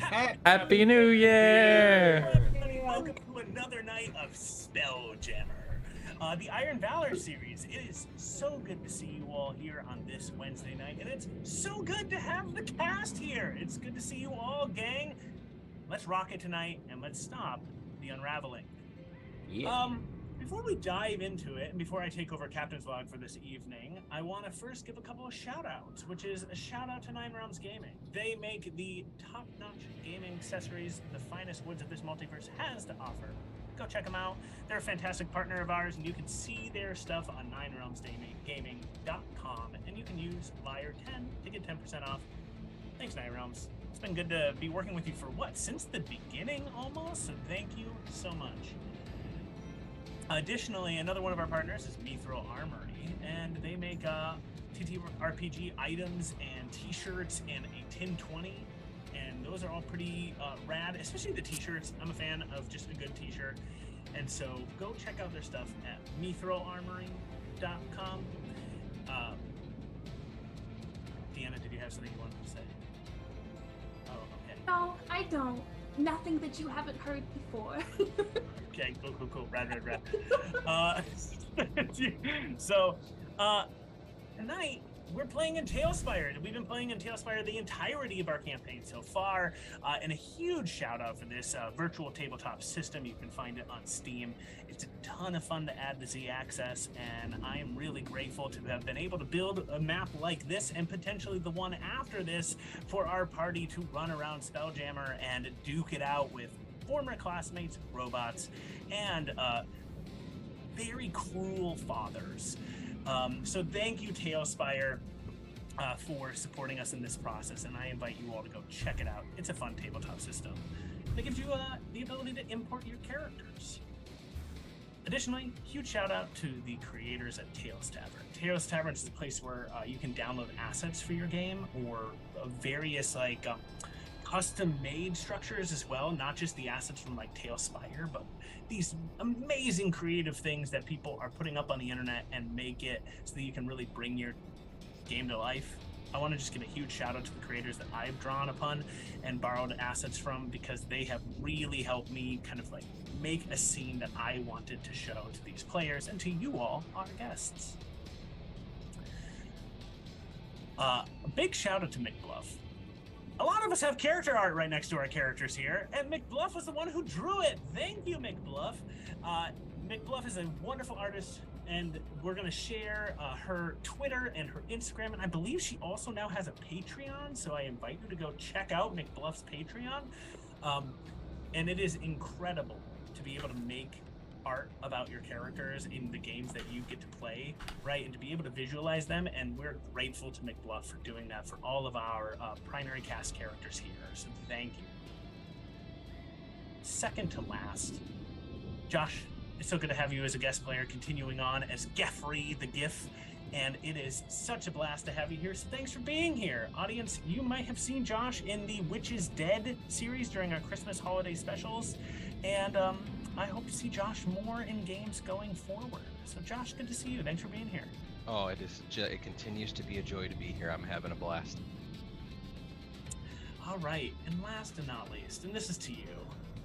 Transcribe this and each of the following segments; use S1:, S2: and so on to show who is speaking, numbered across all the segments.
S1: Happy New Year!
S2: Everybody, welcome to another night of Spelljammer. The Iron Valor series. It is so good to see you all here on this Wednesday night, and it's so good to have the cast here. It's good to see you all, gang. Let's rock it tonight, and let's stop the unraveling.
S1: Yeah.
S2: Before we dive into it, and before I take over Captain's Log for this evening, I want to first give a couple of shout-outs, which is a shout-out to 9 Realms Gaming. They make the top-notch gaming accessories the finest woods of this multiverse has to offer. Go check them out. They're a fantastic partner of ours, and you can see their stuff on 9realmsgaming.com, and you can use LIAR10 to get 10% off. Thanks, 9 Realms. It's been good to be working with you for, since the beginning almost, so thank you so much. Additionally, another one of our partners is Mithril Armory, and they make TTRPG items and t-shirts and a 1020, and those are all pretty rad, especially the t-shirts. I'm a fan of just a good t-shirt, and so go check out their stuff at mithrilarmory.com. Deanna, did you have something you wanted to say? Oh, okay.
S3: No, I don't. Nothing that you haven't heard before.
S2: Okay, cool. Rad. So, tonight, we're playing in Tailspire. We've been playing in Tailspire the entirety of our campaign so far, and a huge shout out for this virtual tabletop system. You can find it on Steam. It's a ton of fun to add the Z-Access, and I am really grateful to have been able to build a map like this, and potentially the one after this, for our party to run around Spelljammer and duke it out with former classmates, robots, and very cruel fathers. So thank you, Tailspire, for supporting us in this process, and I invite you all to go check it out. It's a fun tabletop system that gives you the ability to import your characters. Additionally, huge shout out to the creators at Tales Tavern. Tales Tavern is the place where you can download assets for your game, or various custom-made structures as well, not just the assets from Tailspire, but these amazing creative things that people are putting up on the internet and make it so that you can really bring your game to life. I want to just give a huge shout out to the creators that I've drawn upon and borrowed assets from, because they have really helped me kind of make a scene that I wanted to show to these players and to you all, our guests. A big shout out to McBluff. A lot of us have character art right next to our characters here, and McBluff was the one who drew it. Thank you, McBluff. McBluff is a wonderful artist, and we're going to share her Twitter and her Instagram, and I believe she also now has a Patreon, so I invite you to go check out McBluff's Patreon. And it is incredible to be able to make art about your characters in the games that you get to play, right? And to be able to visualize them, and we're grateful to McBluff for doing that for all of our primary cast characters here, so thank you. Second to last, Josh, it's so good to have you as a guest player, continuing on as Geoffrey the Gif, and it is such a blast to have you here, so thanks for being here. Audience, you might have seen Josh in the Witch is Dead series during our Christmas holiday specials, and I hope to see Josh more in games going forward. So Josh, good to see you. Thanks for being here.
S4: Oh, it continues to be a joy to be here. I'm having a blast.
S2: All right, and last and not least, and this is to you,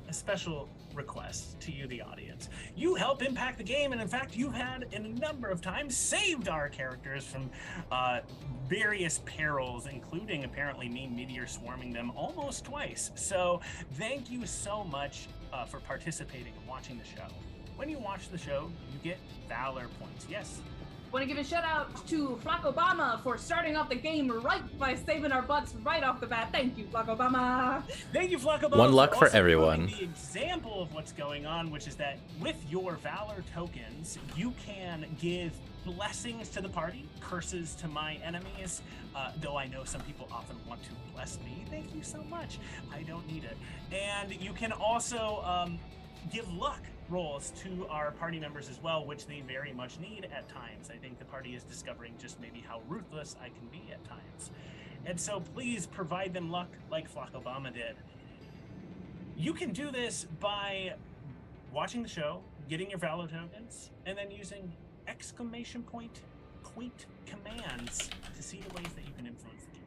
S2: a special request to you, the audience. You help impact the game, and in fact, you had in a number of times saved our characters from various perils, including apparently me meteor swarming them almost twice. So thank you so much for participating and watching the show. When you watch the show, you get Valor points. Yes?
S3: Want to give a shout out to Flock Obama for starting off the game right by saving our butts right off the bat. Thank you, Flock Obama.
S2: Thank you, Flock Obama.
S1: One luck for
S2: also
S1: everyone.
S2: The example of what's going on, which is that with your Valor tokens, you can give blessings to the party, curses to my enemies, though I know some people often want to bless me. Thank you so much. I don't need it. And you can also give luck rolls to our party members as well, which they very much need at times. I think the party is discovering just maybe how ruthless I can be at times. And so please provide them luck like Flock Obama did. You can do this by watching the show, getting your Valor tokens, and then using exclamation point commands to see the ways that you can influence the game.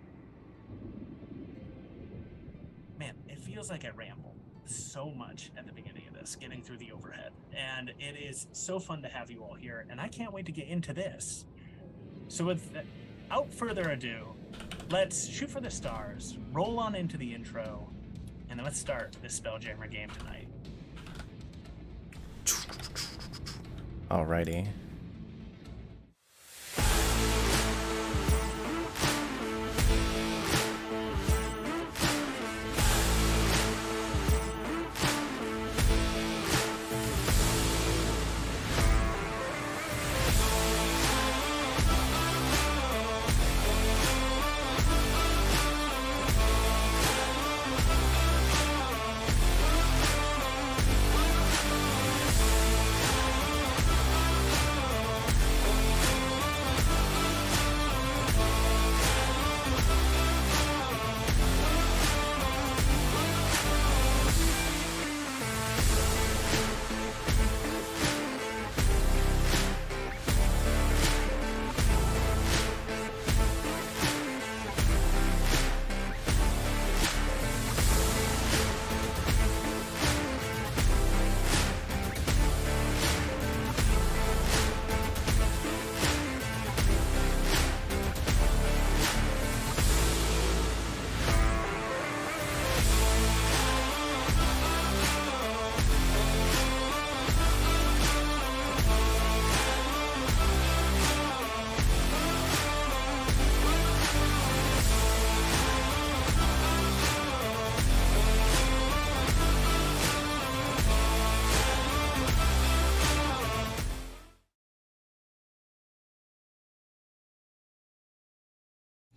S2: man, it feels like I rambled so much at the beginning of this, getting through the overhead. And it is so fun to have you all here, and I can't wait to get into this. So without further ado, let's shoot for the stars, roll on into the intro, and then let's start this Spelljammer game tonight.
S1: Alrighty.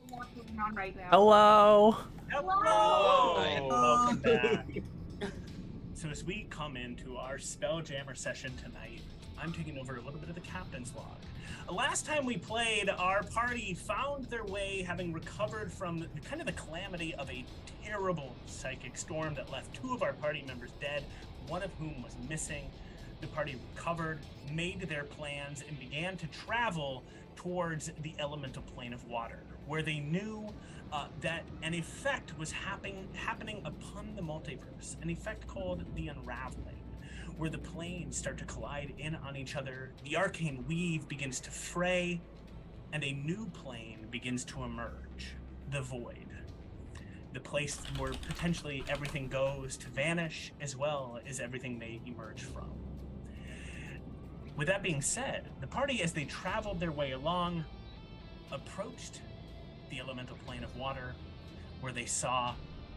S3: What's going on right now?
S1: Hello.
S2: Hello! Welcome back. So as we come into our Spelljammer session tonight, I'm taking over a little bit of the captain's log. Last time we played, our party found their way, having recovered from kind of the calamity of a terrible psychic storm that left 2 of our party members dead, one of whom was missing. The party recovered, made their plans, and began to travel towards the elemental plane of water, where they knew that an effect was happening upon the multiverse, an effect called the Unravelling, where the planes start to collide in on each other, the arcane weave begins to fray, and a new plane begins to emerge, the Void. The place where potentially everything goes to vanish, as well as everything may emerge from. With that being said, the party, as they traveled their way along, approached the elemental plane of water, where they saw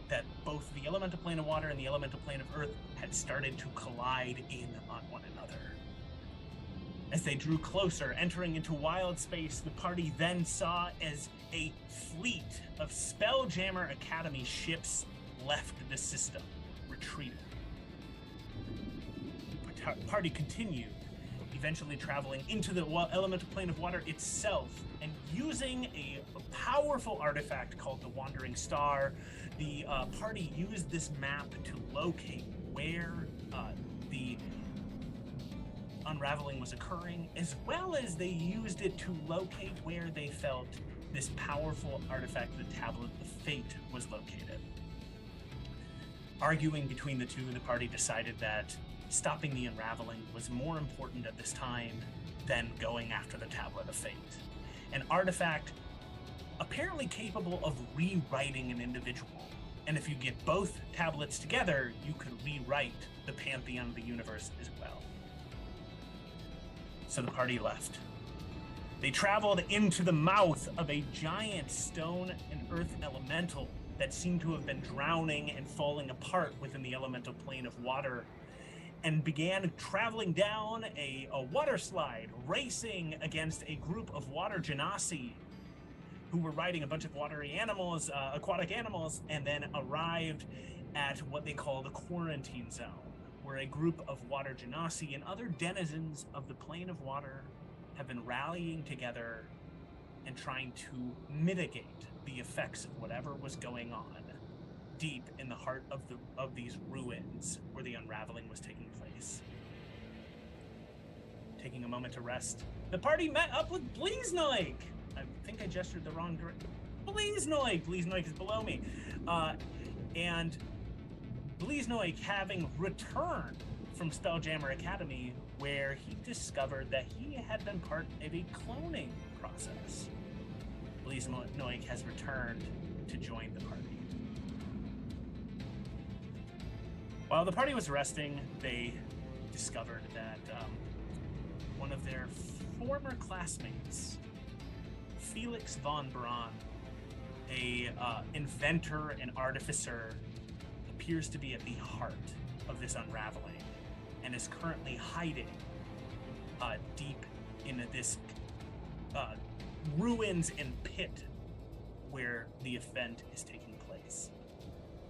S2: that both the elemental plane of water and the elemental plane of earth had started to collide in on one another. As they drew closer, entering into wild space, the party then saw as a fleet of Spelljammer Academy ships left the system, retreated. The party continued, eventually traveling into the elemental plane of water itself, and using a powerful artifact called the Wandering Star, the party used this map to locate where the unraveling was occurring, as well as they used it to locate where they felt this powerful artifact, the Tablet of Fate, was located. Arguing between the two, the party decided that stopping the unraveling was more important at this time than going after the Tablet of Fate, an artifact apparently capable of rewriting an individual. And if you get both tablets together, you could rewrite the pantheon of the universe as well. So the party left. They traveled into the mouth of a giant stone and earth elemental that seemed to have been drowning and falling apart within the elemental plane of water, and began traveling down a water slide, racing against a group of water genasi who were riding a bunch of watery animals, aquatic animals, and then arrived at what they call the quarantine zone, where a group of water genasi and other denizens of the plane of water have been rallying together and trying to mitigate the effects of whatever was going on deep in the heart of these ruins where the unraveling was taking place. Taking a moment to rest, the party met up with Bleasnoik. I think I gestured the wrong direction. Bleasnoik is below me. And Bliznoik having returned from Spelljammer Academy, where he discovered that he had been part of a cloning process. Bliznoik has returned to join the party. While the party was resting, they discovered that one of their former classmates, Felix von Braun, a inventor and artificer, appears to be at the heart of this unraveling and is currently hiding deep in this ruins and pit where the event is taking place,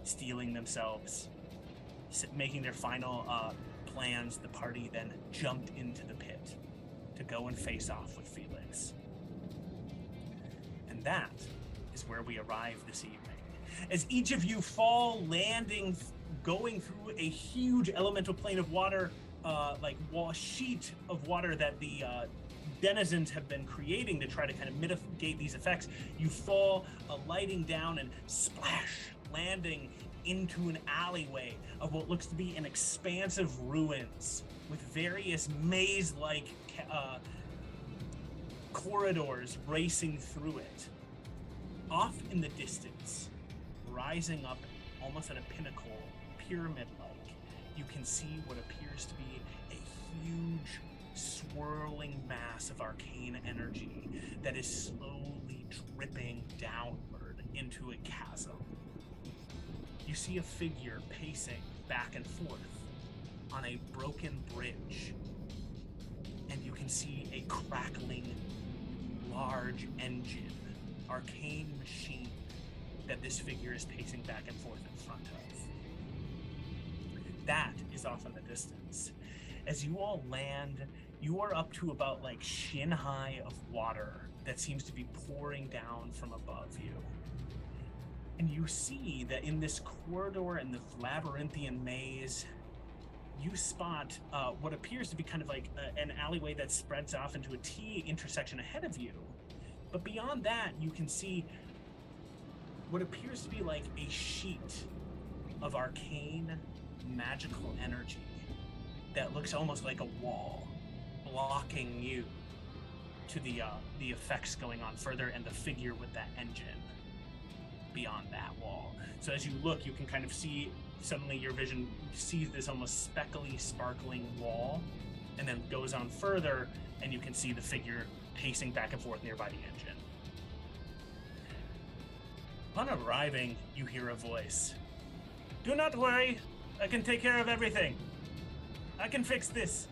S2: stealing themselves, making their final plans. The party then jumped into the pit to go and face off with Felix. And that is where we arrive this evening. As each of you fall, landing, going through a huge elemental plane of water, sheet of water that the denizens have been creating to try to kind of mitigate these effects. You fall, alighting down and splash, landing into an alleyway of what looks to be an expansive ruins with various maze-like corridors racing through it. Off in the distance, rising up almost at a pinnacle, pyramid-like, you can see what appears to be a huge swirling mass of arcane energy that is slowly dripping downward into a chasm. You see a figure pacing back and forth on a broken bridge, and you can see a crackling, large engine, arcane machine that this figure is pacing back and forth in front of. That is off in the distance. As you all land, you are up to about like shin high of water that seems to be pouring down from above you. And you see that in this corridor and this labyrinthian maze, you spot what appears to be kind of like an alleyway that spreads off into a T intersection ahead of you. But beyond that, you can see what appears to be like a sheet of arcane magical energy that looks almost like a wall blocking you to the effects going on further, and the figure with that engine beyond that wall. So as you look, you can kind of see, suddenly your vision sees this almost speckly, sparkling wall, and then goes on further, and you can see the figure pacing back and forth nearby the engine. Upon arriving, you hear a voice. "Do not worry, I can take care of everything. I can fix this."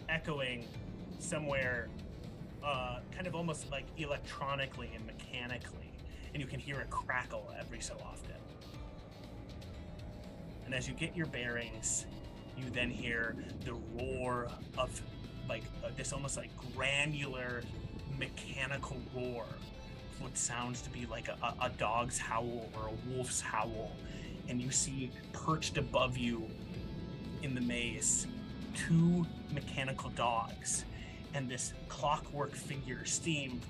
S2: Echoing somewhere, kind of almost like electronically and mechanically, and you can hear a crackle every so often. And as you get your bearings, you then hear the roar of this almost like granular mechanical roar, what sounds to be like a dog's howl or a wolf's howl. And you see perched above you in the maze 2 mechanical dogs and this clockwork figure, steam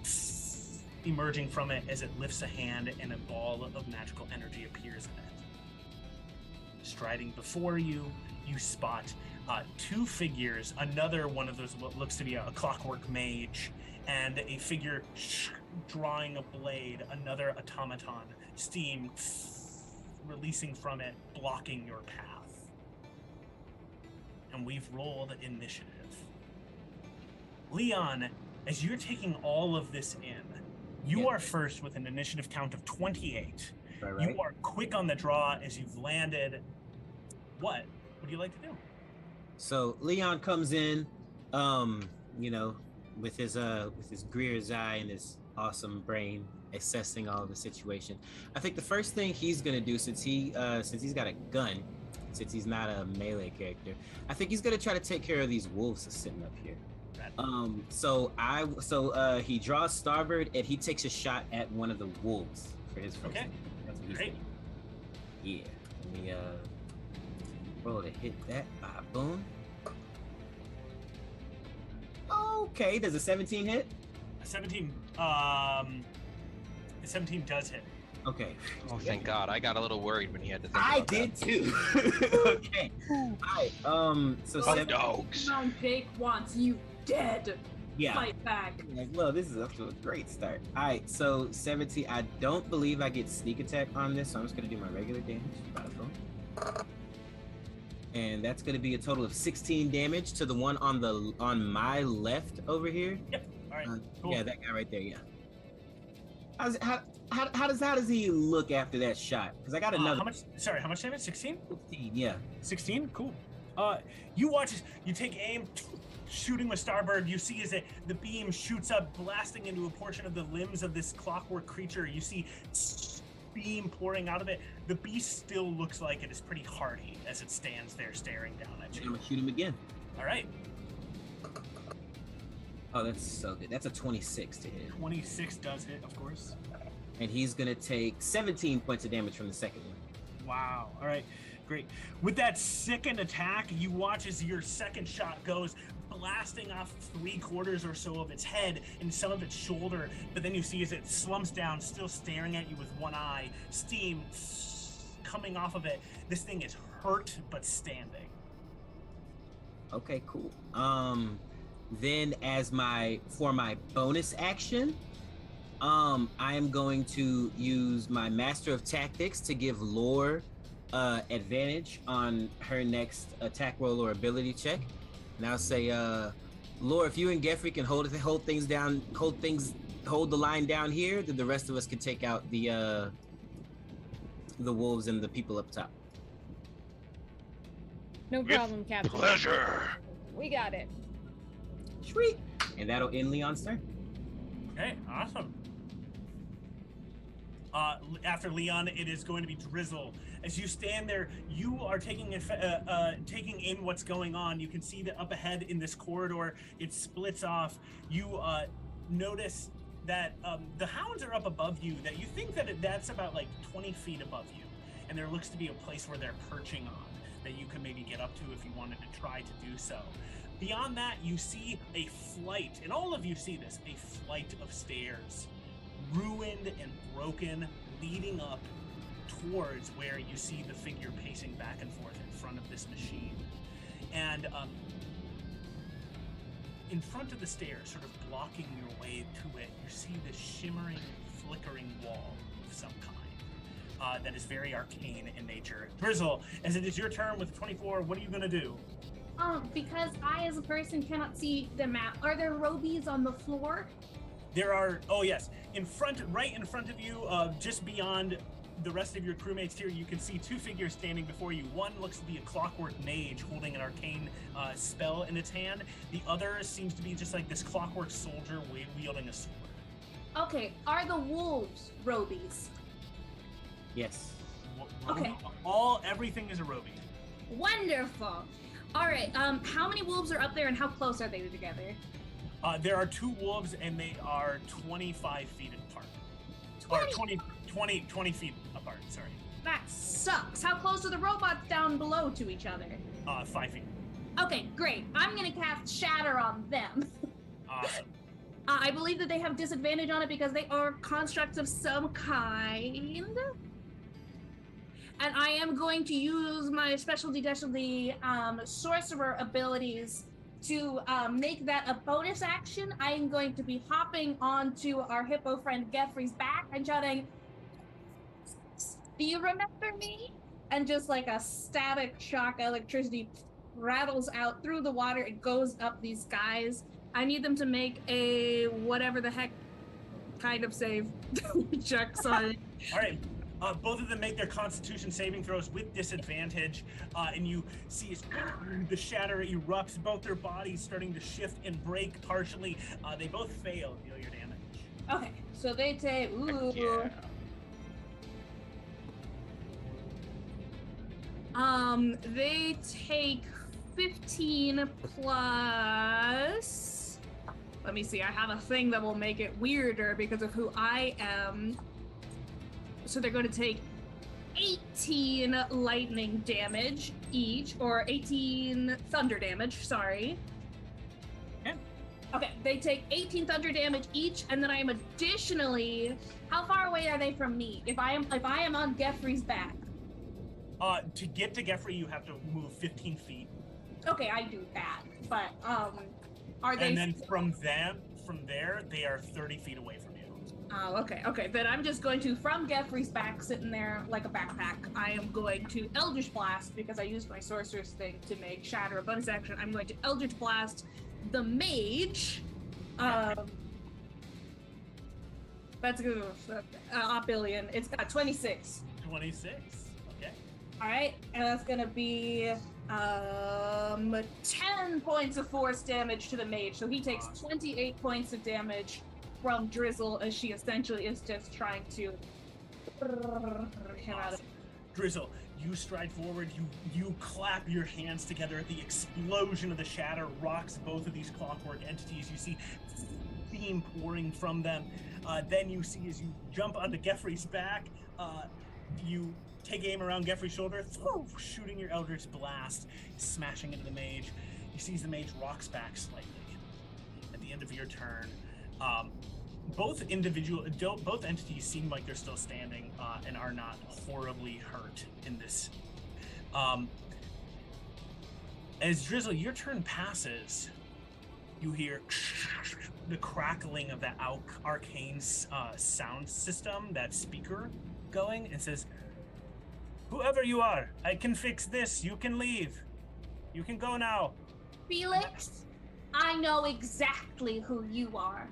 S2: emerging from it as it lifts a hand and a ball of magical energy appears in it. Striding before you, you spot 2 figures, another one of those what looks to be a clockwork mage, and a figure drawing a blade, another automaton, steam releasing from it, blocking your path. And we've rolled initiative. Leon, as you're taking all of this in, you are first with an initiative count of 28. Right. You are quick on the draw as you've landed. What would you like to do?
S5: So Leon comes in, with his Greer's eye and his awesome brain, assessing all of the situation. I think the first thing he's gonna do, since he's got a gun, since he's not a melee character, I think he's gonna try to take care of these wolves that's sitting up here. So he draws starboard and he takes a shot at one of the wolves for his first. Okay. That's what he's doing. Yeah. Let me roll to hit that. Boom. Okay, does a 17 hit?
S2: A 17 does hit.
S5: Okay.
S4: Oh, thank God. I got a little worried when he had to think
S5: I
S4: about
S5: did too. Okay. All right. So
S4: that.
S5: seven.
S4: Dogs.
S3: Mount Jake wants you dead.
S5: Yeah.
S3: Fight back.
S5: Like, well, this is up to a great start. All right. So 17. I don't believe I get sneak attack on this, so I'm just gonna do my regular damage. And that's gonna be a total of 16 damage to the one on my left over here.
S2: Yep. All right. Cool.
S5: Yeah, that guy right there. Yeah. How does he look after that shot? Because I got another.
S2: How much? Sorry, how much damage? 16?
S5: 15. Yeah.
S2: 16. Cool. You watch as you take aim, shooting with Starbird. You see as the beam shoots up, blasting into a portion of the limbs of this clockwork creature. You see beam pouring out of it. The beast still looks like it is pretty hardy as it stands there staring down at
S5: I'm
S2: you.
S5: gonna shoot him again.
S2: All right.
S5: Oh, that's so good. That's a 26 to hit.
S2: 26 does hit, of course.
S5: And he's gonna take 17 points of damage from the second one.
S2: Wow. All right. Great. With that second attack, you watch as your second shot goes blasting off 3/4 or so of its head and some of its shoulder, but then you see as it slumps down, still staring at you with one eye, steam coming off of it. This thing is hurt but standing.
S5: Okay, cool. Then for my bonus action, I am going to use my Master of Tactics to give Lore advantage on her next attack roll or ability check. And I'll say, Lore, if you and Geoffrey can hold the line down here, then the rest of us can take out the wolves and the people up top.
S6: No problem, Captain.
S4: Pleasure.
S6: We got it.
S5: Sweet. And that'll end Leon's turn.
S2: Okay, awesome. After Leon, it is going to be Drizzle. As you stand there, you are taking in what's going on. You can see that up ahead in this corridor, it splits off. You notice that the hounds are up above you, that you think that that's about like 20 feet above you. And there looks to be a place where they're perching on that you could maybe get up to if you wanted to try to do so. Beyond that, you see a flight, and all of you see this, a flight of stairs, ruined and broken, leading up towards where you see the figure pacing back and forth in front of this machine. And in front of the stairs, sort of blocking your way to it, you see this shimmering, flickering wall of some kind that is very arcane in nature. Drizzle, as it is your turn with 24, what are you going to do?
S3: Because I, as a person, cannot see the map, are there robies on the floor?
S2: There are, oh yes, right in front of you, just beyond the rest of your crewmates here, you can see two figures standing before you. One looks to be a clockwork mage holding an arcane spell in its hand. The other seems to be just like this clockwork soldier wielding a sword.
S3: Okay, are the wolves robies?
S5: Yes.
S3: Okay.
S2: Everything is a roby.
S3: Wonderful. All right, how many wolves are up there and how close are they together?
S2: There are two wolves and they are 25 feet apart. Or 20 feet apart, sorry.
S3: That sucks. How close are the robots down below to each other?
S2: 5 feet.
S3: Okay, great. I'm gonna cast Shatter on them.
S2: Awesome.
S3: I believe that they have disadvantage on it because they are constructs of some kind. And I am going to use my specialty sorcerer abilities to make that a bonus action. I am going to be hopping onto our hippo friend Geoffrey's back and shouting, "Do you remember me?" And just like a static shock electricity rattles out through the water. It goes up these guys. I need them to make a whatever the heck kind of save check. Sorry.
S2: All right. Both of them make their Constitution saving throws with disadvantage, and you see as the shatter erupts, both their bodies starting to shift and break partially. They both fail. Deal your damage.
S3: Okay, so they take they take 15 plus. Let me see. I have a thing that will make it weirder because of who I am. So they're going to take 18 lightning damage each, or 18 thunder damage, sorry.
S2: Okay.
S3: Okay, they take 18 thunder damage each, and then I am additionally. How far away are they from me? If I am on Geoffrey's back.
S2: To get to Geoffrey, you have to move 15 feet.
S3: Okay, I do that. But are they?
S2: And then from there, they are 30 feet away from you.
S3: Oh, okay, okay. Then I'm just going to, from Geoffrey's back, sitting there like a backpack, I am going to Eldritch Blast, because I used my Sorcerer's thing to make Shatter a bonus action. I'm going to Eldritch Blast the Mage. That's good. Opilion. It's got 26.
S2: 26. Okay.
S3: All right, and that's gonna be 10 points of force damage to the mage. So he takes 28 points of damage from Drizzle, as she essentially is just trying to him out of.
S2: Drizzle, you stride forward. You clap your hands together. The explosion of the shatter rocks both of these clockwork entities. You see steam pouring from them. Then you see as you jump onto Geoffrey's back, you take aim around Geoffrey's shoulder, shooting your Eldritch Blast, smashing into the mage. You see as the mage rocks back slightly. At the end of your turn, both entities seem like they're still standing and are not horribly hurt in this. As Drizzle, your turn passes, you hear the crackling of that arcane sound system, that speaker going, and says, "Whoever you are, I can fix this. You can leave. You can go now."
S3: Felix, I know exactly who you are.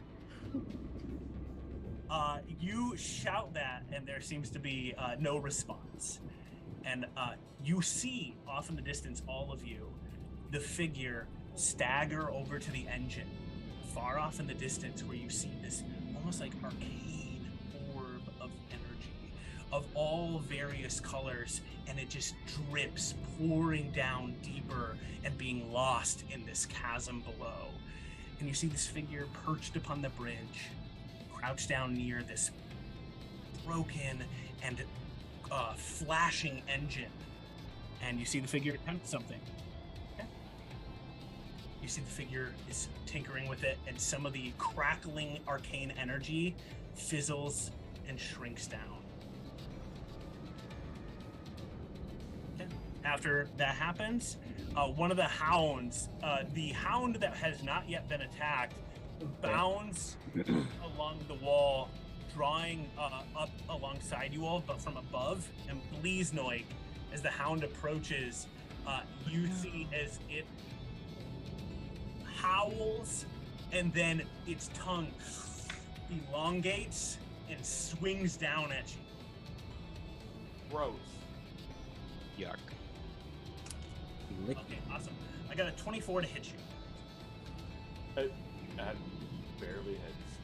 S2: You shout that, and there seems to be no response. And you see off in the distance, all of you, the figure stagger over to the engine, far off in the distance, where you see this almost like arcane orb of energy of all various colors, and it just drips, pouring down deeper and being lost in this chasm below. And you see this figure perched upon the bridge, crouched down near this broken and flashing engine. And you see the figure attempt something. Okay. You see the figure is tinkering with it, and some of the crackling arcane energy fizzles and shrinks down. Okay. After that happens, one of the hounds, the hound that has not yet been attacked, bounds along the wall, drawing up alongside you all, but from above. And Bleasnoik, as the hound approaches, you see as it howls, and then its tongue elongates and swings down at you.
S1: Gross.
S4: Yuck.
S2: Okay, awesome. I got a 24 to hit you.
S1: That barely hits.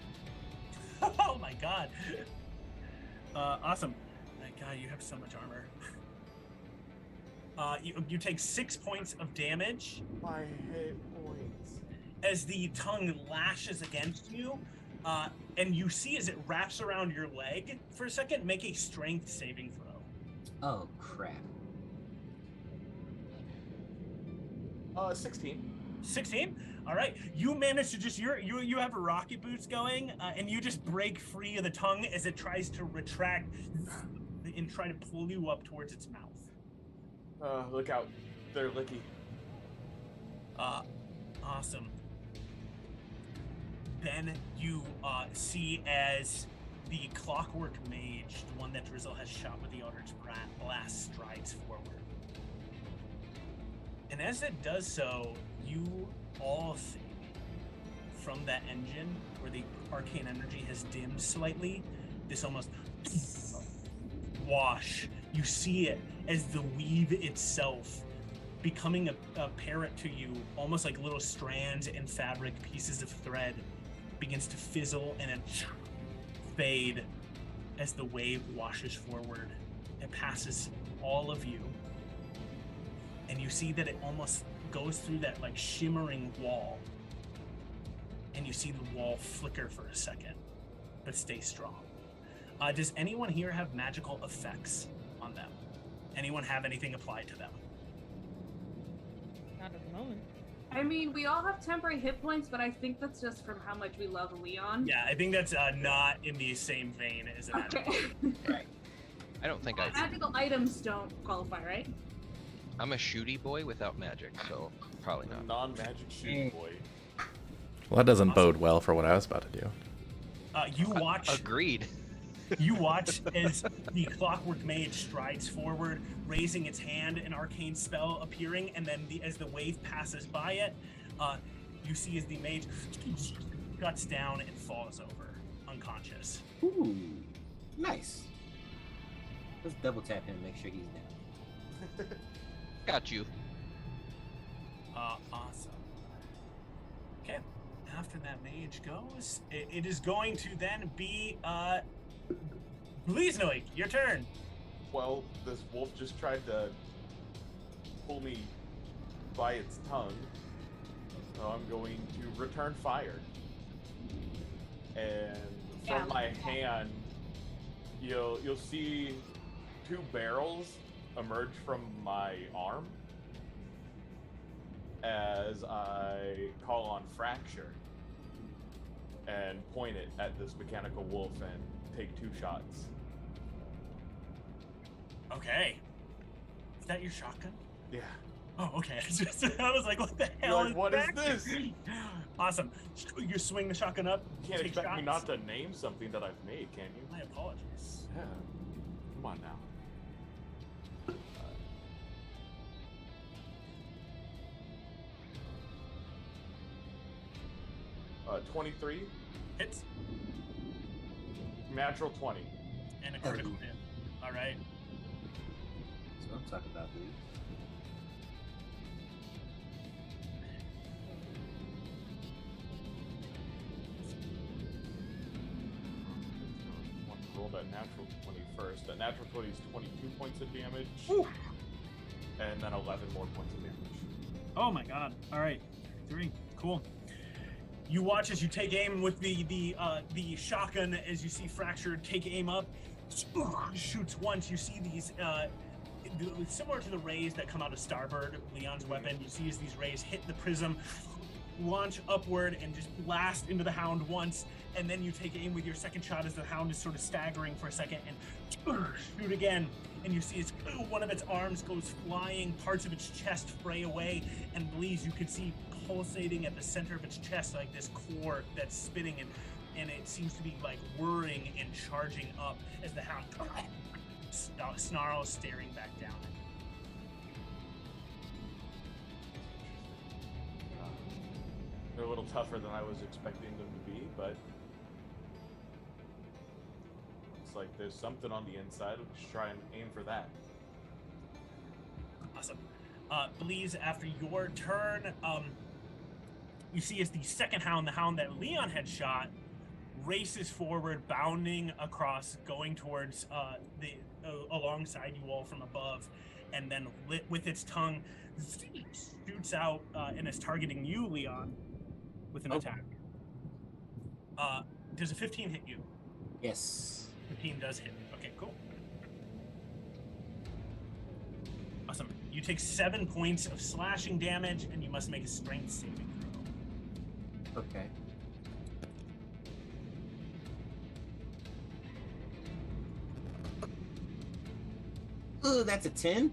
S2: Oh my god. Awesome. My god, you have so much armor. You take 6 points of damage
S1: My hit points.
S2: as the tongue lashes against you, and you see as it wraps around your leg for a second. Make a strength saving throw.
S5: Oh crap.
S1: 16.
S2: 16. All right, you manage to just you have rocket boots going, and you just break free of the tongue as it tries to retract and try to pull you up towards its mouth.
S1: Look out. They're licky.
S2: Awesome. Then you see as the clockwork mage, the one that Drizzle has shot with the Eldritch Blast, strides forward. And as it does so, you all see from that engine where the arcane energy has dimmed slightly, this almost wash. You see it as the weave itself becoming apparent to you, almost like little strands and fabric pieces of thread, begins to fizzle and then fade as the wave washes forward. It passes all of you, and you see that it almost goes through that like shimmering wall, and you see the wall flicker for a second, but stay strong. Does anyone here have magical effects on them? Anyone have anything applied to them?
S6: Not at the moment.
S3: I mean, we all have temporary hit points, but I think that's just from how much we love Leon.
S2: Yeah, I think that's not in the same vein as an
S3: Okay.
S4: Right. I don't think I.
S3: Magical items don't qualify, right?
S4: I'm a shooty boy without magic, so probably not.
S1: Non-magic shooting boy.
S7: Well, that doesn't
S2: Awesome.
S7: bode well for what I was about to do.
S2: You watch.
S4: Agreed.
S2: You watch as the Clockwork Mage strides forward, raising its hand, an arcane spell appearing, and then as the wave passes by it, you see as the mage cuts down and falls over, unconscious.
S5: Ooh, nice. Let's double tap him and make sure he's down.
S4: Got you.
S2: Awesome. Okay, after that mage goes, it is going to then be Bleasnoik, your turn.
S1: Well, this wolf just tried to pull me by its tongue, so I'm going to return fire. And
S3: Yeah,
S1: from my hand, you'll see 2 barrels emerge from my arm as I call on Fracture and point it at this mechanical wolf and take 2 shots.
S2: Okay. Is that your shotgun?
S1: Yeah.
S2: Oh, okay. I was like, what the
S1: You're
S2: hell
S1: like, what is this?
S2: Awesome. You swing the shotgun up.
S1: You can't
S2: take
S1: expect me
S2: shots.
S1: not to name something that I've made, can you?
S2: My apologies.
S1: Yeah. Come on now. 23,
S2: Hits
S1: natural 20.
S2: and a critical hit. All right.
S5: So I'm talking about these.
S1: Rolled a natural 20 first. That natural 20 is 22 points of damage. And then 11 more points of damage.
S2: Oh my god. All right. 3. Cool. You watch as you take aim with the shotgun as you see Fracture take aim up. Shoots once. You see these similar to the rays that come out of Starbird, Leon's weapon. You see as these rays hit the prism, launch upward and just blast into the hound once, and then you take aim with your second shot as the hound is sort of staggering for a second and shoot again. And you see as one of its arms goes flying, parts of its chest fray away, and Bleeze, you can see pulsating at the center of its chest like this core that's spinning, and it seems to be like whirring and charging up as the hound snarls, staring back down.
S1: They're a little tougher than I was expecting them to be, but looks like there's something on the inside. We'll just try and aim for that.
S2: Awesome. Bleeze, after your turn, you see as the second hound, the hound that Leon had shot, races forward, bounding across, going towards alongside you all from above, and then with its tongue shoots out and is targeting you, Leon, with an attack. Does a 15 hit you?
S5: Yes.
S2: 15 does hit. Okay, cool. Awesome. You take 7 points of slashing damage, and you must make a strength saving throw.
S5: Okay. Ooh, that's a 10.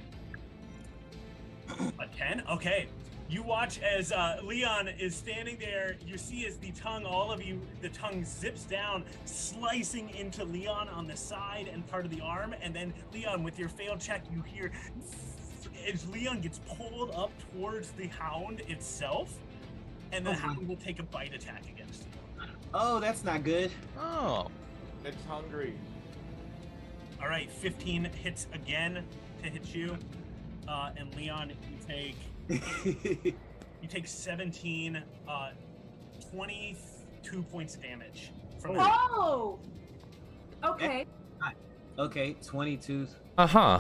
S2: A 10? Okay. You watch as Leon is standing there. You see as the tongue, all of you, the tongue zips down, slicing into Leon on the side and part of the arm. And then, Leon, with your failed check, you hear as Leon gets pulled up towards the hound itself. And the hound will take a bite attack against you.
S5: Oh, that's not good.
S4: Oh.
S1: It's hungry.
S2: All right, 15 hits again to hit you. And Leon, you take 17, 22 points of damage from that.
S3: Oh! Okay.
S5: Okay, 22.
S7: Uh-huh.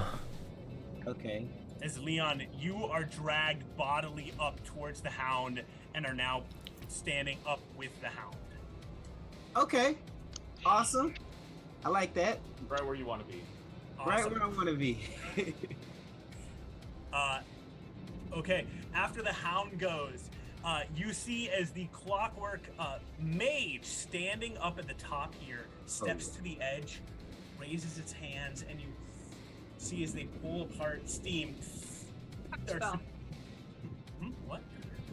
S5: Okay.
S2: As Leon, you are dragged bodily up towards the hound and are now standing up with the hound.
S5: Okay. Awesome. I like that.
S1: Right where you want to be.
S5: Right
S2: Awesome.
S5: where I want to be.
S2: Okay, after the hound goes, You see as the clockwork mage standing up at the top here steps to the edge, raises its hands, and you see as they pull apart steam.
S3: Spell.
S2: What?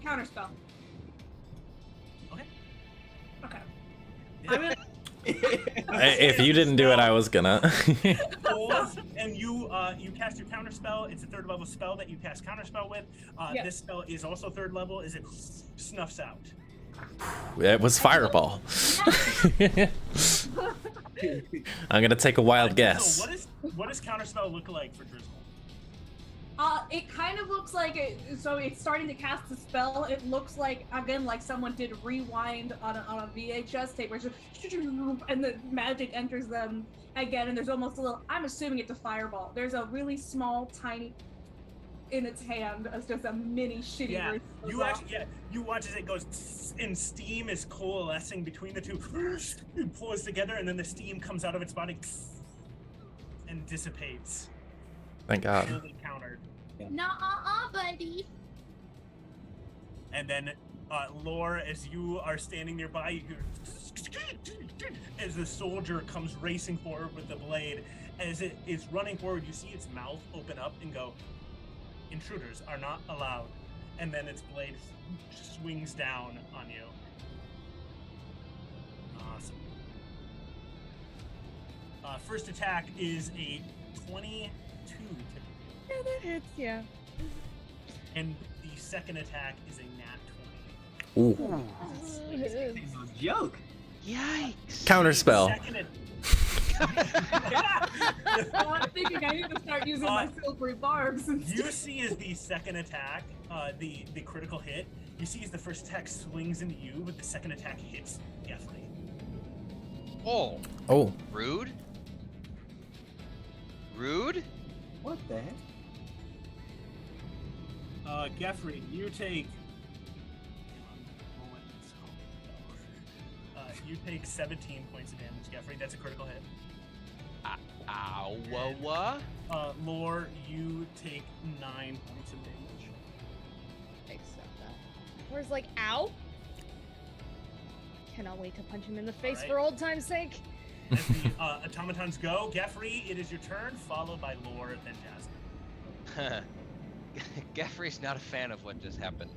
S3: Counterspell.
S2: Okay.
S3: Okay.
S2: Yeah.
S3: I'm gonna.
S7: If you didn't do it, I was gonna.
S2: Pulls, and you cast your counter spell. It's a 3rd level spell that you cast counter spell with.
S3: Yes.
S2: This spell is also 3rd level. Is it snuffs out?
S7: It was fireball. I'm gonna take a wild guess.
S2: So what does counter spell look like for Drizzle?
S3: It kind of looks like it. So it's starting to cast the spell. It looks like, again, like someone did rewind on a VHS tape, where it's just, and the magic enters them again. And there's almost a little. I'm assuming it's a fireball. There's a really small, tiny, in its hand as just a mini shitty.
S2: Yeah,
S3: version of
S2: you
S3: that.
S2: actually, you watch as it goes, and steam is coalescing between the two. It pulls together, and then the steam comes out of its body and dissipates.
S7: Thank God.
S2: Fully countered.
S3: Nuh-uh, buddy.
S2: And then, Lore, as you are standing nearby, you hear as the soldier comes racing forward with the blade. As it is running forward, you see its mouth open up and go, "Intruders are not allowed." And then its blade swings down on you. Awesome. First attack is a 22 to
S6: Yeah, that hits, yeah.
S2: and the second attack is a nat 20.
S7: Ooh.
S5: It's no joke.
S4: Yikes.
S7: Counterspell.
S2: Second
S3: I'm thinking I need to start using my silvery barbs.
S2: you see as the second attack, the critical hit, you see as the first attack swings into you, but the second attack hits Geoffrey.
S4: Oh,
S7: Oh.
S4: rude. Rude?
S5: What the heck?
S2: Geoffrey, you take. You take 17 points of damage, Geoffrey. That's a critical hit.
S4: Ow, wah.
S2: Lore, you take 9 points of damage.
S6: Accept that. Where's like, ow? Cannot wait to punch him in the face
S2: Alright.
S6: for old time's sake.
S2: As the automatons go, Geoffrey, it is your turn, followed by Lore, then Jasmine.
S4: Geoffrey's not a fan of what just happened.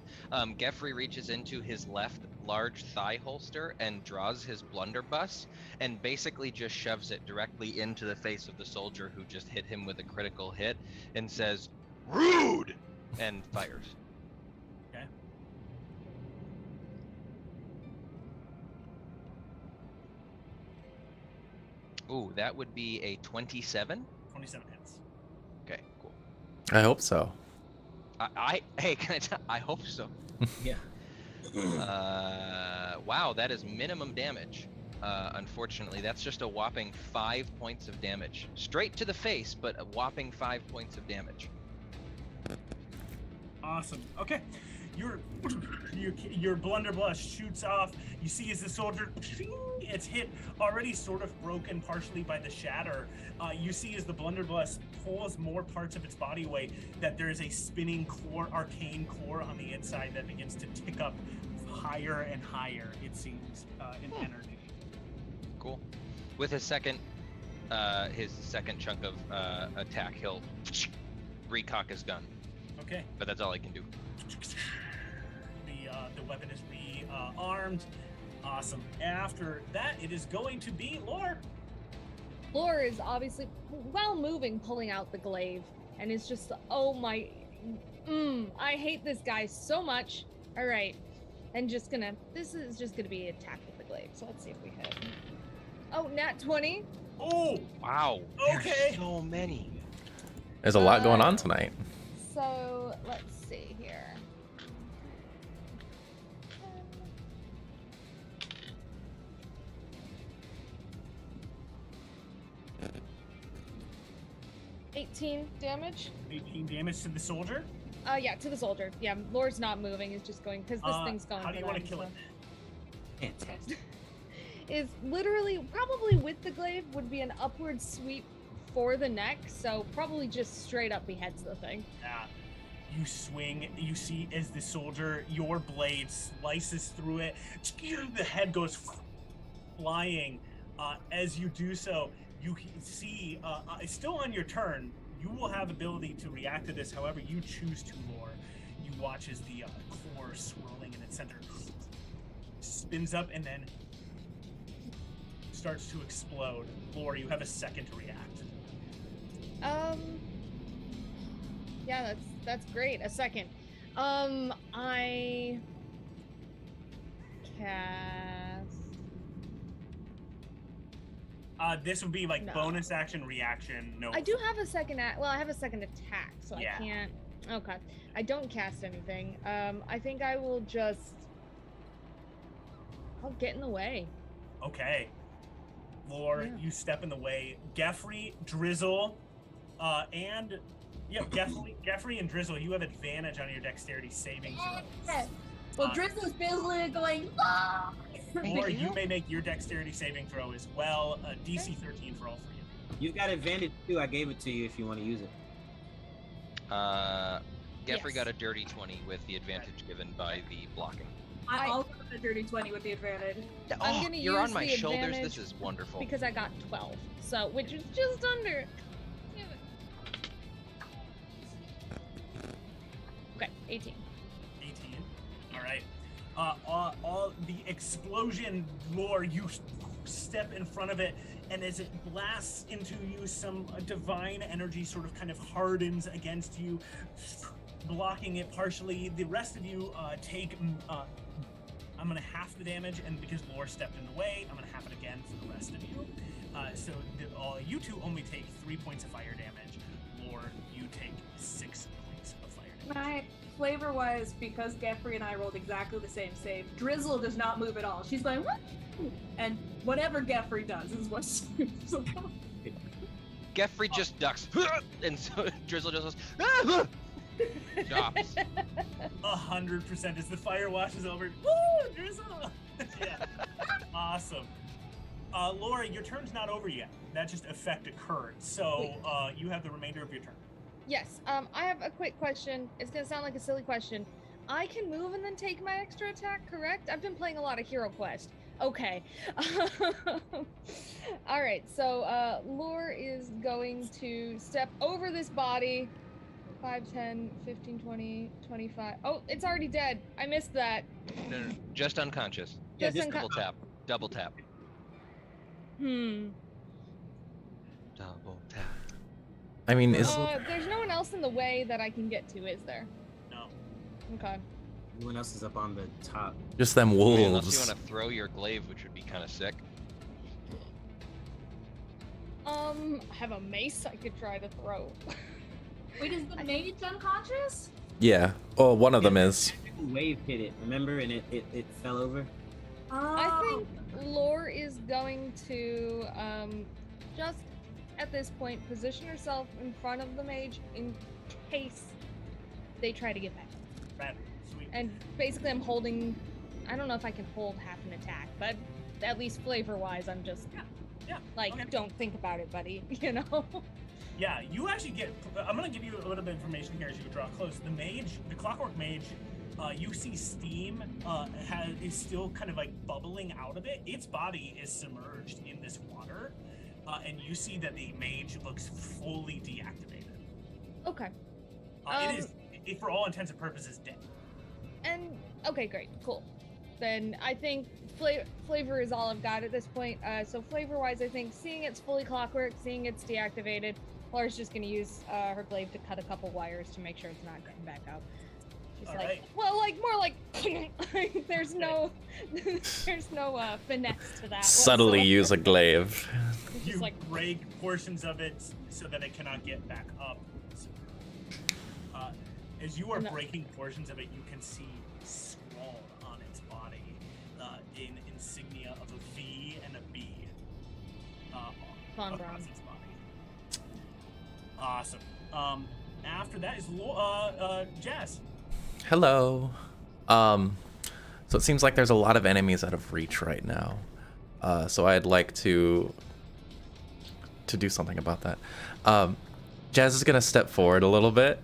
S4: Geoffrey reaches into his left large thigh holster and draws his blunderbuss and basically just shoves it directly into the face of the soldier who just hit him with a critical hit and says, "Rude!" and fires.
S2: Okay.
S4: Ooh, that would be a 27.
S2: 27 hits.
S4: Okay, cool.
S7: I hope so.
S4: Hey, can I tell? I hope so.
S5: Yeah.
S4: Wow, that is minimum damage. Unfortunately, that's just a whopping 5 points of damage. Straight to the face, but a whopping 5 points of damage.
S2: Awesome. Okay. Your blunderbuss shoots off. You see as the soldier, it's hit, already sort of broken partially by the shatter. You see as the blunderbuss pulls more parts of its body away, that there is a spinning core, arcane core on the inside that begins to tick up higher and higher, it seems, in energy.
S4: Cool. With his second chunk of attack, he'll recock his gun.
S2: Okay.
S4: But that's all he can do.
S2: The weapon is rearmed. Awesome. After that, it is going to be Lore.
S6: Lore is obviously, while moving, pulling out the glaive, and is just, oh my, I hate this guy so much. All right, and this is just gonna be attack with the glaive. So let's see if we hit. Oh, nat 20.
S2: Oh,
S4: Wow.
S2: Okay.
S4: There's so many.
S7: There's a lot going on tonight.
S6: So let's see here. 18 damage.
S2: 18 damage to the soldier.
S6: Yeah, to the soldier. Yeah, Lore's not moving. He's just going because this thing's going.
S2: How do you want to kill
S6: it?
S2: it?
S5: Fantastic.
S6: Is literally probably with the glaive would be an upward sweep for the neck, so probably just straight up beheads the thing.
S2: Yeah. You swing, you see as the soldier, your blade slices through it. The head goes flying. As you do so, you see, still on your turn, you will have ability to react to this however you choose to, Lore. You watch as the core swirling in its center spins up and then starts to explode. Lore, you have a second to react.
S6: Yeah, that's great. A second. I cast.
S2: This would be like
S6: No.
S2: bonus action reaction. No.
S6: I do have a second well, I have a second attack, so
S2: Yeah.
S6: I can't. Okay. I don't cast anything. I think I will just. I'll get in the way.
S2: Okay. Lore,
S6: Yeah.
S2: you step in the way. Geffrey, Drizzle, and Geffrey and Drizzle, you have advantage on your dexterity saving throws.
S3: Well, Drizzle's basically going, "Ah!"
S2: Or you may make your dexterity saving throw as well. DC 13 for all three of you.
S5: You've got advantage too. I gave it to you if you want to use it.
S4: Geffrey
S6: Yes.
S4: got a dirty 20 with the advantage given by the blocking.
S3: I also have a dirty 20 with the advantage.
S6: I'm gonna
S4: You're on
S6: use
S4: my
S6: the
S4: shoulders.
S6: advantage
S4: This is wonderful.
S6: because I got 12, so which is just under. Damn it. Okay, 18.
S2: 18. All right. All the explosion, Lore, you step in front of it, and as it blasts into you, some divine energy sort of kind of hardens against you, blocking it partially. The rest of you take. I'm gonna half the damage, and because Lore stepped in the way, I'm gonna half it again for the rest of you. So you two only take 3 points of fire damage. Lore, you take 6 points of fire damage.
S3: Flavor-wise, because Geffrey and I rolled exactly the same save, Drizzle does not move at all. She's going, what? And whatever Geffrey does is what she moves.
S4: Geffrey just ducks, and so Drizzle just goes, stops.
S2: 100% as the fire washes over. Woo, Drizzle! Yeah, awesome. Laura, your turn's not over yet. That just effect occurred, so you have the remainder of your turn.
S6: Yes. I have a quick question. It's gonna sound like a silly question. I can move and then take my extra attack, correct? I've been playing a lot of Hero Quest. Okay. All right. So Lore is going to step over this body. 5, 10, 15, 20, 25. Oh, it's already dead. I missed that.
S4: No, just unconscious.
S5: Yeah,
S6: Just
S5: just
S6: unco-
S4: Double tap.
S6: Hmm.
S4: Double tap.
S7: I mean, is
S6: There's no one else in the way that I can get to, is there?
S2: No.
S6: Okay.
S5: Everyone else is up on the top.
S7: just them
S4: I mean, unless you
S7: wolves.
S4: want to throw your glaive, which would be kind of sick.
S6: I have a mace I could try to throw.
S3: Wait, is the mage unconscious?
S7: Yeah. Oh, one of them is.
S5: Wave hit it, remember, and it fell over.
S6: I think Lore is going to just at this point position herself in front of the mage in case they try to get back.
S2: Rad. Sweet.
S6: And basically I'm holding, I don't know if I can hold half an attack, but at least flavor wise I'm just
S2: Yeah.
S6: like,
S2: Okay.
S6: don't think about it, buddy, you know?
S2: Yeah, you actually get. I'm gonna give you a little bit of information here as you draw close. The mage, the clockwork mage, you see steam is still kind of like bubbling out of it. Its body is submerged in this water, and you see that the mage looks fully deactivated.
S6: Okay.
S2: It is, for all intents and purposes, dead.
S6: And okay, great, cool. Then I think flavor is all I've got at this point. So flavor-wise, I think seeing it's fully clockwork, seeing it's deactivated, Laura's just gonna use her glaive to cut a couple wires to make sure it's not getting back up. She's
S2: All
S6: like,
S2: right.
S6: well, like more like there's no finesse to that.
S7: Subtly
S6: whatsoever.
S7: use a glaive.
S6: It's
S2: You
S6: just like
S2: break portions of it so that it cannot get back up. As you are
S6: No.
S2: breaking portions of it, you can see scrawled on its body in insignia of a V and a B
S6: Von
S2: across
S6: Braun.
S2: its body. Awesome. After that is Jess.
S7: Hello. So it seems like there's a lot of enemies out of reach right now. So I'd like to do something about that. Jazz is gonna step forward a little bit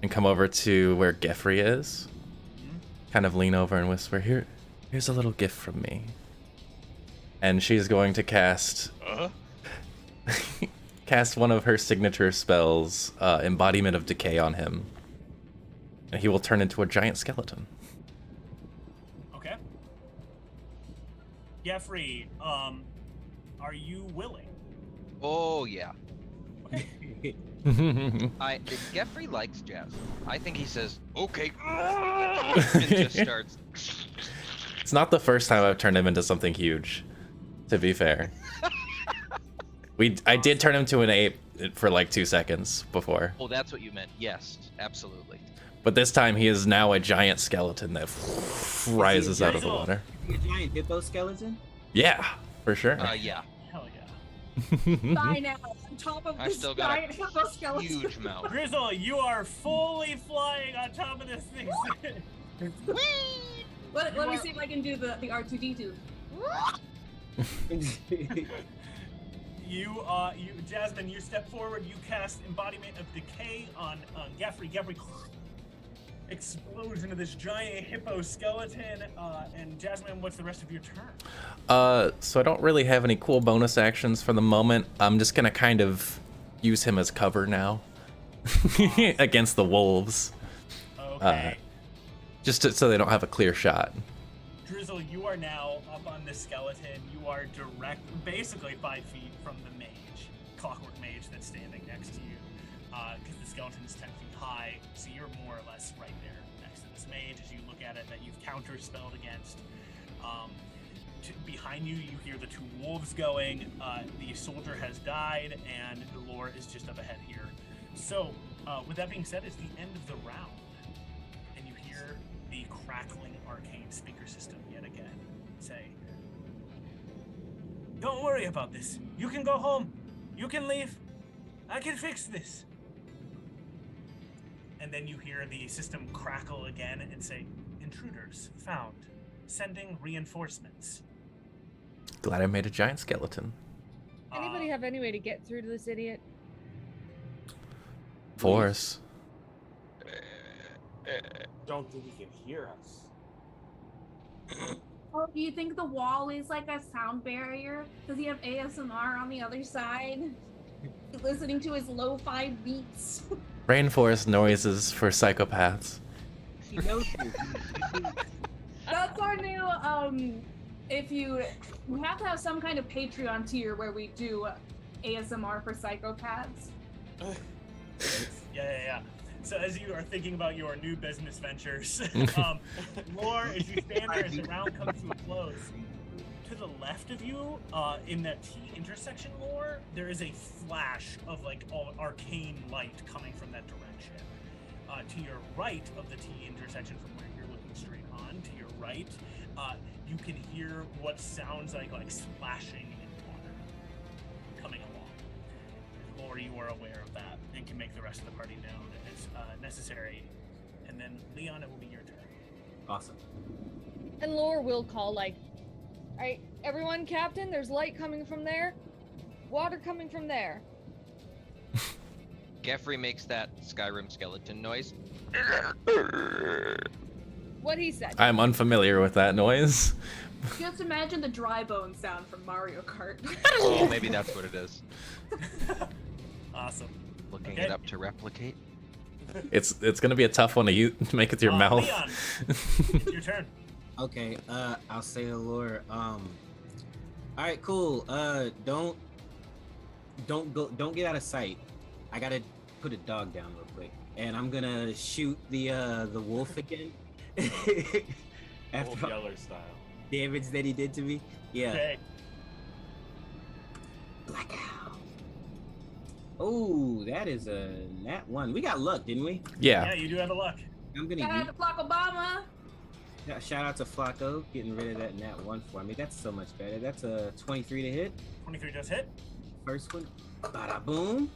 S7: and come over to where Geoffrey is. Kind of lean over and whisper, here's a little gift from me. And she's going to cast cast one of her signature spells, Embodiment of Decay, on him. And he will turn into a giant skeleton.
S2: Okay. Geoffrey, are you willing?
S4: Oh yeah.
S2: Okay.
S4: Geoffrey likes jazz. I think he says, "Okay," and just starts.
S7: It's not the first time I've turned him into something huge, to be fair. I did turn him to an ape for like 2 seconds before.
S4: Oh, that's what you meant. Yes, absolutely.
S7: But this time he is now a giant skeleton that rises out of the water.
S5: A giant hippo skeleton?
S7: Yeah, for sure.
S4: Yeah.
S2: Hell yeah.
S3: Die now on top of
S4: I
S3: this
S4: still got
S3: giant hippo
S4: a
S3: skeleton.
S4: huge mouth.
S2: Grizzle, you are fully flying on top of this thing.
S3: Let me see if I can do the R2D2.
S2: You, Jasmine, you step forward. You cast Embodiment of Decay on Geoffrey. Geoffrey explodes into this giant hippo skeleton. And Jasmine, what's the rest of your turn?
S7: So I don't really have any cool bonus actions for the moment. I'm just gonna kind of use him as cover now against the wolves.
S2: Okay.
S7: Just so they don't have a clear shot.
S2: Drizzle, you are now up on the skeleton. You are basically 5 feet from the mage, clockwork mage that's standing next to you. Because the skeleton is 10 feet high, so you're more or less right there next to this mage as you look at it that you've counter-spelled against. Behind you, you hear the 2 wolves going. The soldier has died, and the lore is just up ahead here. So, with that being said, it's the end of the round. And you hear the crackling arcane speaker system yet again say, "Don't worry about this. You can go home. You can leave. I can fix this." And then you hear the system crackle again and say, "Intruders found. Sending reinforcements."
S7: Glad I made a giant skeleton.
S6: Anybody have any way to get through to this idiot?
S7: Force.
S1: Don't think he can hear us.
S3: Oh, do you think the wall is like a sound barrier? Does he have ASMR on the other side? Listening to his lo-fi beats.
S7: Rainforest noises for psychopaths.
S5: He knows you.
S3: That's our new, we have to have some kind of Patreon tier where we do ASMR for psychopaths.
S2: Yeah. So as you are thinking about your new business ventures, Lore, as you stand there, as the round comes to a close, to the left of you, in that T intersection, Lore, there is a flash of like all arcane light coming from that direction. To your right of the T intersection, from where you're looking straight on, to your right, you can hear what sounds like splashing in water coming along. Lore, you are aware of that and can make the rest of the party known as necessary. And then Leon, it will be your turn.
S5: Awesome.
S6: And Lore will call all right, everyone, Captain, there's light coming from there, water coming from there.
S4: Geoffrey makes that Skyrim skeleton noise.
S6: What he said.
S7: I'm unfamiliar with that noise.
S3: Just imagine the dry bone sound from Mario Kart.
S4: Oh, maybe that's what it is.
S2: Awesome.
S4: Looking
S2: Okay.
S4: it up to replicate.
S7: It's gonna be a tough one to make with your mouth.
S2: Leon, your turn.
S5: Okay, I'll say the lore. All right, cool. Don't get out of sight. I gotta put a dog down real quick, and I'm gonna shoot the wolf again. After
S1: Wolf
S5: all
S1: Yeller style.
S5: the damage that he did to me. Yeah.
S2: Okay.
S5: Blackout. Oh, that is a nat 1. We got luck, didn't we?
S2: Yeah,
S7: Yeah.
S2: you do have a luck.
S5: I'm gonna
S3: Shout out
S5: use.
S3: to Flock Obama.
S5: Yeah, shout out to Flacco getting rid of that nat 1 for me. That's so much better. That's a 23 to hit.
S2: 23 does hit.
S5: First one. Bada boom.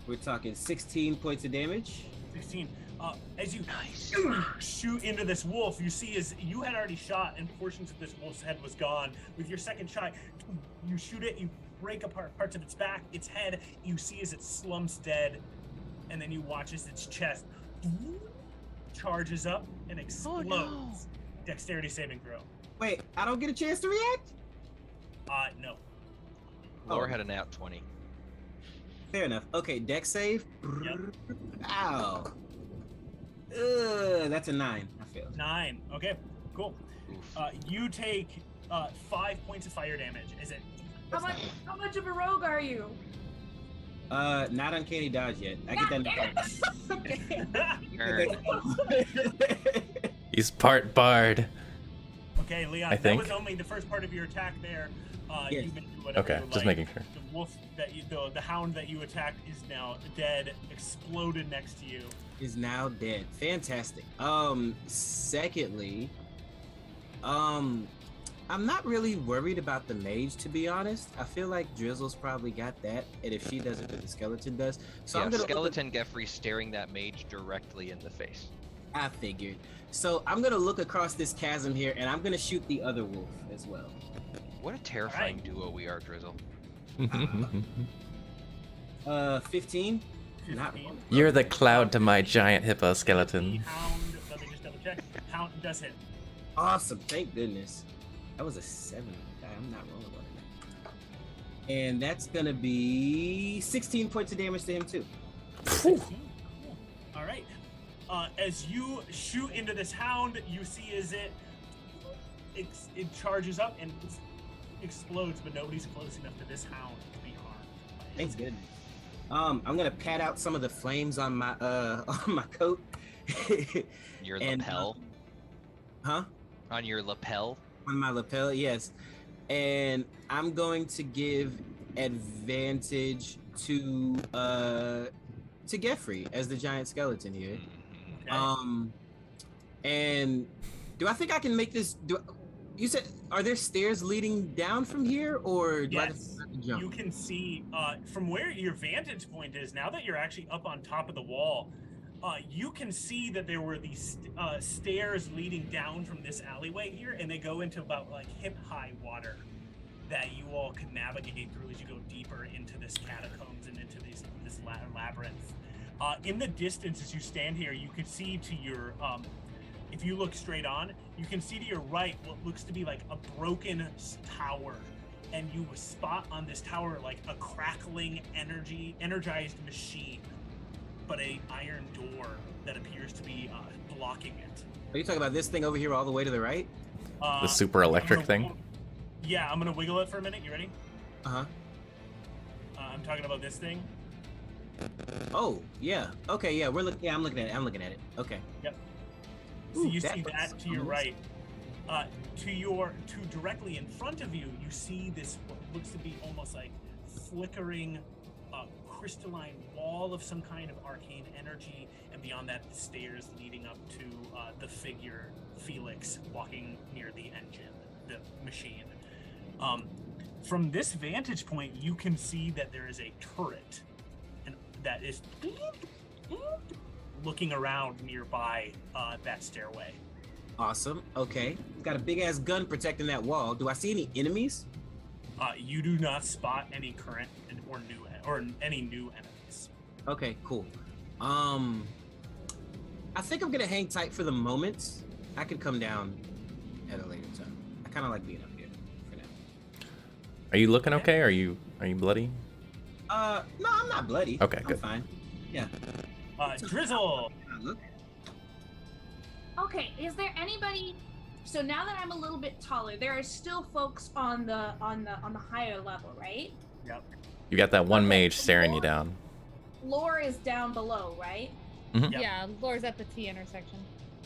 S5: We're talking 16 points of damage.
S2: 16. As you shoot into this wolf, you see as you had already shot and portions of this wolf's head was gone. With your second shot, you shoot it, you break apart parts of its back, its head, you see as it slumps dead, and then you watch as its chest charges up and explodes.
S4: no.
S2: Dexterity saving throw.
S5: Wait, I don't get a chance to react?
S2: No.
S4: Lore
S5: Oh.
S4: had a nat 20.
S5: Fair enough. Okay, dex save.
S2: Yep.
S5: Ow. That's a 9. I failed.
S2: 9. Okay, cool.
S4: Oof.
S2: You take 5 points of fire damage. Is it?
S3: How much of a rogue are you?
S5: Not uncanny dodge yet. I get that next time.
S3: Okay.
S4: Nerd.
S7: He's part bard.
S2: Okay, Leon.
S7: I think.
S2: That was only the first part of your attack there.
S5: Yes.
S2: You can do whatever
S7: Okay,
S2: you
S7: just
S2: like.
S7: making sure.
S2: The wolf that you, the hound that you attacked is now dead, exploded next to you.
S5: Is now dead. Fantastic. Secondly, I'm not really worried about the mage, to be honest. I feel like Drizzle's probably got that, and if she does it, then the skeleton does. So
S4: Yeah,
S5: I'm gonna
S4: skeleton Geoffrey staring that mage directly in the face.
S5: I figured. So I'm gonna look across this chasm here, and I'm gonna shoot the other wolf as well.
S4: What a terrifying duo we are, Drizzle.
S5: 15. Not
S2: 15.
S7: You're the cloud to my giant hippo
S2: The
S7: skeleton.
S2: hound. Let me just double check. Hound does hit.
S5: Awesome. Thank goodness. That was a 7. God, I'm not rolling well tonight. And that's gonna be 16 points of damage to him too.
S2: Cool. All right. As you shoot into this hound, you see as it charges up and explodes, but nobody's close enough to this hound to be harmed. by it.
S5: Thanks goodness. I'm gonna pat out some of the flames on my on my coat.
S4: Your
S5: And,
S4: lapel.
S5: Huh?
S4: On your lapel.
S5: On my lapel, yes. And I'm going to give advantage to Geoffrey as the giant skeleton here.
S2: Okay.
S5: And do I think I can make this? You said, are there stairs leading down from here, or do I
S2: Yes.
S5: just have to jump?
S2: You can see from where your vantage point is, now that you're actually up on top of the wall, you can see that there were these stairs leading down from this alleyway here, and they go into about like hip-high water that you all can navigate through as you go deeper into this catacombs and into this labyrinth. In the distance, as you stand here, you can see to your, if you look straight on, you can see to your right what looks to be like a broken tower. And you spot on this tower like a crackling energized machine, but a iron door that appears to be blocking it.
S5: Are you talking about this thing over here all the way to the right?
S7: The super electric thing.
S2: Yeah, I'm gonna wiggle it for a minute. You ready?
S5: Uh-huh.
S2: I'm talking about this thing.
S5: Oh, yeah. Okay, yeah, I'm looking at it. Okay.
S2: Yep. So
S5: Ooh,
S2: you
S5: that
S2: see
S5: looks
S2: that to your
S5: amazing.
S2: right. To directly in front of you, you see this what looks to be almost like flickering crystalline wall of some kind of arcane energy, and beyond that, the stairs leading up to the figure Felix walking near the engine, the machine. From this vantage point, you can see that there is a turret, and that is looking around nearby that stairway.
S5: Awesome. Okay. It's got a big ass gun protecting that wall. Do I see any enemies?
S2: You do not spot any current or any new enemies.
S5: Okay, cool. I think I'm gonna hang tight for the moment. I could come down at a later time. I kind of like being up here for now.
S7: Are you looking okay? Are you bloody?
S5: No, I'm not bloody.
S7: Okay,
S5: I'm
S7: good.
S5: fine. Yeah.
S2: Drizzle.
S5: Look.
S3: Okay, is there anybody? So now that I'm a little bit taller, there are still folks on the higher level, right?
S2: Yep.
S7: You got that one
S3: Okay,
S7: mage staring you
S3: Lore-
S7: down.
S3: Lore is down below, right?
S2: Yep.
S6: Yeah, Lore's at the T intersection.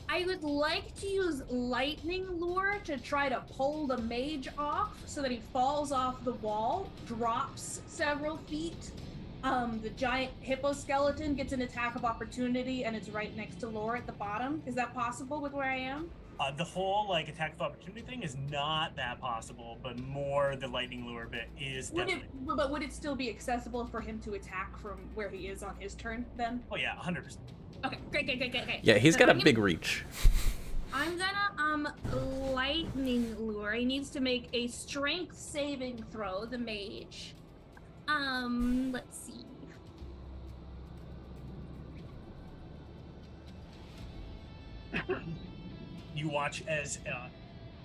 S3: I would like to use lightning lure to try to pull the mage off so that he falls off the wall, drops several feet. The giant hippo skeleton gets an attack of opportunity, and it's right next to Lore at the bottom. Is that possible with where I am?
S2: The whole like attack of opportunity thing is not that possible, but more the lightning lure bit is definitely.
S3: But would it still be accessible for him to attack from where he is on his turn then?
S2: Oh yeah, 100%.
S3: Okay, great.
S7: Yeah, he's
S3: Then
S7: got a
S3: I'm
S7: big reach.
S3: I'm gonna lightning lure. He needs to make a strength saving throw, the mage. Let's see.
S2: You watch as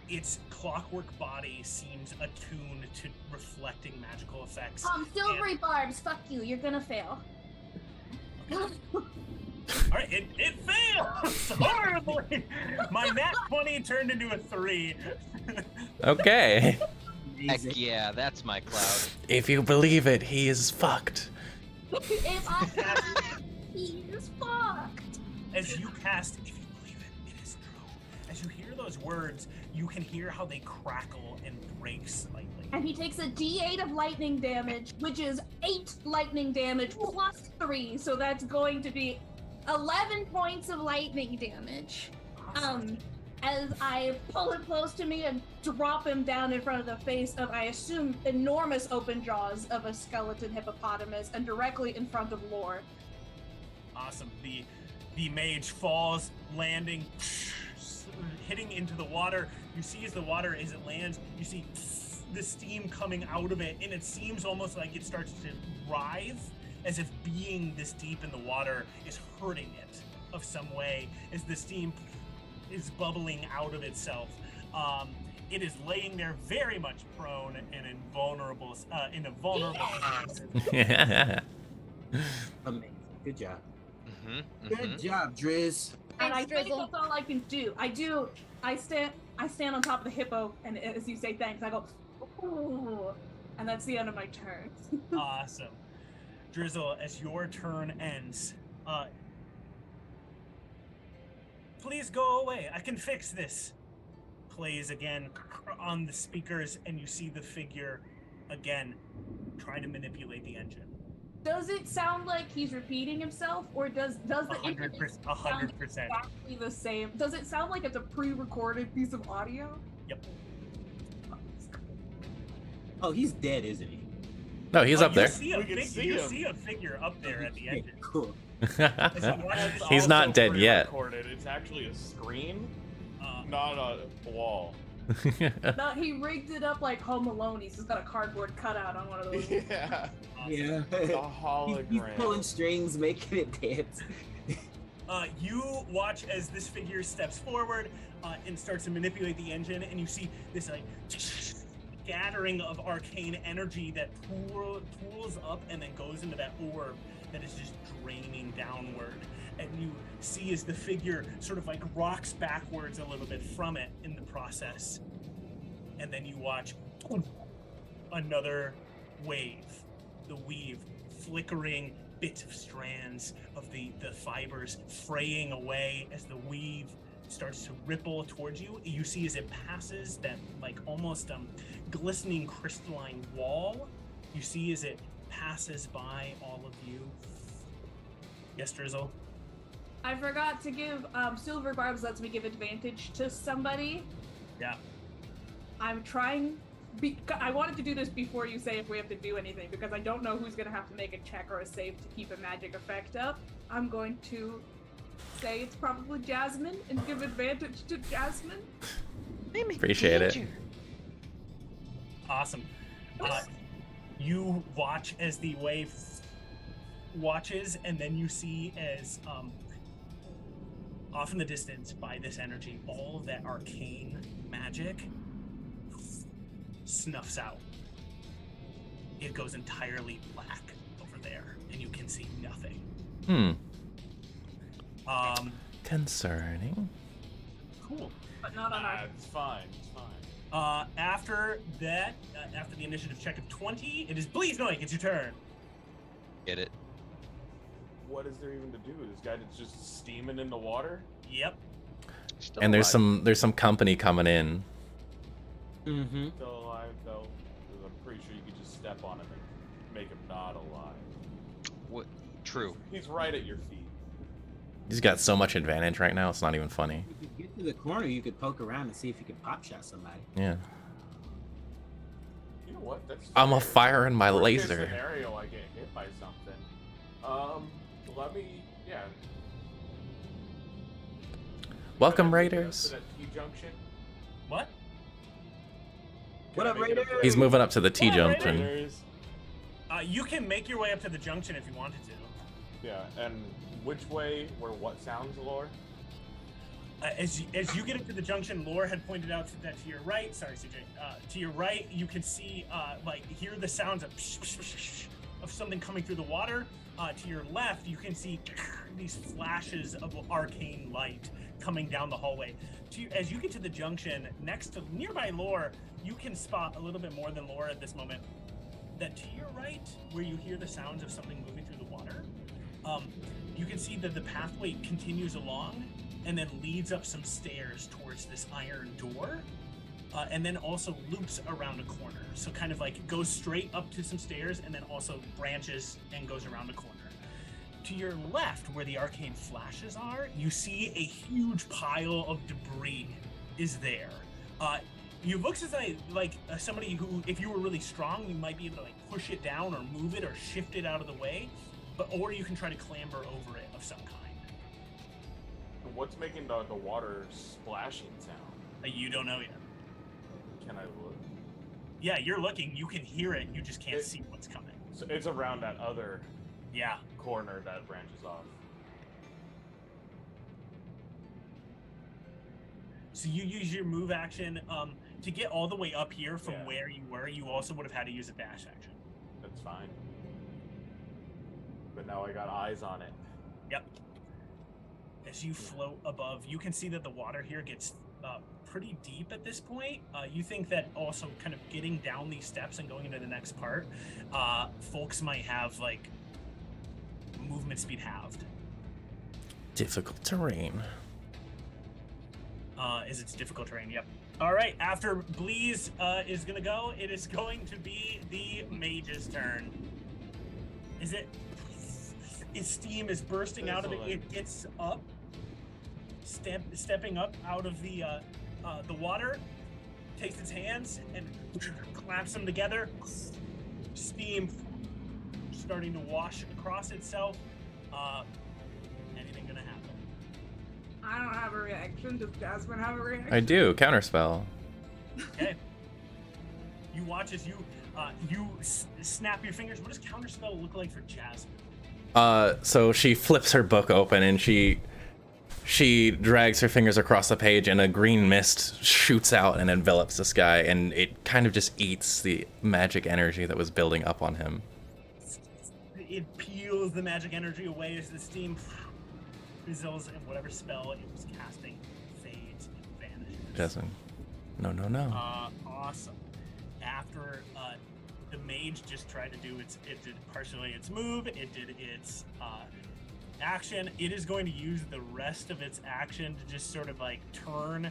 S2: its clockwork body seems attuned to reflecting magical effects.
S3: Silvery barbs, fuck you, you're gonna fail.
S2: All right, it fails horribly. My nat 20 turned into a 3.
S7: Okay.
S4: Heck yeah, that's my cloud.
S7: If you believe it, he is fucked.
S3: If I he's fucked.
S2: As you cast, if you believe it, it is true. As you hear those words, you can hear how they crackle and break slightly.
S3: And he takes a D8 of lightning damage, which is 8 lightning damage plus 3, so that's going to be 11 points of lightning damage. As I pull him close to me and drop him down in front of the face of, I assume, enormous open jaws of a skeleton hippopotamus, and directly in front of Lore.
S2: Awesome. The mage falls, landing, hitting into the water. You see as the water, as it lands, you see the steam coming out of it, and it seems almost like it starts to writhe, as if being this deep in the water is hurting it of some way, as the steam is bubbling out of itself. It is laying there very much prone and invulnerable, in a vulnerable position.
S5: Amazing. Good job.
S4: Good
S5: job, Driz.
S3: And I
S6: Thanks,
S3: think
S6: Drizzle.
S3: that's all I can do. I stand on top of the hippo, and as you say thanks, I go, ooh, and that's the end of my turn.
S2: Awesome. Drizzle, as your turn ends, please go away. I can fix this. Plays again on the speakers, and you see the figure again trying to manipulate the engine.
S3: Does it sound like he's repeating himself, or does the
S2: 100%.
S3: sound exactly the same? Does it sound like it's a pre-recorded piece of audio?
S2: Yep.
S5: Oh, he's dead, isn't he?
S7: No, he's up there.
S2: You see a figure up there at the engine.
S5: Cool.
S1: That's
S7: He's
S1: also
S7: not dead yet.
S1: pre-recorded. It's actually a screen, not a wall.
S3: No, he rigged it up like Home Alone. He's just got a cardboard cutout on one of those.
S1: Yeah.
S5: Yeah.
S1: The
S5: He's
S1: hologram.
S5: pulling strings, making it dance.
S2: You watch as this figure steps forward and starts to manipulate the engine, and you see this like scattering of arcane energy that pools up and then goes into that orb that is just draining downward. And you see as the figure sort of like rocks backwards a little bit from it in the process. And then you watch another wave, the weave, flickering bits of strands of the fibers fraying away as the weave starts to ripple towards you. You see as it passes that like almost glistening crystalline wall. You see as it passes by all of you. Yes, Drizzle?
S3: I forgot to give Silver Barbs lets me give advantage to somebody.
S2: Yeah.
S3: I'm trying. I wanted to do this before you say if we have to do anything, because I don't know who's going to have to make a check or a save to keep a magic effect up. I'm going to say it's probably Jasmine and give advantage to Jasmine.
S7: Appreciate it.
S2: Awesome. You watch as the wave watches, and then you see as off in the distance by this energy, all of that arcane magic snuffs out. It goes entirely black over there, and you can see nothing.
S7: Concerning.
S2: Cool.
S3: But not on our.
S1: It's fine. It's fine.
S2: After that, after the initiative check of 20, it is Bleeznoik. It's your turn.
S4: Get it?
S1: What is there even to do? This guy is just steaming in the water?
S2: Yep.
S4: Still
S7: And there's
S4: alive.
S7: some company coming in.
S5: Mm-hmm.
S1: Still alive, though? Because I'm pretty sure you could just step on him and make him not alive.
S4: What? True.
S1: He's right at your feet.
S7: He's got so much advantage right now, it's not even funny.
S5: You could get to the corner, you could poke around and see if you could pop shot somebody.
S7: Yeah.
S1: You know what? That's
S7: I'm a
S1: fair.
S7: fire in my
S1: Worst case
S7: laser.
S1: scenario, I get hit by something. Let me, yeah.
S7: Welcome,
S1: Can I make it up
S7: Raiders.
S1: to that T-junction?
S2: What?
S1: Can
S5: What
S1: I
S5: up,
S1: make it to
S5: Raiders?
S1: that
S7: He's moving up to the T
S2: What up,
S7: junction.
S1: Raiders?
S2: You can make your way up to the junction if you wanted to.
S1: Yeah, and which way, where what sounds, Lore?
S2: As you get up to the junction, Lore had pointed out that to your right. Sorry, CJ. To your right, you can see hear the sounds of something coming through the water. To your left, you can see these flashes of arcane light coming down the hallway. As you get to the junction, next to nearby Lore, you can spot a little bit more than Lore at this moment. That to your right, where you hear the sounds of something moving through the water, you can see that the pathway continues along and then leads up some stairs towards this iron door, and then also loops around a corner. So kind of like goes straight up to some stairs and then also branches and goes around a corner. To your left, where the arcane flashes are, you see a huge pile of debris is there. You looks as somebody who, if you were really strong, you might be able to like push it down or move it or shift it out of the way, or you can try to clamber over it of some kind.
S1: What's making the water splashing sound?
S2: You don't know yet.
S1: Can I look?
S2: Yeah, you're looking. You can hear it. You just can't see what's coming.
S1: So it's around that other
S2: Yeah.
S1: corner that branches off.
S2: So you use your move action to get all the way up here from where you were. You also would have had to use a dash action.
S1: That's fine. But now I got eyes on it.
S2: Yep. As you float above, you can see that the water here gets pretty deep at this point. You think that also kind of getting down these steps and going into the next part, folks might have like movement speed halved.
S7: Difficult terrain.
S2: Is it's difficult terrain? Yep. All right. After Bleeze is gonna go, it is going to be the mage's turn. Is it? Its steam is bursting out of it. It gets up, stepping up out of the water, takes its hands and clamps them together. Steam starting to wash across itself. Anything gonna happen?
S3: I don't have a reaction. Does Jasmine have a reaction?
S7: I do. Counterspell.
S2: Okay. You watch as you snap your fingers. What does counterspell look like for Jasmine?
S7: So she flips her book open and she drags her fingers across the page and a green mist shoots out and envelops this guy, and it kind of just eats the magic energy that was building up on him.
S2: It peels the magic energy away as the steam fizzles and whatever spell it was casting fades and vanishes.
S7: Jasmine. No.
S2: Awesome. After the mage just tried to do it did partially its move, it did its action. It is going to use the rest of its action to just sort of like turn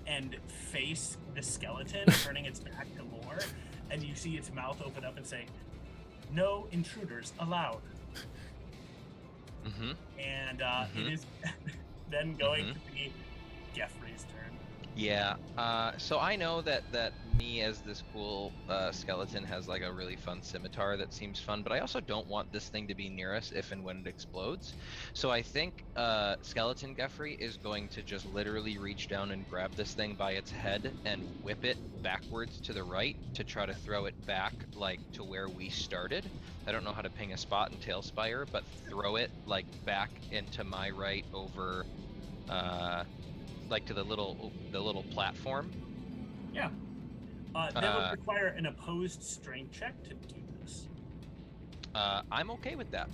S2: and face the skeleton, turning its back to Lore, and you see its mouth open up and say, "No intruders allowed."
S4: Mm-hmm.
S2: And it is then going to be Geoffrey's turn.
S4: Yeah. So I know that me as this cool skeleton has like a really fun scimitar that seems fun, but I also don't want this thing to be near us if and when it explodes. So I think skeleton Geoffrey is going to just literally reach down and grab this thing by its head and whip it backwards to the right to try to throw it back like to where we started. I don't know how to ping a spot in Tailspire, but throw it like back into my right over like to the little platform.
S2: Yeah. That would require an opposed strength check to do this.
S4: I'm okay with that.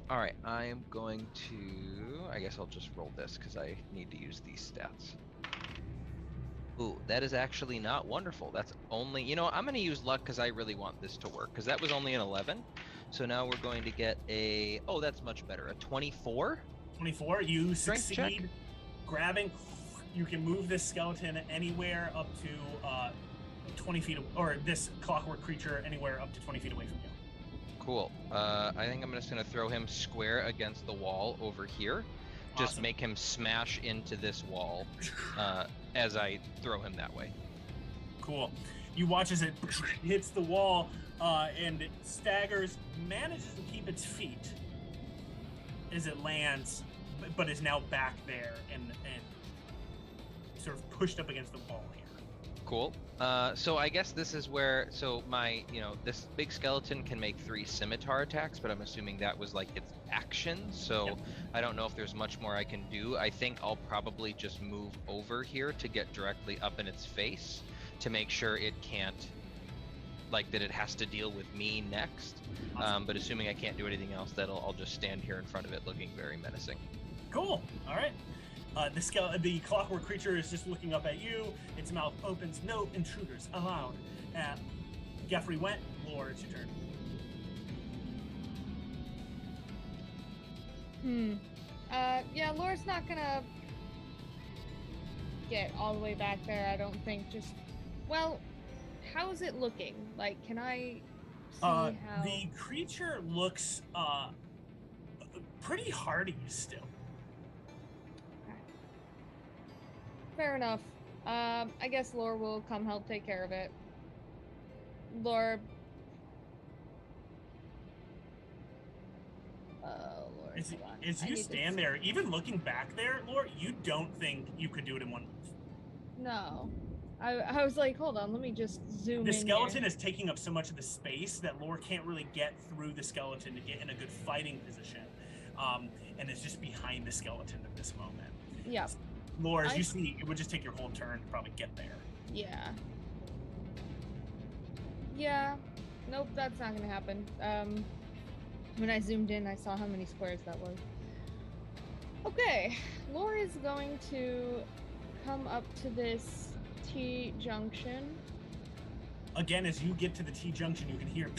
S4: All right, I am going to. I guess I'll just roll this because I need to use these stats. Ooh, that is actually not wonderful. That's only. You know, I'm going to use luck because I really want this to work because that was only an 11. So now we're going to get a. Oh, that's much better. A 24.
S2: 24. You
S4: Strength
S2: succeed.
S4: check.
S2: Grabbing. You can move this skeleton anywhere up to 20 feet, or this clockwork creature anywhere up to 20 feet away from you.
S4: Cool. I think I'm just going to throw him square against the wall over here. Just
S2: Awesome.
S4: make him smash into this wall as I throw him that way.
S2: Cool. You watch as it hits the wall and it staggers, manages to keep its feet as it lands, but is now back there and sort of pushed up against the wall here.
S4: Cool. So I guess this is where, so my, this big skeleton can make 3 scimitar attacks, but I'm assuming that was like its action. So
S2: Yep.
S4: I don't know if there's much more I can do. I think I'll probably just move over here to get directly up in its face to make sure it can't, like that it has to deal with me next.
S2: Awesome.
S4: But assuming I can't do anything else, I'll just stand here in front of it looking very menacing.
S2: Cool. All right. The clockwork creature is just looking up at you. Its mouth opens. No intruders allowed. Geoffrey went. Lore, it's your turn.
S6: Yeah, Lore's not gonna get all the way back there, I don't think. Just, well, how's it looking? Like, can I see how...
S2: The creature looks pretty hardy still.
S6: Fair enough. I guess Lore will come help take care of it. Lore... Lore,
S2: As
S6: hold on.
S2: you
S6: I need to
S2: stand there, even looking back there, Lore, you don't think you could do it in one move.
S6: No. I was like, hold on, let me just zoom in
S2: The skeleton
S6: here.
S2: is taking up so much of the space that Lore can't really get through the skeleton to get in a good fighting position. And it's just behind the skeleton at this moment.
S6: Yeah.
S2: Lore, as you see, it would just take your whole turn to probably get there.
S6: Yeah. Yeah. Nope, that's not gonna happen. When I zoomed in, I saw how many squares that was. Okay. Lore is going to come up to this T-junction.
S2: Again, as you get to the T-junction, you can hear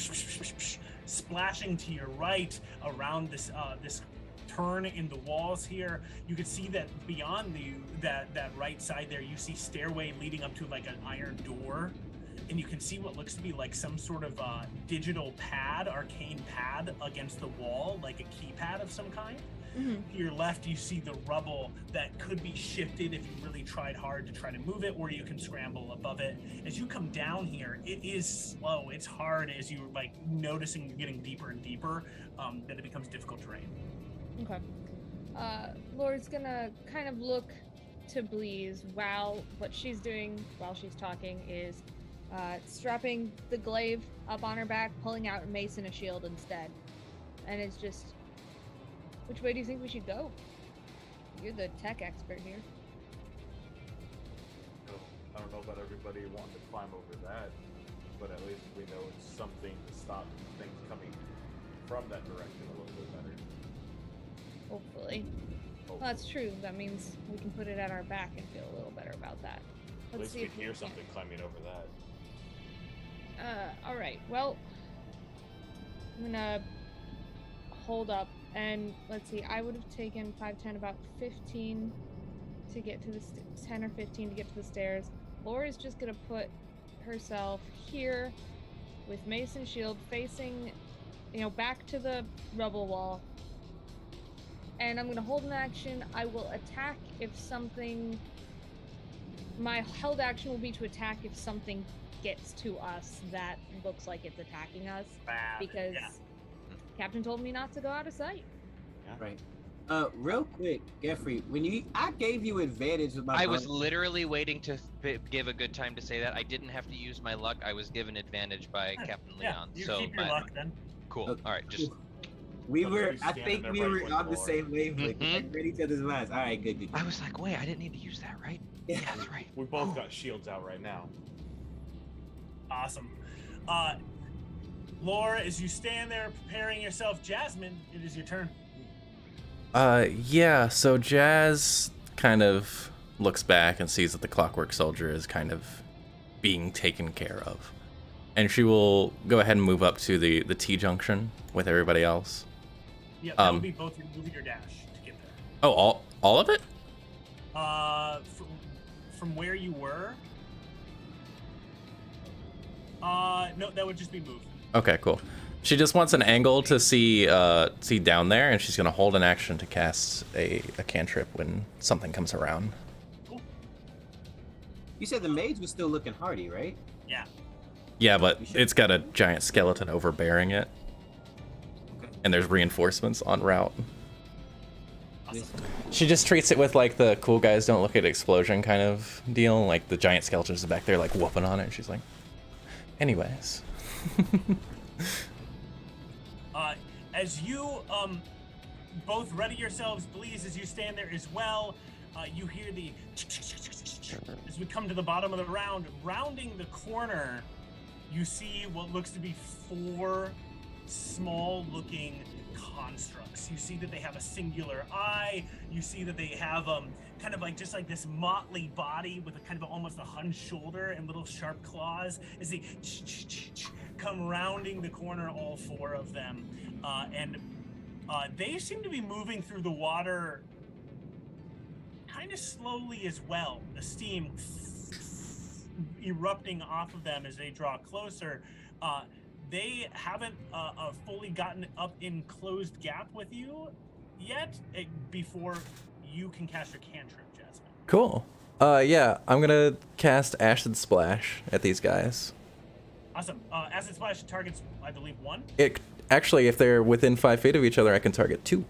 S2: splashing to your right around this this turn in the walls here. You can see that beyond that right side there, you see stairway leading up to like an iron door, and you can see what looks to be like some sort of digital pad, arcane pad against the wall, like a keypad of some kind.
S6: Mm-hmm.
S2: To your left, you see the rubble that could be shifted if you really tried hard to try to move it, or you can scramble above it. As you come down here, it is slow. It's hard as you're like noticing you're getting deeper and deeper, that it becomes difficult terrain.
S6: Okay. Lore's gonna kind of look to Bleeze while what she's doing while she's talking is strapping the glaive up on her back, pulling out a mace and a shield instead. And it's just, which way do you think we should go? You're the tech expert here.
S1: So, I don't know about everybody wanting to climb over that, but at least we know it's something to stop things coming from that direction a little bit better.
S6: Hopefully. Well, that's true. That means we can put it at our back and feel a little better about that.
S1: At least
S6: see
S1: we
S6: if
S1: hear
S6: can.
S1: something climbing over that.
S6: All right. Well, I'm gonna hold up and let's see. I would have taken 5, 10, about 15 to get to the 10 or 15 to get to the stairs. Laura's just gonna put herself here with mace and shield facing, back to the rubble wall. And I'm gonna hold an action. I will attack if something. My held action will be to attack if something gets to us that looks like it's attacking us,
S2: Bad.
S6: because
S2: Yeah.
S6: Captain told me not to go out of sight.
S5: Right. Real quick, Geoffrey, I gave you advantage with my.
S4: I was literally waiting to give a good time to say that. I didn't have to use my luck. I was given advantage by Captain Leon.
S2: You
S4: So
S2: keep your luck then.
S4: cool.
S5: Okay.
S4: All right, just
S5: We
S1: Look,
S5: were.
S1: we
S5: I
S1: stand
S5: think
S1: there
S5: we
S1: right
S5: were
S1: when
S5: on the
S1: Laura-
S5: same wavelength.
S4: Mhm.
S5: Like, read each other's minds. All right, good.
S4: I was like, wait, I didn't need to use that, right? Yeah, that's right.
S1: We both got shields out right now.
S2: Awesome. Laura, as you stand there preparing yourself, Jasmine, it is your turn.
S7: Yeah, so Jazz kind of looks back and sees that the clockwork soldier is kind of being taken care of. And she will go ahead and move up to the T-junction with everybody else.
S2: Yeah, that would be both your move and your dash to get there.
S7: Oh, all of it?
S2: From where you were? No, that would just be move.
S7: Okay, cool. She just wants an angle to see down there, and she's gonna hold an action to cast a cantrip when something comes around.
S2: Cool.
S5: You said the mage was still looking hardy, right?
S2: Yeah.
S7: Yeah, but it's got a giant skeleton overbearing it,
S5: Okay.
S7: and there's reinforcements en route.
S5: this.
S7: She just treats it with like the cool guys don't look at explosion kind of deal. Like the giant skeletons back there like whooping on it. And she's like, anyways.
S2: As you both ready yourselves, please, as you stand there as well, you hear the as we come to the bottom of the round. Rounding the corner, you see what looks to be 4 small-looking constructs. You see that they have a singular eye. You see that they have kind of like just like this motley body with a kind of almost a hunched shoulder and little sharp claws as they come rounding the corner, all 4 of them. And they seem to be moving through the water kind of slowly as well. The steam erupting off of them as they draw closer. They haven't fully gotten up in closed gap with you yet before you can cast your cantrip, Jasmine.
S7: Cool. Yeah, I'm gonna cast Acid Splash at these guys.
S2: Awesome. Acid Splash targets, I believe, 1.
S7: It actually, if they're within 5 feet of each other, I can target 2.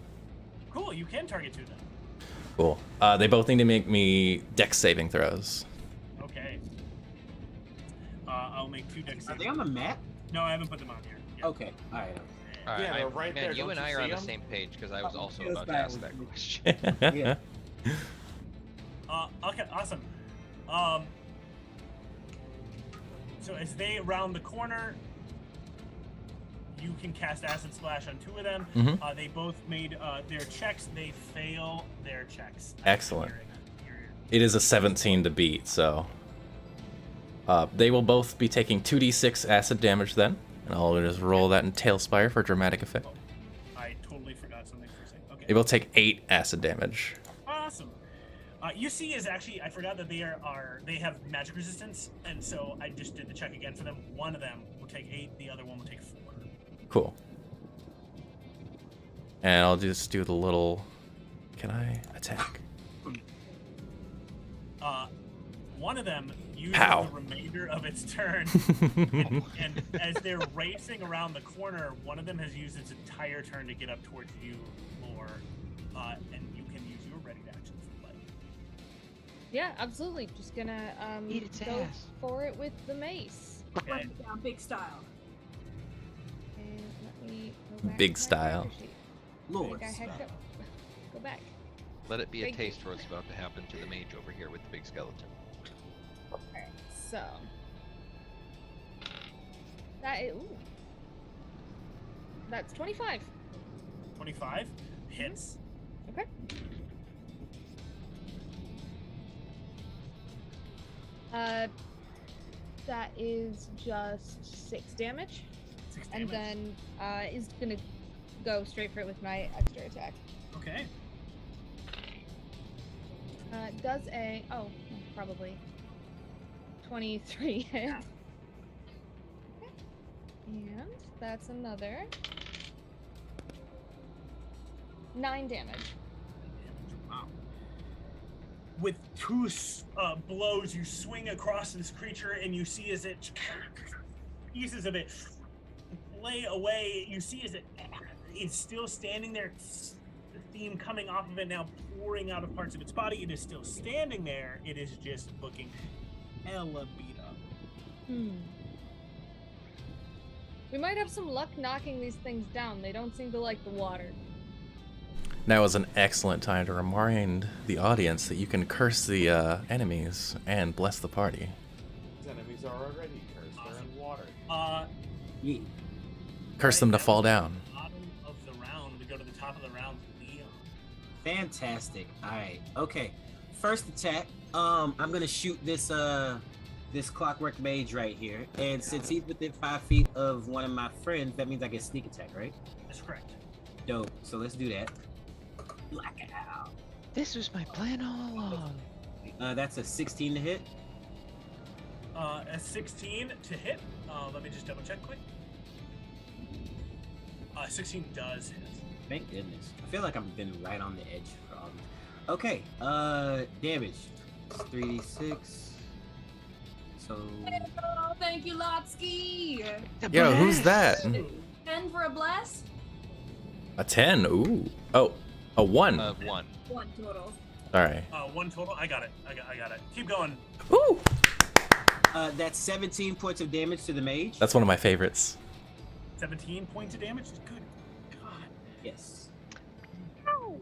S2: Cool. You can target 2 then.
S7: Cool. They both need to make me Dex saving throws.
S2: Okay. I'll make 2 Dex
S5: Are
S2: saving.
S5: they on the map?
S2: No, I haven't put them on here. Yeah.
S5: Okay, all right.
S4: All right,
S1: Yeah, they're right
S4: man,
S1: there.
S4: you
S1: Don't
S4: and
S1: you
S4: I are
S1: see
S4: on the
S1: them?
S4: same page because I was also
S5: feels
S4: about to
S5: bad
S4: ask
S5: when
S4: that
S5: we-
S4: question.
S5: Yeah.
S2: Okay, awesome. So as they round the corner, you can cast Acid Splash on 2 of them.
S7: Mhm.
S2: They both made their checks. They fail their checks.
S7: Excellent. It is a 17 to beat, so they will both be taking 2d6 acid damage then, and I'll just roll that in Tailspire for dramatic effect.
S2: I totally forgot something for a second. Okay.
S7: It will take 8 acid damage.
S2: Awesome. You see is actually, I forgot that they have magic resistance, and so I just did the check again for them. One of them will take 8, the other one will take 4.
S7: Cool. And I'll just do the little. Can I attack?
S2: One of them uses
S7: Pow.
S2: the remainder of its turn, and as they're racing around the corner, one of them has used its entire turn to get up towards you, Lore, and you can use your ready action for play.
S6: Yeah, absolutely. Just gonna
S4: Eat its
S6: go
S4: ass.
S6: for it with the mace.
S2: Okay.
S3: Run it down, big style.
S6: And let me go back
S7: Big
S6: to my
S7: style.
S6: character sheet.
S5: Lord,
S6: I think I hecked up. Go back.
S4: Let it be a
S6: Thank you.
S4: taste for what's about to happen to the mage over here with the big skeleton.
S6: Alright, so that is, ooh. That's 25.
S2: 25 hits.
S6: Okay. That is just 6 damage.
S2: 6
S6: And
S2: damage.
S6: then is gonna go straight for it with my extra attack.
S2: Okay.
S6: Does a probably 23 hit. Okay. And that's another 9 damage.
S2: Wow. With 2 blows, you swing across this creature, and you see as it pieces of it lay away. You see as it's still standing there. The steam coming off of it now, pouring out of parts of its body. It is still standing there. It is just looking hella beat up.
S6: We might have some luck knocking these things down. They don't seem to like the water.
S7: Now is an excellent time to remind the audience that you can curse the enemies and bless the party.
S1: These enemies are already cursed. They're in water.
S5: Yeah.
S7: Curse them to fall down.
S2: Bottom of the round, we go to the top of the round. Leon.
S5: Fantastic. All right. Okay. First attack. I'm gonna shoot this this clockwork mage right here, and since he's within 5 feet of one of my friends, that means I get sneak attack, right?
S2: That's correct.
S5: Dope. So let's do that. Black out.
S4: This was my plan all along.
S5: That's a 16 to hit.
S2: A 16 to hit. Let me just double check quick. 16 does hit.
S5: Thank goodness. I feel like I've been right on the edge for all this. Okay. Damage. 3d6. So
S3: Oh, thank you, Lotsky.
S7: Yo, who's that?
S3: 10 for a bless.
S7: A 10. Ooh. Oh, A 1.
S4: 1.
S3: 1 total.
S7: All right.
S2: 1 total. I got it. I got it. Keep going.
S7: Woo!
S5: That's 17 points of damage to the mage.
S7: That's one of my favorites.
S2: 17 points of damage. Good God.
S5: Yes.
S2: All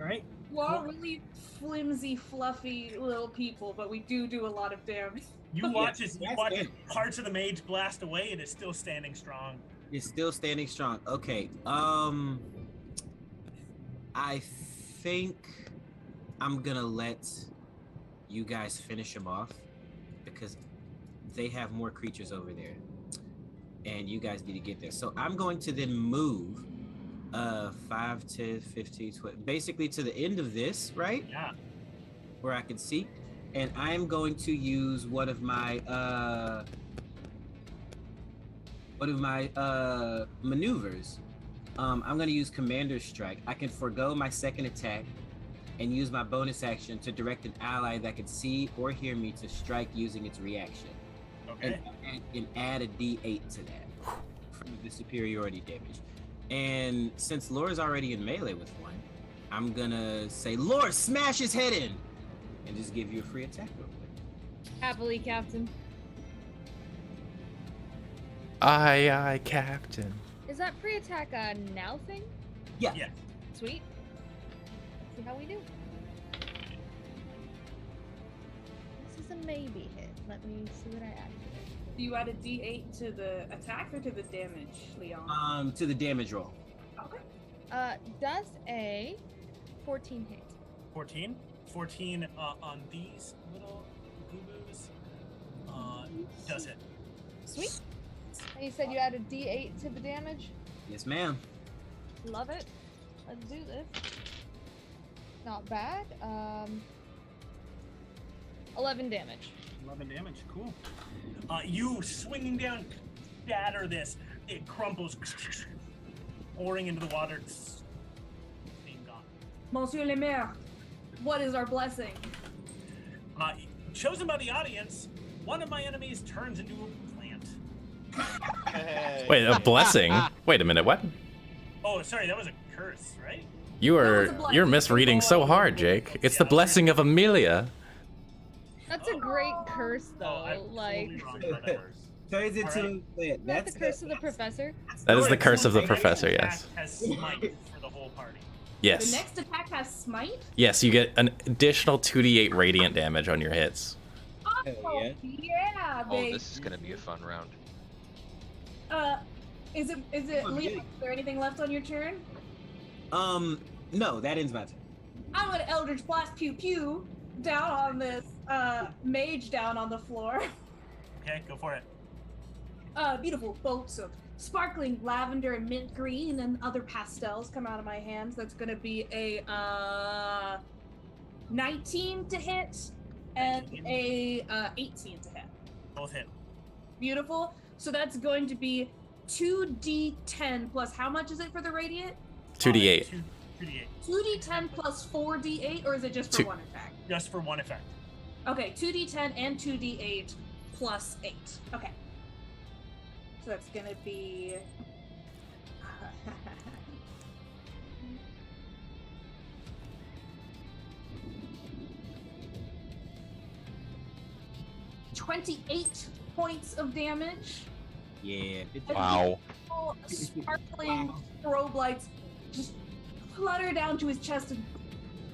S2: right.
S3: We're all really flimsy, fluffy little people, but we do a lot of damage.
S2: You watch
S5: Yes,
S2: as you
S5: that's
S2: watch
S5: it.
S2: parts of the mage blast away, and it's still standing strong.
S5: It's still standing strong. Okay. I think I'm gonna let you guys finish him off because they have more creatures over there, and you guys need to get there. So I'm going to then move 5, 10, 15, 20, basically to the end of this, right?
S2: Yeah.
S5: Where I can see. And I'm going to use one of my maneuvers. I'm going to use Commander's Strike. I can forego my second attack and use my bonus action to direct an ally that can see or hear me to strike using its reaction.
S2: Okay.
S5: And add a D8 to that for the superiority damage. And since Laura's already in melee with one, I'm gonna say, Laura, smash his head in! And just give you a free attack real quick.
S6: Happily, Captain.
S7: Aye, Captain.
S6: Is that pre-attack a now thing?
S5: Yeah.
S2: Yeah.
S6: Sweet. Let's see how we do. This is a maybe hit. Let me see what I add to it.
S3: Do you add a D8 to the attack or to the damage, Leon?
S5: To the damage roll.
S3: Okay.
S6: Does a 14 hit?
S2: 14. 14 on these little boo-boos. Does it?
S6: Sweet. And you said you added D8 to the damage?
S5: Yes, ma'am.
S6: Love it. Let's do this. Not bad. 11 damage.
S2: 11 damage. Cool. You swinging down, shatter this. It crumples, pouring into the water. Being gone.
S3: Monsieur le Maire, what is our blessing?
S2: Chosen by the audience, one of my enemies turns into a plant.
S1: Hey.
S7: Wait, a blessing? Wait a minute, what?
S2: Oh, sorry, that was a curse, right?
S7: You're misreading so hard, Jake. It's the blessing of Amelia.
S6: That's a great curse, though.
S2: I'm
S6: like,
S2: totally wrong about that curse.
S5: Turns into
S2: Alright.
S5: a plant.
S6: that's the curse of the professor.
S7: That is the
S2: Alright,
S7: curse of the
S2: next
S7: professor,
S2: attack
S7: yes.
S2: Has smite for the whole party.
S3: The
S7: Yes.
S3: next attack has smite?
S7: Yes, you get an additional 2d8 radiant damage on your hits.
S5: Hell
S3: Oh,
S5: yeah.
S3: yeah,
S4: Oh,
S3: baby.
S4: this is gonna be a fun round.
S3: Is it
S5: Oh,
S3: Leon,
S5: yeah.
S3: is there anything left on your turn?
S5: No, that ends my turn.
S3: I'm gonna Eldritch Blast Pew Pew down on this mage down on the floor.
S2: Okay, go for it.
S3: Beautiful bolts of sparkling lavender and mint green and other pastels come out of my hands. That's gonna be a 19 to hit and a 18 to hit.
S2: Both hit.
S3: Beautiful. So that's going to be 2d10 plus how much is it for the radiant?
S7: 2d8.
S2: 2d8.
S3: 2d10 plus 4d8, or is it just for
S7: Two.
S3: one attack?
S2: Just for one effect.
S3: Okay, 2d10 and 2d8 plus 8. Okay. So that's gonna be. 28 points of damage.
S5: Yeah.
S4: Wow.
S3: All sparkling strobe lights just flutter down to his chest and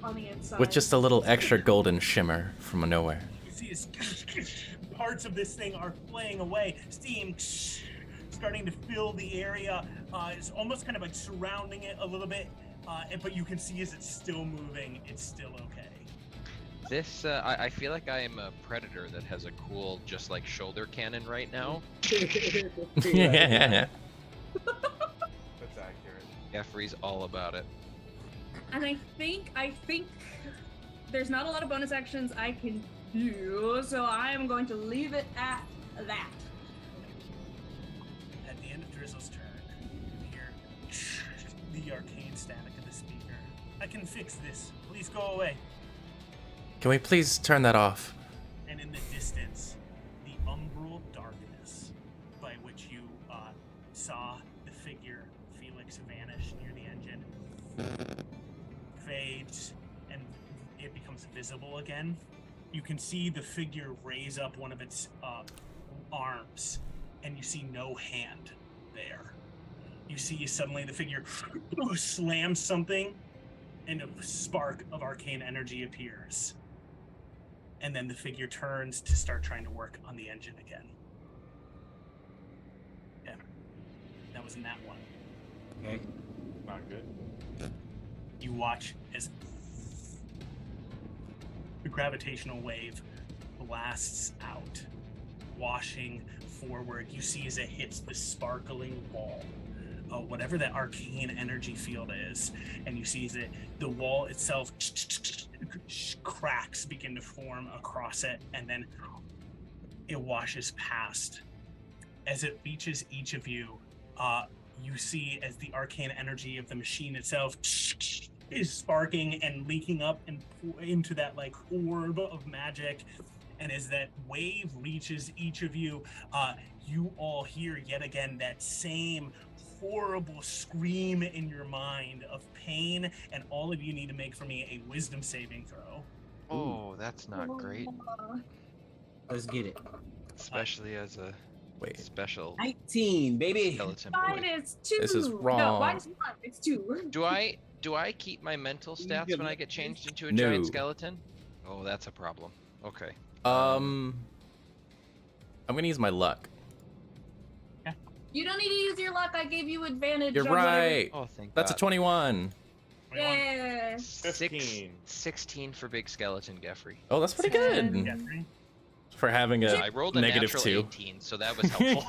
S3: on the inside.
S7: With just a little extra golden shimmer from nowhere.
S2: You see as parts of this thing are flaying away. Steam starting to fill the area. It's almost kind of like surrounding it a little bit. But you can see as it's still moving, it's still okay.
S4: This, I feel like I am a predator that has a cool, just like shoulder cannon right now.
S7: Yeah.
S1: That's accurate.
S4: Jeffrey's all about it.
S3: And I think there's not a lot of bonus actions I can do, so I am going to leave it at that.
S2: At the end of Drizzle's turn, you hear the arcane static of the speaker. I can fix this. Please go away.
S7: Can we please turn that off?
S2: And in the distance, the umbral darkness by which you saw the figure Felix vanish near the engine fades and it becomes visible again, you can see the figure raise up one of its arms, and you see no hand there. You see suddenly the figure slams something, and a spark of arcane energy appears. And then the figure turns to start trying to work on the engine again. Yeah. That was in that one.
S5: Okay.
S1: Not good.
S2: You watch as the gravitational wave blasts out, washing forward. You see as it hits the sparkling wall, whatever that arcane energy field is, and you see that the wall itself cracks begin to form across it, and then it washes past. As it reaches each of you, you see as the arcane energy of the machine itself is sparking and leaking up and into that like orb of magic. And as that wave reaches each of you, you all hear yet again that same horrible scream in your mind of pain, and all of you need to make for me a wisdom saving throw.
S4: Oh, that's not great.
S5: Let's get it.
S4: Especially as a
S7: Wait.
S4: special
S5: 19, baby.
S4: skeleton
S3: Mine
S4: boy.
S3: is 2.
S7: This is
S3: No,
S7: wrong.
S3: mine's 1. It's 2.
S4: Do I keep my mental stats when I get changed into a
S7: No.
S4: giant skeleton? Oh, that's a problem. Okay.
S7: I'm gonna use my luck.
S3: You don't need to use your luck. I gave you advantage.
S7: You're
S3: on whatever-
S7: right.
S4: Oh, thank
S7: That's a
S4: God.
S7: 21.
S3: Yeah.
S1: 15.
S4: 16 for big skeleton, Geoffrey.
S7: Oh, that's pretty good
S2: Jeffrey?
S7: for having a
S4: I rolled a
S7: negative
S4: natural
S7: 2.
S4: 18, so that was helpful.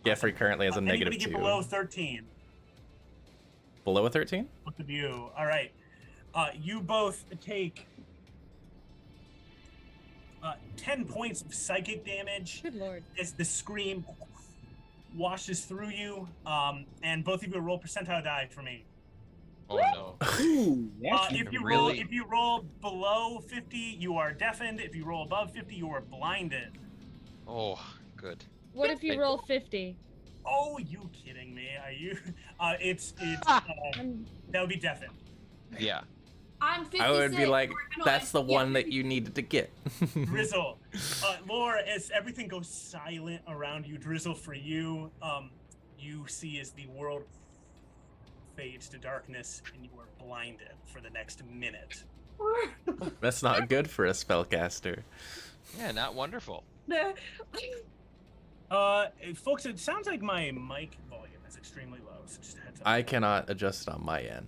S7: Jeffrey currently has a
S2: Anybody
S7: negative
S2: get
S7: 2.
S2: below 13?
S7: Below a 13?
S2: Both of you. All right. You both take 10 points of psychic damage
S6: Good lord.
S2: as the scream washes through you, and both of you roll percentile die for me.
S4: Oh no.
S5: Ooh, that's
S2: If you
S4: really-
S2: roll below 50, you are deafened. If you roll above 50, you are blinded.
S4: Oh, good.
S6: What if you
S4: Thank
S6: roll 50?
S2: Oh, you kidding me? Are you? It's
S6: I'm
S2: that would be deafened.
S4: Yeah.
S3: I'm 56.
S7: I would be like,
S3: No,
S7: that's the
S3: yeah.
S7: one that you needed to get.
S2: Drizzle, Laura, as everything goes silent around you, Drizzle, for you, you see as the world fades to darkness and you are blinded for the next minute.
S7: That's not good for a spellcaster.
S4: Yeah, not wonderful.
S2: Folks, it sounds like my mic volume is extremely low, so just a heads up.
S7: I cannot adjust it on my end.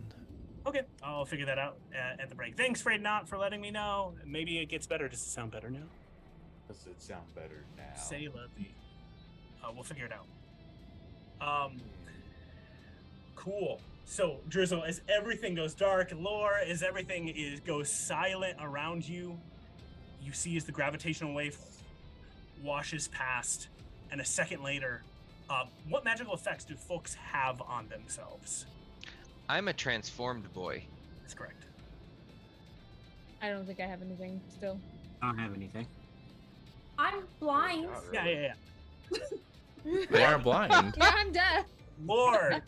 S2: Okay, I'll figure that out at the break. Thanks, Fred Knott, for letting me know. Maybe it gets better. Does it sound better now?
S1: Does it sound better now?
S2: Say Levy. We'll figure it out. Cool. So, Drizzle, as everything goes dark, Lore, as everything goes silent around you, you see as the gravitational wave washes past, and a second later, what magical effects do folks have on themselves?
S4: I'm a transformed boy.
S2: That's correct.
S6: I don't think I have anything still.
S5: I don't have anything.
S3: I'm blind.
S1: Not
S2: Yeah,
S1: really.
S2: yeah.
S7: They are blind.
S6: Yeah, I'm deaf.
S2: Lord,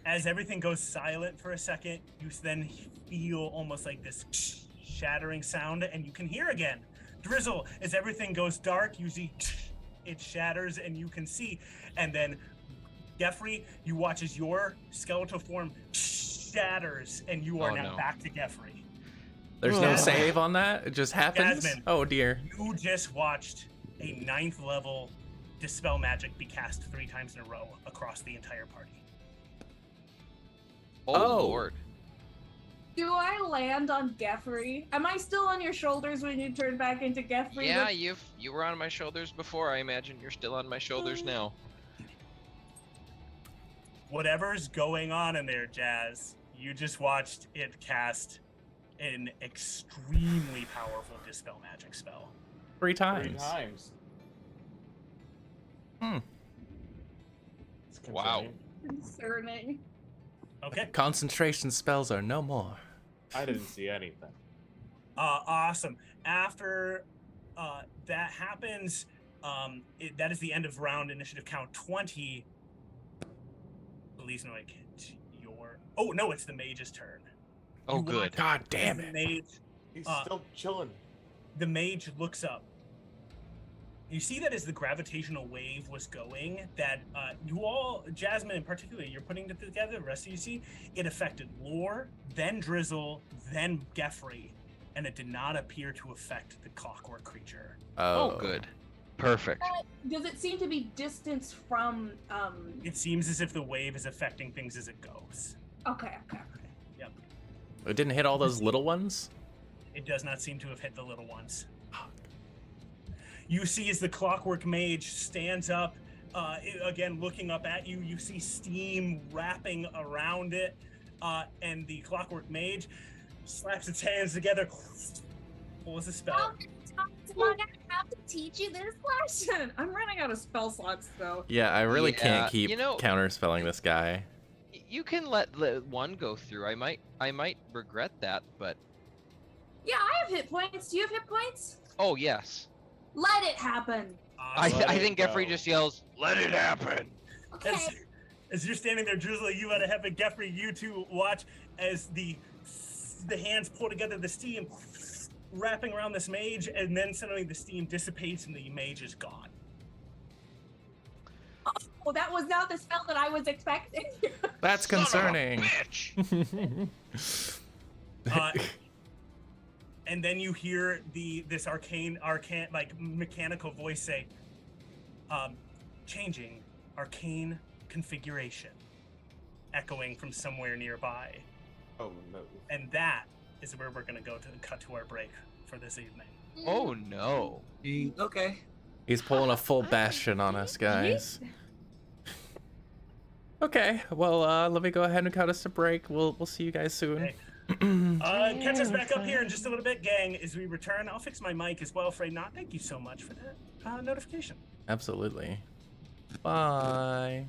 S2: as everything goes silent for a second, you then feel almost like this shattering sound, and you can hear again. Drizzle, as everything goes dark, you see it shatters, and you can see. And then, Geoffrey, you watch as your skeletal form shatters, and you are
S4: Oh,
S2: now
S4: no.
S2: back to Geoffrey.
S7: There's no
S2: Jasmine.
S7: save on that? It just happens?
S2: Jasmine.
S7: Oh dear.
S2: You just watched a 9th level Dispel Magic be cast 3 times in a row across the entire party.
S7: Oh.
S4: Lord.
S3: Do I land on Geoffrey? Am I still on your shoulders when you turn back into Geoffrey?
S4: Yeah, you were on my shoulders before. I imagine you're still on my shoulders now.
S2: Whatever's going on in there, Jazz, you just watched it cast an extremely powerful Dispel Magic spell.
S7: 3
S1: 3
S7: times.
S1: times.
S7: Hmm.
S1: It's
S4: Wow.
S1: concerning.
S3: Concerning.
S2: Okay.
S7: Concentration spells are no more.
S1: I didn't see anything.
S2: Awesome. After that happens, that is the end of round initiative count 20. Please, no, you your. Oh no, it's the mage's turn.
S4: Oh,
S2: You
S4: good.
S2: watch
S7: God
S2: as
S7: damn
S2: the
S7: it.
S2: mage.
S1: He's
S2: Uh,
S1: still chilling.
S2: The mage looks up. You see that as the gravitational wave was going, that you all, Jasmine in particular, you're putting it together. The rest of you see it affected Lore, then Drizzle, then Geffrey, and it did not appear to affect the clockwork creature.
S4: Oh, good. Perfect.
S3: Does it seem to be distance from?
S2: It seems as if the wave is affecting things as it goes.
S3: Okay.
S2: Yep.
S7: It didn't hit all those little ones?
S2: It does not seem to have hit the little ones. You see as the clockwork mage stands up, again looking up at you, you see steam wrapping around it, and the clockwork mage slaps its hands together, pulls a spell.
S3: I'm gonna have to teach you this lesson. I'm running out of spell slots though.
S7: Yeah, I really
S4: Yeah,
S7: can't keep
S4: you know-
S7: counterspelling this guy.
S4: You can let the one go through. I might regret that, but
S3: Yeah, I have hit points. Do you have hit points?
S4: oh yes.
S3: Let it happen.
S4: I
S1: Let it
S4: think Geffrey
S1: go.
S4: just yells, "Let it happen!"
S3: Okay.
S2: As you're standing there, Drizzle, you gotta have a Geffrey, you two watch as the hands pull together, the steam wrapping around this mage, and then suddenly the steam dissipates and the mage is gone.
S3: Well, that was not the spell that I was expecting.
S7: That's
S4: Son of a
S7: concerning.
S4: bitch!
S2: And then you hear this arcane like mechanical voice say, changing arcane configuration, echoing from somewhere nearby.
S1: Oh no.
S2: And that is where we're gonna go to cut to our break for this evening.
S4: Oh no.
S5: Okay.
S7: He's pulling a full bastion on us, guys. Okay, well, let me go ahead and cut us a break. We'll see you guys soon.
S2: Okay. Catch us back up here in just a little bit, gang, as we return. I'll fix my mic as well, Frey. Not thank you so much for that notification.
S7: Absolutely. Bye.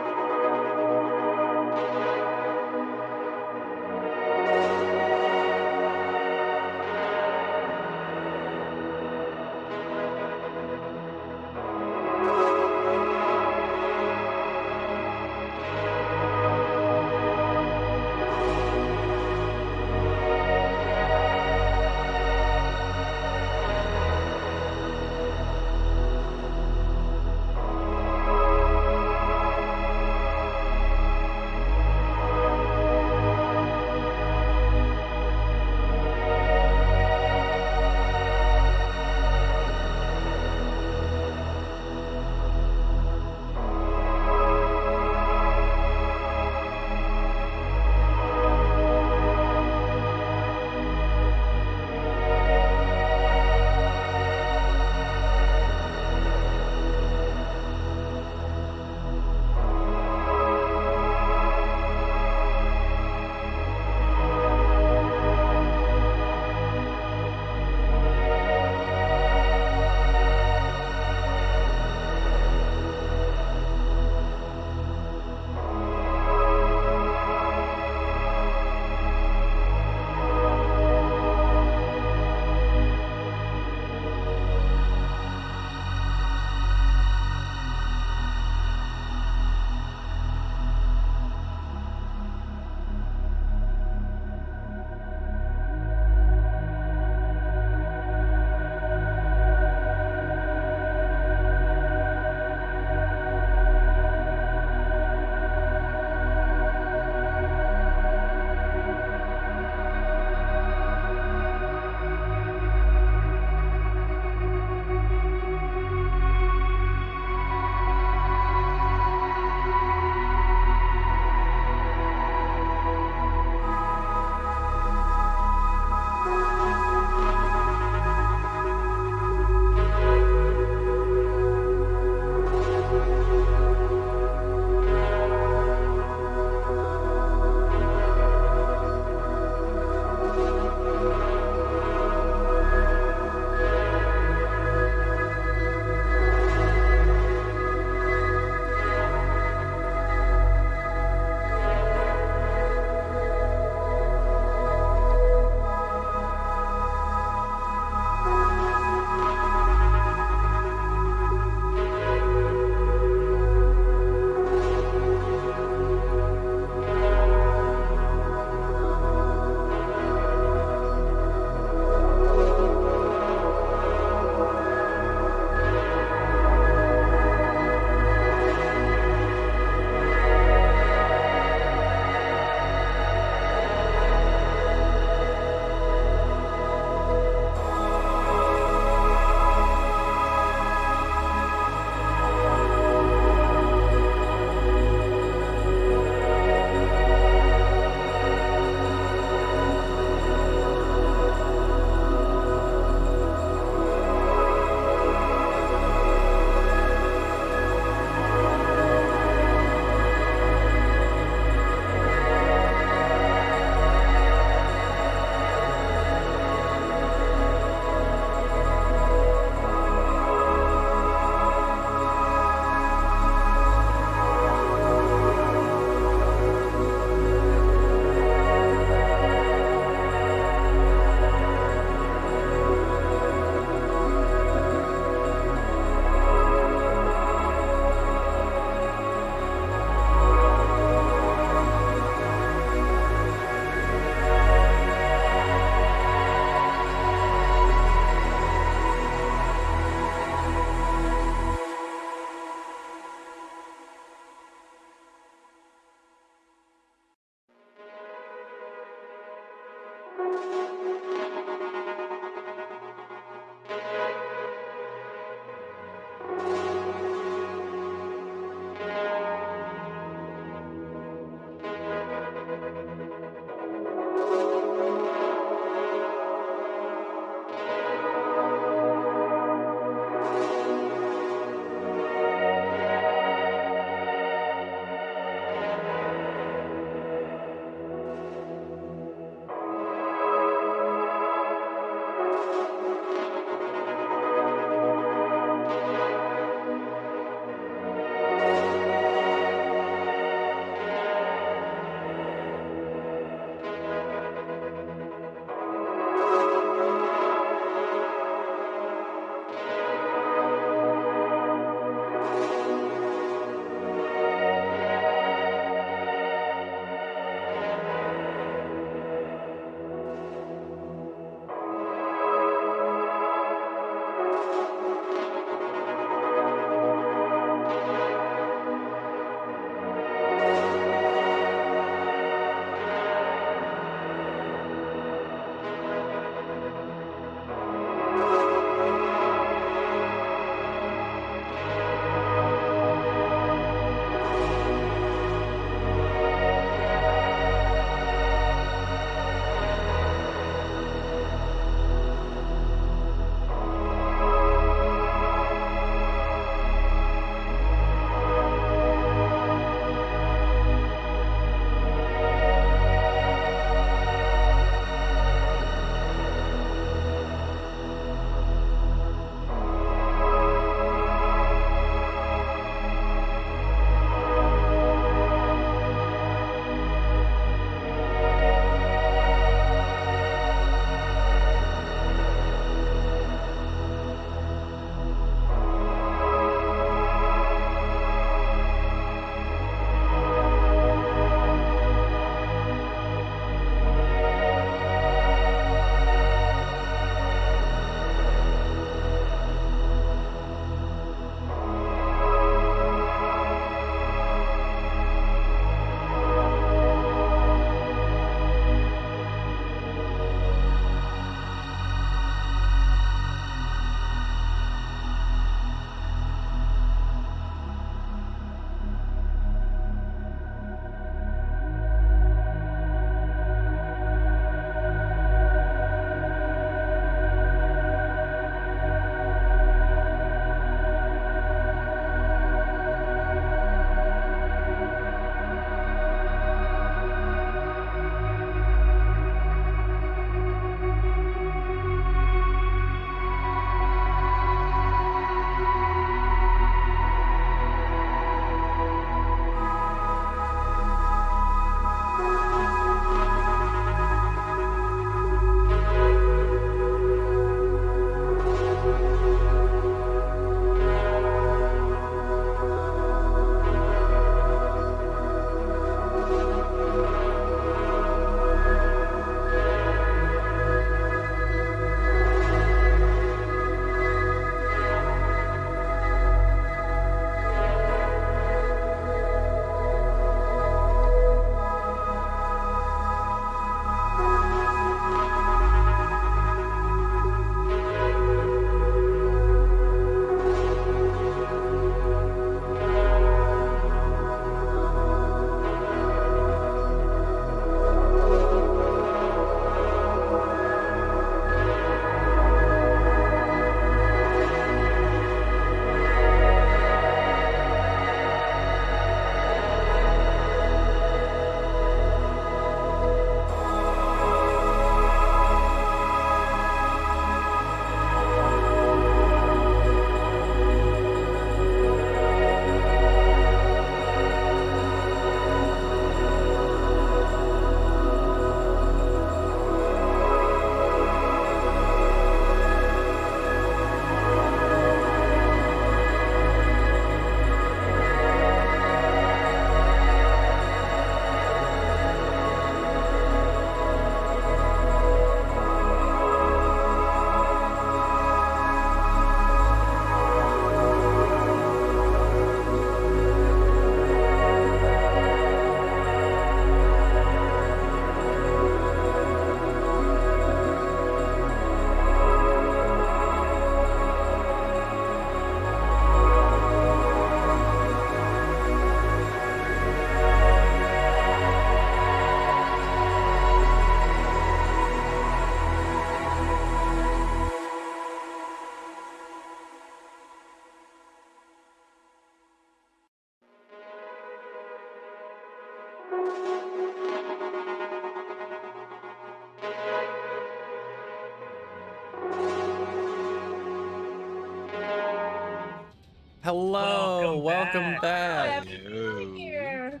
S7: hello.
S2: Welcome
S7: Welcome
S2: back.
S7: back.
S3: Here.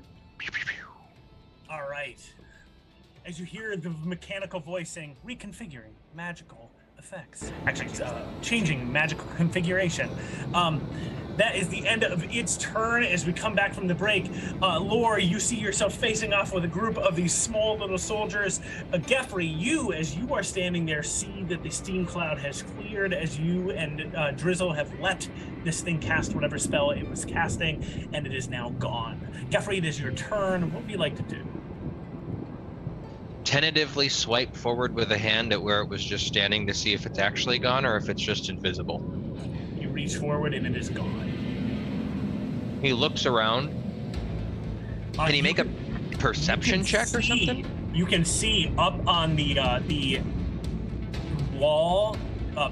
S2: All right. As you hear the mechanical voice saying, reconfiguring magical effects. Actually, changing magical configuration. That is the end of its turn. As we come back from the break, Lore, you see yourself facing off with a group of these small little soldiers. Geffrey, you, as you are standing there, see that the steam cloud has cleared as you and Drizzle have let this thing cast whatever spell it was casting, and it is now gone. Geffrey, it is your turn. What would you like to do?
S4: Tentatively swipe forward with a hand at where it was just standing to see if it's actually gone or if it's just invisible.
S2: You reach forward and it is gone.
S4: He looks around. Can he make a perception check or something?
S2: You can see up on the wall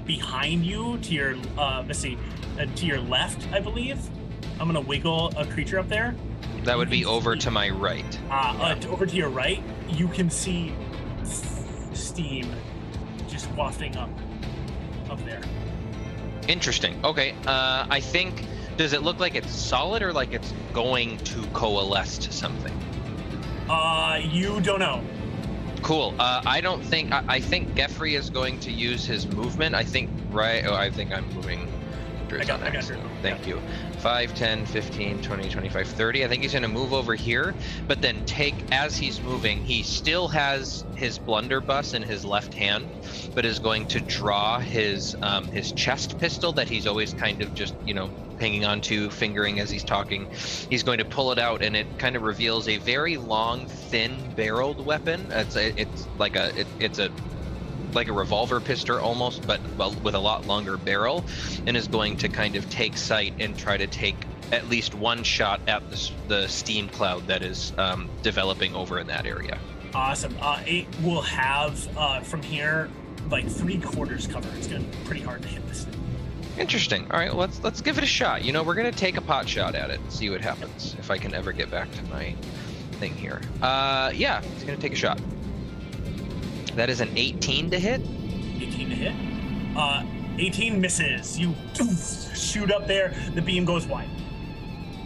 S2: behind you to your to your left, I believe. I'm gonna wiggle a creature up there.
S4: That would be over to my right.
S2: Over to your right, you can see steam just wafting up there.
S4: Interesting. Okay. I think. Does it look like it's solid or like it's going to coalesce to something?
S2: You don't know.
S4: Cool. I don't think. I think Geffrey is going to use his movement. I think. Right. Oh, I think I'm moving.
S2: I got you.
S4: Thank you. 5, 10, 15, 20, 25, 30. I think he's going to move over here, but then as he's moving, he still has his blunderbuss in his left hand, but is going to draw his chest pistol that he's always kind of just, hanging on to, fingering as he's talking. He's going to pull it out, and it kind of reveals a very long, thin-barreled weapon. It's like a revolver pistol almost, but with a lot longer barrel, and is going to kind of take sight and try to take at least one shot at the steam cloud that is developing over in that area.
S2: Awesome. It will have from here like 3/4 cover. It's gonna be pretty hard to hit this thing.
S4: Interesting. All right, well, let's give it a shot. We're gonna take a pot shot at it and see what happens if I can ever get back to my thing here. Yeah, it's gonna take a shot. That is an 18 to hit.
S2: 18 to hit. 18 misses. You shoot up there. The beam goes wide.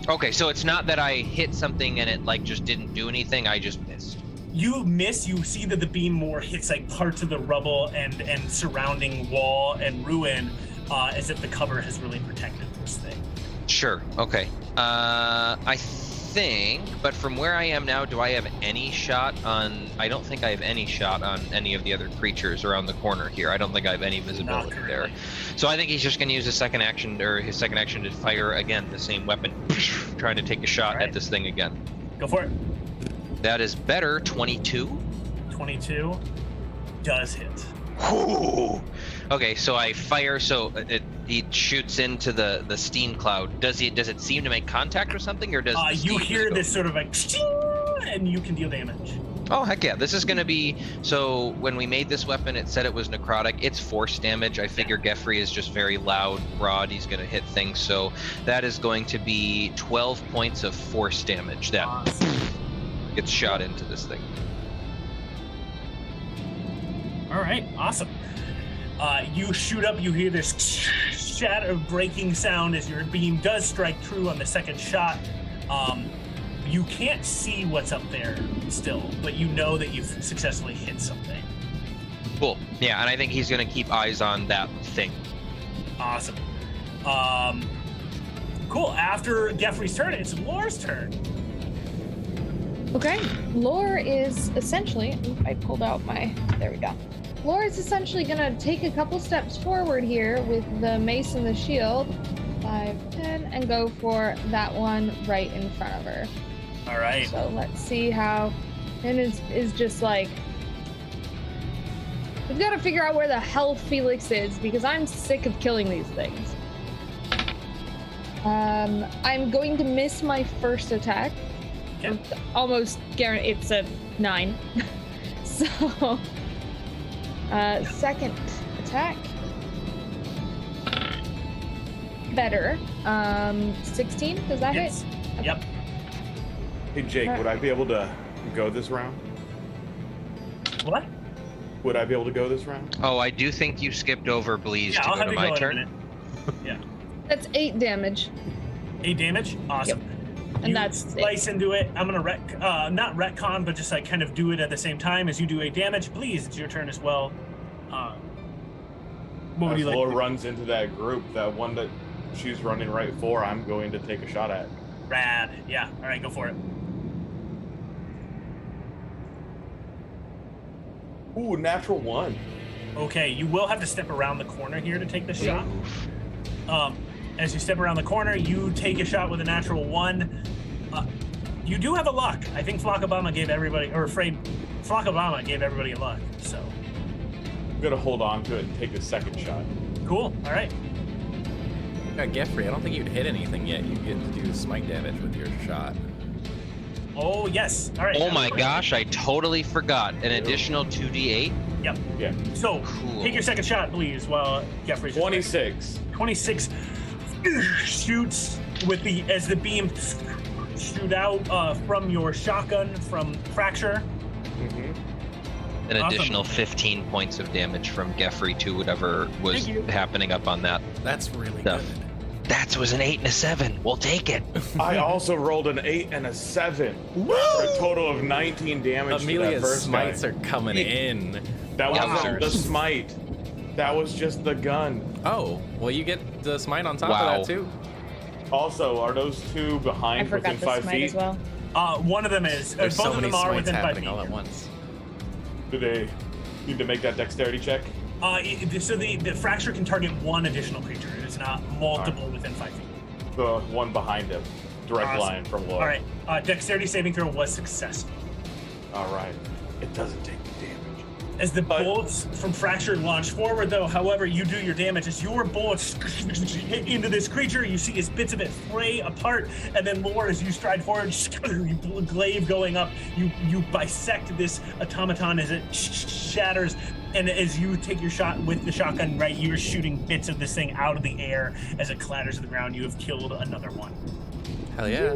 S4: Okay, so it's not that I hit something and it just didn't do anything. I just missed.
S2: You miss. You see that the beam more hits like parts of the rubble and surrounding wall and ruin, as if the cover has really protected this thing.
S4: Sure. Okay. I think, but from where I am now, do I have any shot on? I don't think I have any shot on any of the other creatures around the corner here. I don't think I have any visibility there. So I think he's just going to use his second action to fire again the same weapon, trying to take a shot at this thing again.
S2: Go for it.
S4: That is better. 22.
S2: 22 does hit.
S4: Whew. Okay, so I fire. So he shoots into the steam cloud. Does it seem to make contact or something, or does
S2: you hear this sort of like, and you can deal damage?
S4: Oh heck yeah! This is gonna be so. When we made this weapon, it said it was necrotic. It's force damage. I figure Geffrey is just very loud, broad. He's gonna hit things. So that is going to be 12 points of force damage that gets shot into this thing.
S2: All right, awesome. You shoot up, you hear this shatter breaking sound as your beam does strike true on the second shot. You can't see what's up there still, but you know that you've successfully hit something.
S4: Cool. Yeah, and I think he's going to keep eyes on that thing.
S2: Awesome. Cool. After Geffrey's turn, it's Lore's turn.
S6: Okay. Lore is essentially, I pulled out there we go. Lore is essentially gonna take a couple steps forward here with the mace and the shield, 5, 10, and go for that one right in front of her.
S2: All right.
S6: So let's see how, and is just like, we've got to figure out where the hell Felix is because I'm sick of killing these things. I'm going to miss my first attack.
S2: Okay.
S6: Almost guaranteed. It's a 9. So. Second attack. Better. 16, does that hit? Okay.
S2: Yep.
S1: Hey Jake, would I be able to go this round?
S2: What?
S1: Would I be able to go this round?
S4: Oh, I do think you skipped over Bleeze to
S2: I'll
S4: go
S2: have
S4: to
S2: you
S4: my
S2: go in a
S4: turn.
S2: minute. Yeah.
S6: That's 8 damage.
S2: 8 damage. Awesome.
S6: And
S2: you
S6: that's it.
S2: slice into it. I'm gonna not retcon, but just like kind of do it at the same time as you do 8 damage. Please, it's your turn as well. What would
S1: As
S2: you like?
S1: Laura runs into that group, that one that she's running right for, I'm going to take a shot at.
S2: Rad. Yeah. All right, go for it.
S1: Ooh, natural 1.
S2: Okay, you will have to step around the corner here to take the shot. As you step around the corner, you take a shot with a natural 1. You do have a luck. I think Flockobama gave everybody, or Flockobama gave everybody a luck. So
S1: I'm gonna hold on to it and take a second shot.
S2: cool. All right.
S7: Geoffrey, I don't think you'd hit anything yet. You get to do smite damage with your shot.
S2: Oh yes. All right.
S4: Oh my gosh, I totally forgot. An additional 2d8.
S2: Yep.
S1: Yeah.
S2: So
S4: Cool.
S2: take your second shot, please. While Geoffrey's
S1: 26.
S2: 26 shoots with as the beam shoot out from your shotgun from Fracture.
S1: Mm-hmm.
S4: An
S2: Awesome.
S4: additional 15 points of damage from Geoffrey to whatever was
S2: Thank you.
S4: happening up on that.
S7: That's really
S4: Stuff.
S7: good.
S4: That was an 8 and a 7. We'll take it.
S1: I also rolled an 8 and a 7. For a total of 19 damage to that
S7: Amelia's
S1: first
S7: smites
S1: guy.
S7: are coming in.
S1: That wasn't
S4: Yowzers.
S1: the smite. That was just the gun.
S7: Oh, well, you get the smite on top
S4: Wow.
S7: of that too.
S1: Also, are those two
S6: I
S1: behind
S6: forgot
S1: within
S6: the
S1: 5
S6: smite
S1: feet?
S6: as well.
S2: One of them is.
S7: There's
S2: Both
S7: so
S2: of
S7: many
S2: them are
S7: smites
S2: within 5
S7: happening
S2: feet.
S7: all at once.
S1: Do they need to make that dexterity check?
S2: So the Fracture can target one additional creature. It is not multiple within 5 feet.
S1: The one behind him. Direct
S2: Awesome.
S1: line from Laura.
S2: All right. Dexterity saving throw was successful.
S1: All right. It doesn't take damage.
S2: As the bullets from Fracture launch forward, though, however, you do your damage. As your bullets hit into this creature, you see as bits of it fray apart, and then more as you stride forward, glaive going up, you bisect this automaton as it shatters, and as you take your shot with the shotgun, right, you're shooting bits of this thing out of the air as it clatters to the ground. You have killed another one.
S7: Hell yeah.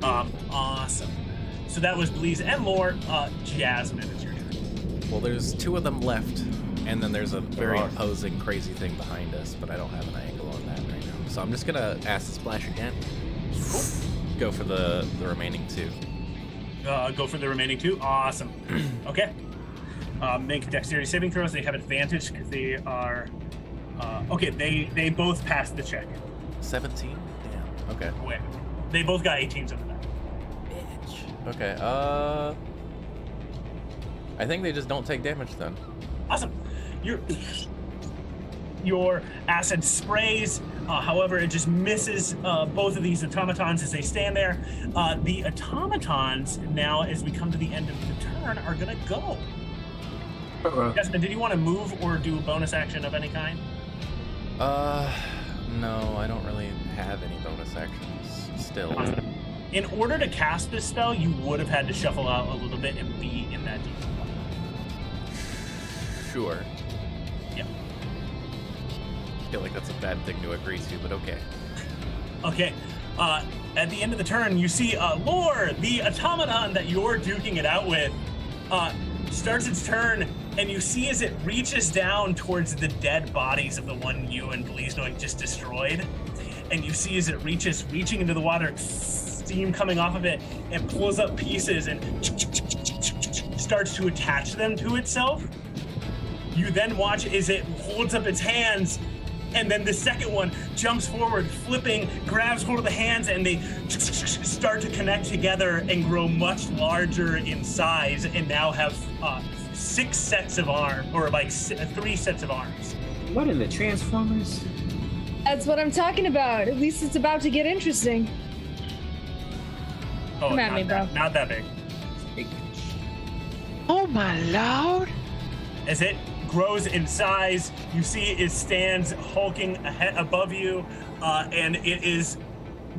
S2: Awesome. So that was Bleeze and Lore. Jasmine, it's your turn.
S7: Well, there's 2 of them left, and then there's a very
S1: are.
S7: imposing, crazy thing behind us, but I don't have an angle on that right now. So I'm just gonna ask the splash again. Go for the remaining 2.
S2: Go for the remaining 2. Awesome. Okay. Make dexterity saving throws. They have advantage because they are. Okay, they both passed the check.
S7: 17? Damn. Okay.
S2: Wait, they both got 18s on the die.
S7: Bitch. Okay. I think they just don't take damage then.
S2: Awesome. Your acid sprays. However, it just misses both of these automatons as they stand there. The automatons now, as we come to the end of the turn, are gonna go. Jasmine, did you want to move or do a bonus action of any kind?
S7: No, I don't really have any bonus actions still.
S2: Awesome. In order to cast this spell, you would have had to shuffle out a little bit and be in that deep.
S7: Sure.
S2: Yeah.
S7: I feel like that's a bad thing to agree to, but okay.
S2: Okay. At the end of the turn, you see Lore, the automaton that you're duking it out with, starts its turn, and you see as it reaches down towards the dead bodies of the one you and Bliznoid just destroyed, and you see as it reaching into the water, steam coming off of it, and pulls up pieces and starts to attach them to itself. You then watch as it holds up its hands, and then the second one jumps forward, flipping, grabs hold of the hands, and they start to connect together and grow much larger in size, and now have 6 sets of arms, or like 3 sets of arms.
S5: What in the Transformers?
S6: That's what I'm talking about. At least it's about to get interesting.
S2: Oh,
S6: Come at
S2: not
S6: me,
S2: that,
S6: bro.
S2: not that big.
S4: Oh my lord!
S2: As it grows in size, you see it stands hulking above you, and it is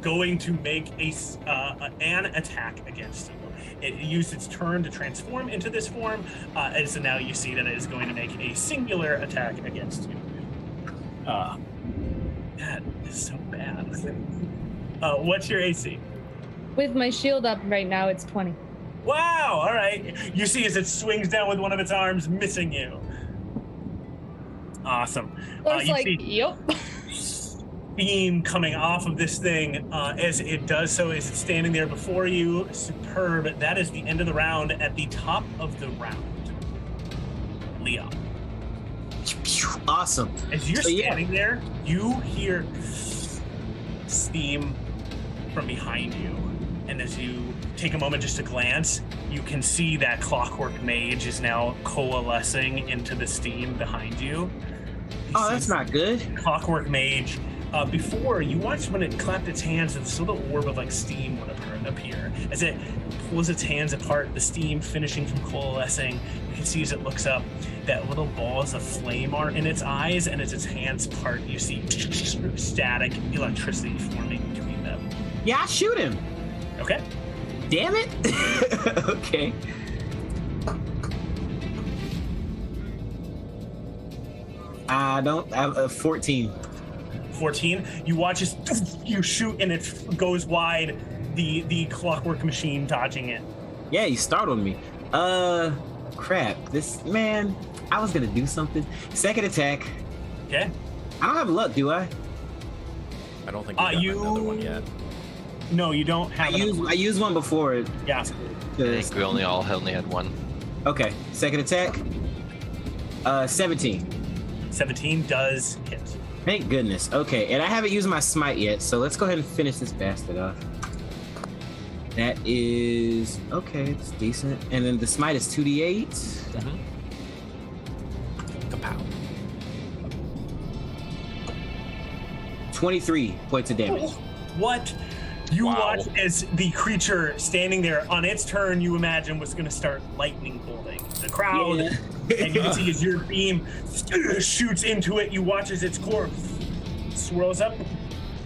S2: going to make an attack against you. It used its turn to transform into this form, and so now you see that it is going to make a singular attack against you. That is so bad. What's your AC?
S6: With my shield up right now, it's 20.
S2: Wow, all right. You see as it swings down with one of its arms, missing you. Awesome.
S6: Looks
S2: You
S6: like,
S2: see-
S6: yep.
S2: beam coming off of this thing as it does so. Is it standing there before you? Superb. That is the end of the round. At the top of the round, Leon.
S5: Awesome.
S2: As you're standing there, you hear steam from behind you. And as you take a moment just to glance, you can see that Clockwork Mage is now coalescing into the steam behind you.
S5: Oh, that's not good.
S2: Clockwork Mage. Before, you watched when it clapped its hands, and this little orb of like steam would appear. As it pulls its hands apart, the steam finishing from coalescing, you can see as it looks up that little balls of flame are in its eyes, and as its hands part, you see static electricity forming between them.
S5: Yeah, shoot him.
S2: Okay.
S5: Damn it. Okay. I don't have 14.
S2: 14. You watch as you shoot and it goes wide. The clockwork machine dodging it.
S5: Yeah, you startled me. Crap. This man. I was gonna do something. Second attack.
S2: Okay.
S5: I don't have luck, do I?
S7: I don't think you got another one yet.
S2: No, you don't have.
S5: I used one before.
S2: Yeah.
S4: I think we only had one.
S5: Okay. Second attack. 17.
S2: 17 does hit.
S5: Thank goodness. Okay, and I haven't used my smite yet, so let's go ahead and finish this bastard off. That is okay. It's decent. And then the smite is 2d8.
S7: Mm-hmm. Kapow.
S5: 23 points of damage.
S2: What? You watch as the creature standing there on its turn, you imagine was going to start lightning bolting the crowd.
S5: Yeah.
S2: And you can see as your beam shoots into it, you watch as its core swirls up,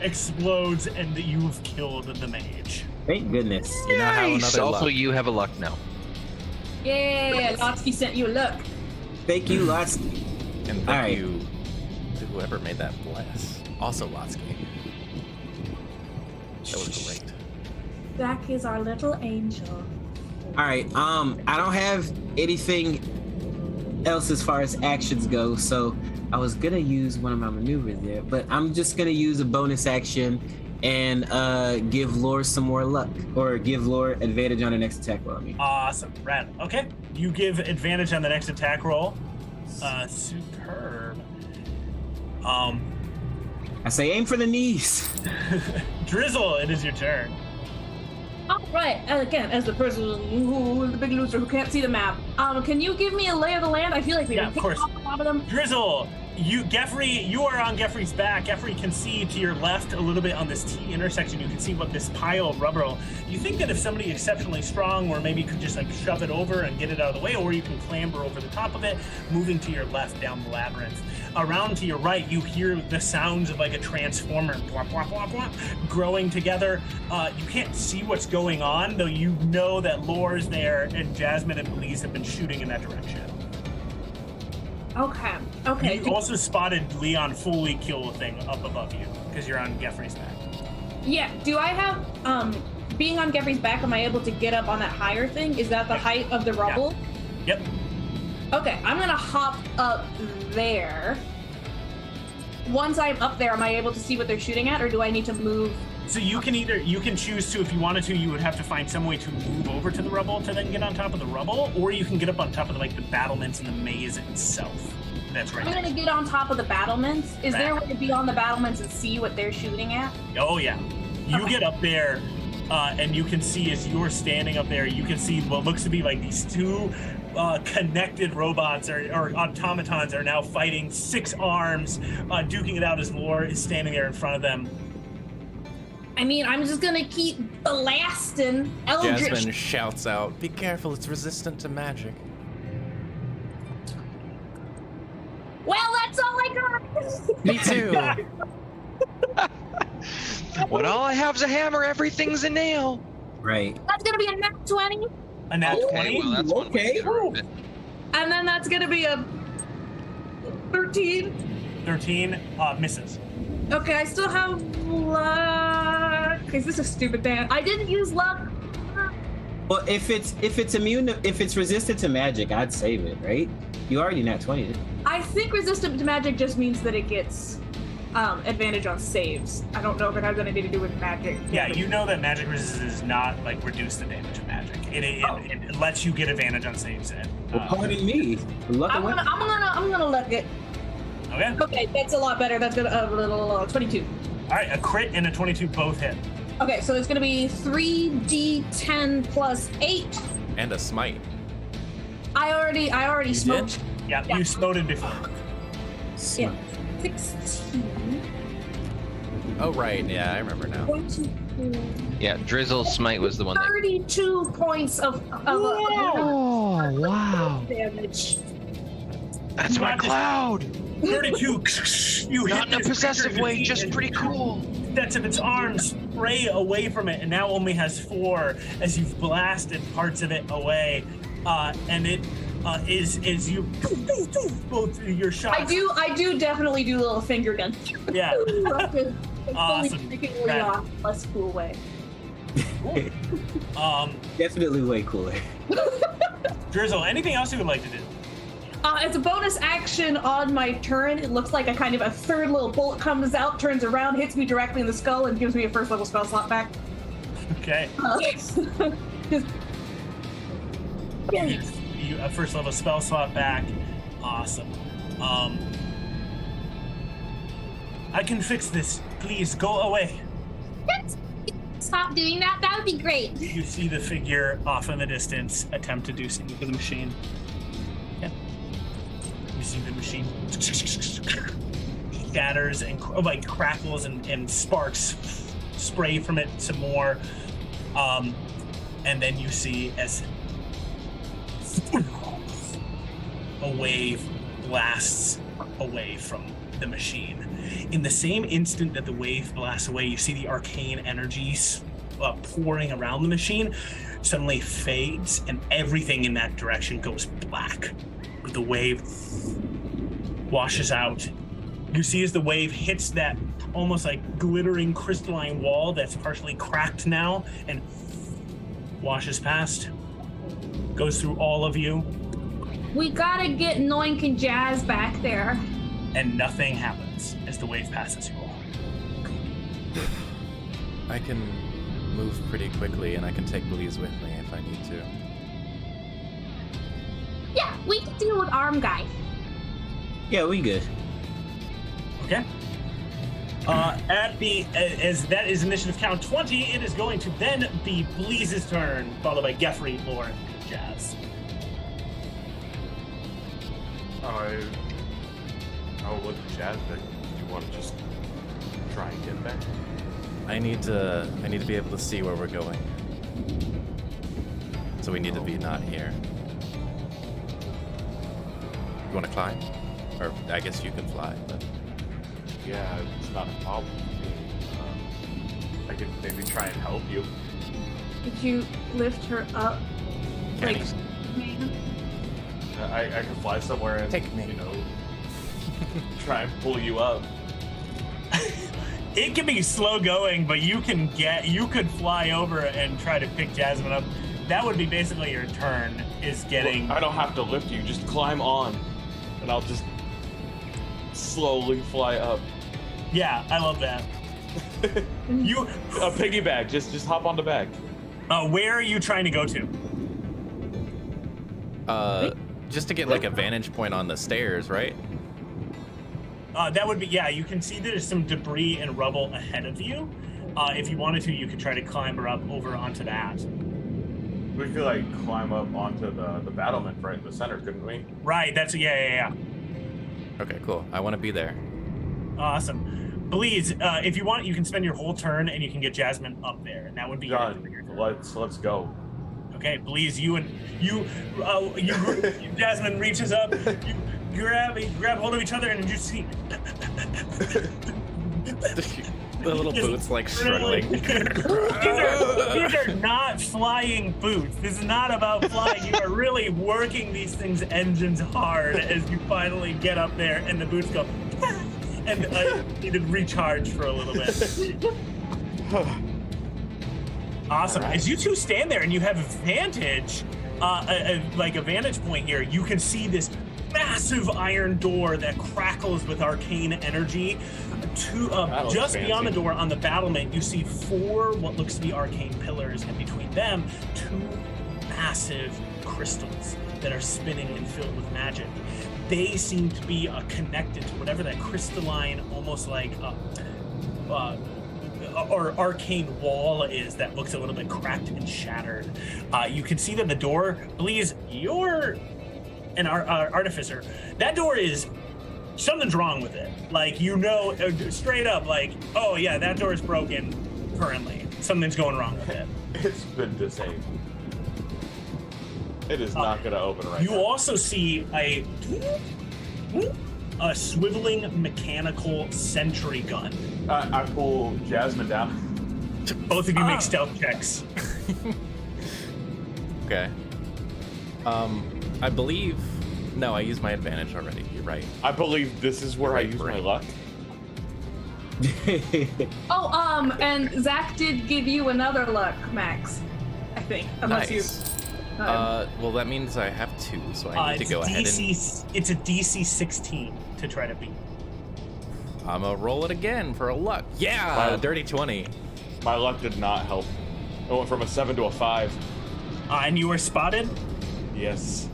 S2: explodes, and you've killed the mage.
S5: Thank goodness.
S7: You now have another
S4: Also,
S7: luck.
S4: you have a luck now.
S3: Yeah, Lotsky sent you a look.
S5: Thank you, lots.
S7: And thank
S5: All right.
S7: you to whoever made that bless. Also Lotsky. That was great.
S3: Zach is our little angel.
S5: All right. I don't have anything else as far as actions go, so I was gonna use one of my maneuvers there, but I'm just gonna use a bonus action and give Lore some more luck, or give Lore advantage on the next attack roll.
S2: Awesome, rad. Okay, you give advantage on the next attack roll. Superb.
S5: I say aim for the knees.
S2: Drizzle, it is your turn.
S3: All right, again, as the person who the big loser who can't see the map, can you give me a lay of the land? I feel like we
S2: Yeah, of course.
S3: off a lot of them.
S2: Drizzle, you are on Geoffrey's back. Geoffrey can see to your left a little bit on this T intersection. You can see what this pile of rubber. You think that if somebody exceptionally strong, or maybe could just like shove it over and get it out of the way, or you can clamber over the top of it, moving to your left down the labyrinth. Around to your right, you hear the sounds of like a transformer blop, blop, blop, blop, growing together. You can't see what's going on, though you know that Lore's there and Jasmine and Elise have been shooting in that direction.
S3: Okay.
S2: You also spotted Leon fully kill a thing up above you because you're on Geoffrey's back.
S3: Yeah. Do I have being on Geoffrey's back? Am I able to get up on that higher thing? Is that the height of the rubble?
S2: Yep.
S3: Okay, I'm gonna hop up there. Once I'm up there, am I able to see what they're shooting at, or do I need to move?
S2: So you can choose to, if you wanted to, you would have to find some way to move over to the rubble to then get on top of the rubble, or you can get up on top of the battlements and the maze itself. That's right.
S3: I'm gonna get on top of the battlements. Is there a way to be on the battlements and see what they're shooting at?
S2: Oh yeah. You get up there, and you can see as you're standing up there, you can see what looks to be like these two connected robots or automatons are now fighting 6 arms, duking it out as Lore is standing there in front of them.
S3: I mean, I'm just gonna keep blasting Eldritch.
S7: Jasmine shouts out, "Be careful, it's resistant to magic."
S3: Well, that's all I got.
S7: Me too.
S4: When all I have is a hammer, everything's a nail.
S5: Right.
S3: That's gonna be a nat 20,
S2: A nat 20.
S4: Okay, well, that's one way to
S5: Okay.
S4: get rid of it.
S3: and then that's gonna be a 13.
S2: 13 misses.
S3: Okay, I still have luck. Is this a stupid dance? I didn't use luck.
S5: Well, if it's resistant to magic, I'd save it, right? You already nat 20.
S3: I think resistant to magic just means that it gets advantage on saves. I don't know if it has anything to do with magic.
S2: Yeah, you know that magic resistance is not like reduce the damage of magic. It lets you get advantage on saves. And,
S5: Well, pardon me. Luck
S3: I'm gonna look it.
S2: okay.
S3: Okay, that's a lot better. That's gonna 22.
S2: All right, a crit and a 22 both hit.
S3: Okay, so it's gonna be 3d10 plus 8.
S7: And a smite.
S3: I already
S7: You
S3: smoked.
S2: Yeah,
S3: Yeah.
S2: you smoted before.
S3: Yeah. 16.
S7: Oh right, yeah, I remember now.
S3: 22.
S4: Yeah, Drizzle's smite was the one that.
S3: 32 points of
S4: Oh, wow.
S3: damage.
S4: That's my
S2: Not just-
S4: cloud.
S2: 32. You hit
S4: Not in a
S2: this
S4: possessive
S2: creature
S4: way,
S2: in
S4: just
S2: defeat,
S4: pretty
S2: and
S4: cool.
S2: Sets of its arms spray away from it, and now only has 4 as you've blasted parts of it away. And it is you both your shots.
S3: I do definitely do a little finger gun.
S2: Yeah.
S3: Awesome.
S2: Awesome.
S3: Fully
S2: Rad.
S3: off, less cool way.
S5: Definitely way cooler.
S2: Drizzle, anything else you would like to do?
S3: As a bonus action on my turn, it looks like a third little bullet comes out, turns around, hits me directly in the skull, and gives me a first level spell slot back.
S2: Okay. You a first level spell slot back. Awesome. I can fix this. Please go away.
S3: Stop doing that. That would be great.
S2: You see the figure off in the distance attempt to do something with the machine. Yeah. You see the machine shatters and like crackles and sparks spray from it some more. And then you see as a wave blasts away from the machine. In the same instant that the wave blasts away, you see the arcane energies pouring around the machine suddenly fades, and everything in that direction goes black. The wave washes out. You see as the wave hits that almost like glittering crystalline wall that's partially cracked now and washes past, goes through all of you,
S3: We gotta get Noink and Jazz back there.
S2: and nothing happens as the wave passes you all.
S7: I can move pretty quickly, and I can take Bleeze with me if I need to.
S3: Yeah, we can deal with Arm Guy.
S5: Yeah, we good.
S2: Okay. As that is initiative count 20, it is going to then be Bleeze's turn, followed by Geffrey, Lauren, and Jazz.
S1: I'll look at Jazz, but you want to just try and get there?
S7: I need to be able to see where we're going. So we need to be not here. You want to climb? Or I guess you can fly, but
S1: Yeah, it's not a problem for me. I could maybe try and help you.
S3: Could you lift her up?
S7: Can
S3: Like,
S7: he?
S1: I can fly somewhere and,
S7: Take me.
S1: you know, try and pull you up.
S2: It can be slow going, but you could fly over and try to pick Jasmine up. That would be basically your turn, is getting...
S1: I don't have to lift you, just climb on, and I'll just slowly fly up.
S2: Yeah, I love that. You...
S1: A piggyback, just hop on the back.
S2: Where are you trying to go to?
S7: just to get like a vantage point on the stairs, right?
S2: That would be, yeah, you can see there's some debris and rubble ahead of you. If you wanted to, you could try to climb her up over onto that.
S1: We could like climb up onto the battlement right in the center, couldn't we?
S2: Right, that's, yeah.
S7: Okay, cool. I want to be there.
S2: Awesome. Bleeze, if you want, you can spend your whole turn and you can get Jasmine up there, and that would be
S1: Done.
S2: your turn.
S1: Let's go.
S2: Okay, Bleeze, you Jasmine reaches up, you grab hold of each other, and you see
S7: The little boots like struggling.
S2: these are not flying boots. This is not about flying. You are really working these things' engines hard as you finally get up there, and the boots go, and you need to recharge for a little bit. Awesome.
S1: All right.
S2: As you two stand there and you have advantage, like a vantage point here, you can see this massive iron door that crackles with arcane energy. Just beyond the door on the battlement, you see 4 what looks to be arcane pillars, and between them, 2 massive crystals that are spinning and filled with magic. They seem to be connected to whatever that crystalline, almost like or arcane wall is that looks a little bit cracked and shattered. You can see that the door, Bleeze, you're an artificer. That door is, something's wrong with it. Like, you know, straight up, like, oh yeah, that door is broken currently. Something's going wrong with it.
S1: It's been disabled. It is not going to open right
S2: You
S1: now.
S2: also see a swiveling mechanical sentry gun.
S1: I pull Jasmine down.
S2: Both of you make stealth checks.
S7: Okay. I believe. No, I used my advantage already. You're right.
S1: I believe this is where I use my luck.
S3: Oh, and Zach did give you another luck, Max. I think, unless
S7: Nice.
S3: you.
S7: Well, that means I have 2, so I need to go ahead and.
S2: It's a DC 16 to try to beat.
S7: I'm gonna roll it again for a luck. Yeah,
S1: Wow.
S7: dirty 20.
S1: My luck did not help. It went from a 7 to a 5.
S2: And you were spotted?
S1: Yes.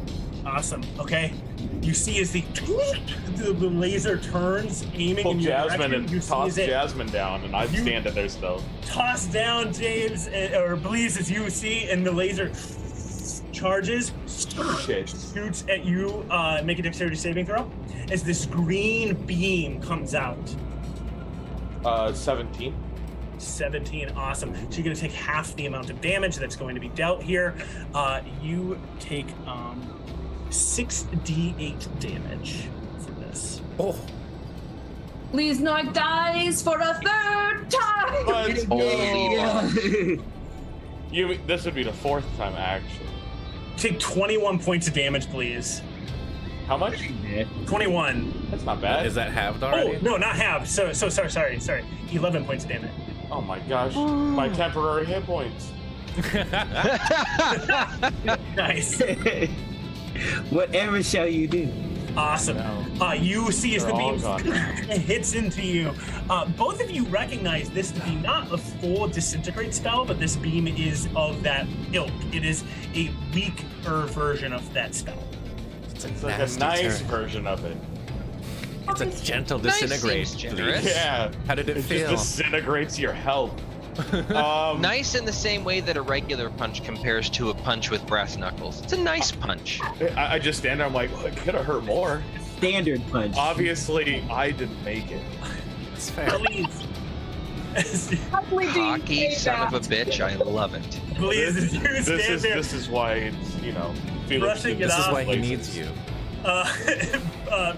S2: Awesome. Okay. You see as the laser turns, aiming
S1: Pull
S2: in your
S1: Jasmine
S2: direction.
S1: and
S2: You see
S1: toss
S2: as it
S1: Jasmine down, and I stand there still.
S2: toss down James, or Bleeze, as you see, and the laser charges,
S1: Shit.
S2: shoots at you. Make a dexterity saving throw. As this green beam comes out.
S1: 17.
S2: 17, awesome. So you're going to take half the amount of damage that's going to be dealt here. You take 6d8 damage for this.
S7: Oh,
S3: Please not dies for a 3rd time.
S1: Let's
S4: Holy
S1: go. This would be the 4th time, actually.
S2: Take 21 points of damage, please.
S1: How much?
S2: 21.
S1: That's not bad.
S7: is that halved
S2: Oh,
S7: already?
S2: no, not half. So sorry. 11 points of damage.
S1: Oh my gosh. My temporary hit points.
S2: Nice.
S5: Whatever shall you do?
S2: Awesome. You see as
S1: They're
S2: the
S1: all
S2: beam
S1: gone.
S2: hits into you. Both of you recognize this to be not a full disintegrate spell, but this beam is of that ilk. It is a weaker version of that spell.
S7: It's
S1: It's
S7: a
S1: like a
S7: nasty
S1: nice
S7: turn.
S1: version of it.
S7: It's a gentle
S4: Nice
S7: disintegrate.
S4: seems generous.
S7: please.
S1: Yeah.
S7: How did it
S1: It
S7: feel?
S1: just disintegrates your health.
S4: Nice in the same way that a regular punch compares to a punch with brass knuckles. It's a nice punch.
S1: I just stand there, I'm like, well, it could have hurt more.
S5: Standard punch.
S1: Obviously, I didn't make it.
S7: It's fair.
S2: Please.
S3: Hopefully do you
S4: Cocky
S3: say
S4: son of a
S3: that.
S4: bitch, I love it.
S2: Please, as you stand there.
S1: This is why it's, Felix
S2: Brushing
S1: did
S2: it
S7: This is
S2: off.
S7: why he
S1: places.
S7: needs you.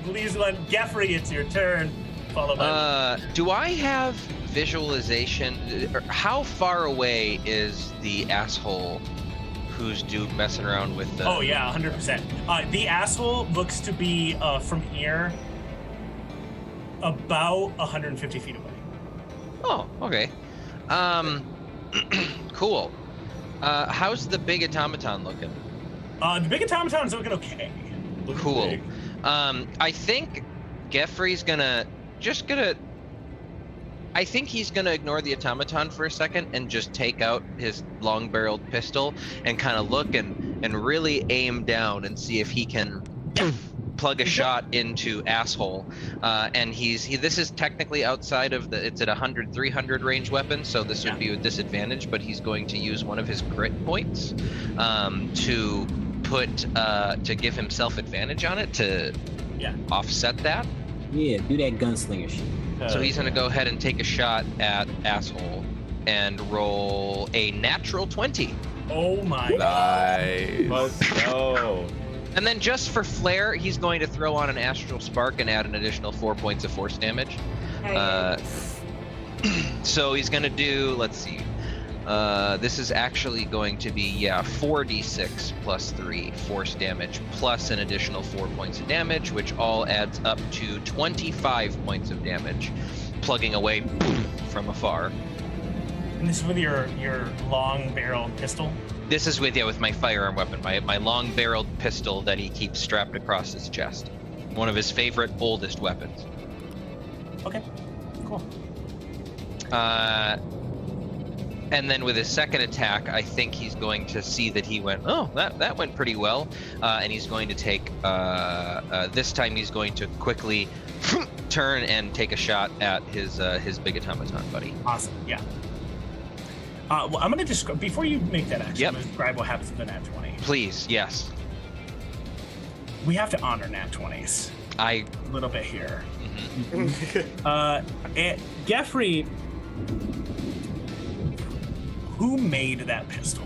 S2: Please, Geoffrey, it's your turn. Followed by
S4: Do I have visualization? Or how far away is the asshole who's messing around with the...
S2: Oh yeah, 100%. The asshole looks to be from here about 150 feet away.
S4: Oh, okay. Cool. How's the big automaton looking?
S2: The big automaton's looking okay.
S1: Looking
S4: Cool.
S1: big.
S4: I think Geoffrey's I think he's gonna ignore the automaton for a second and just take out his long-barreled pistol and kind of look and really aim down and see if he can plug a shot into asshole. And this is technically outside of it's at 300 range weapon, so this would be a disadvantage. But he's going to use one of his crit points to give himself advantage on it to offset that.
S5: Yeah, do that gunslinger shit.
S4: So he's going to go ahead and take a shot at asshole and roll a natural 20.
S2: Oh my god.
S7: Nice.
S1: Let's go.
S4: And then just for flair, he's going to throw on an astral spark and add an additional 4 points of force damage. So he's going to do, let's see. This is actually going to be, 4d6 plus 3 force damage plus an additional 4 points of damage, which all adds up to 25 points of damage, plugging away from afar.
S2: And this is with your long-barreled pistol?
S4: This is with my firearm weapon, my long-barreled pistol that he keeps strapped across his chest. One of his favorite, oldest weapons.
S2: Okay, cool.
S4: And then with his second attack, I think he's going to see that he went, oh, that went pretty well. And he's going to take, this time he's going to quickly turn and take a shot at his big automaton buddy.
S2: Awesome, yeah. Well, I'm going to describe, before you make that action,
S4: Yep.
S2: I'm going to describe what happens in the nat 20.
S4: Please, yes.
S2: We have to honor nat 20s a little bit here.
S4: Mhm.
S2: Geoffrey, who made that pistol?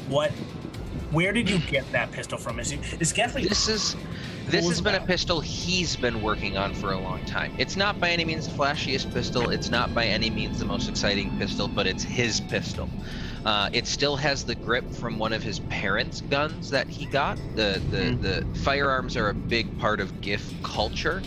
S2: Where did you get that pistol from? Is Geoffrey?
S4: This has been a pistol he's been working on for a long time. It's not by any means the flashiest pistol. It's not by any means the most exciting pistol, but it's his pistol. It still has the grip from one of his parents' guns that he got. The firearms are a big part of GIF culture.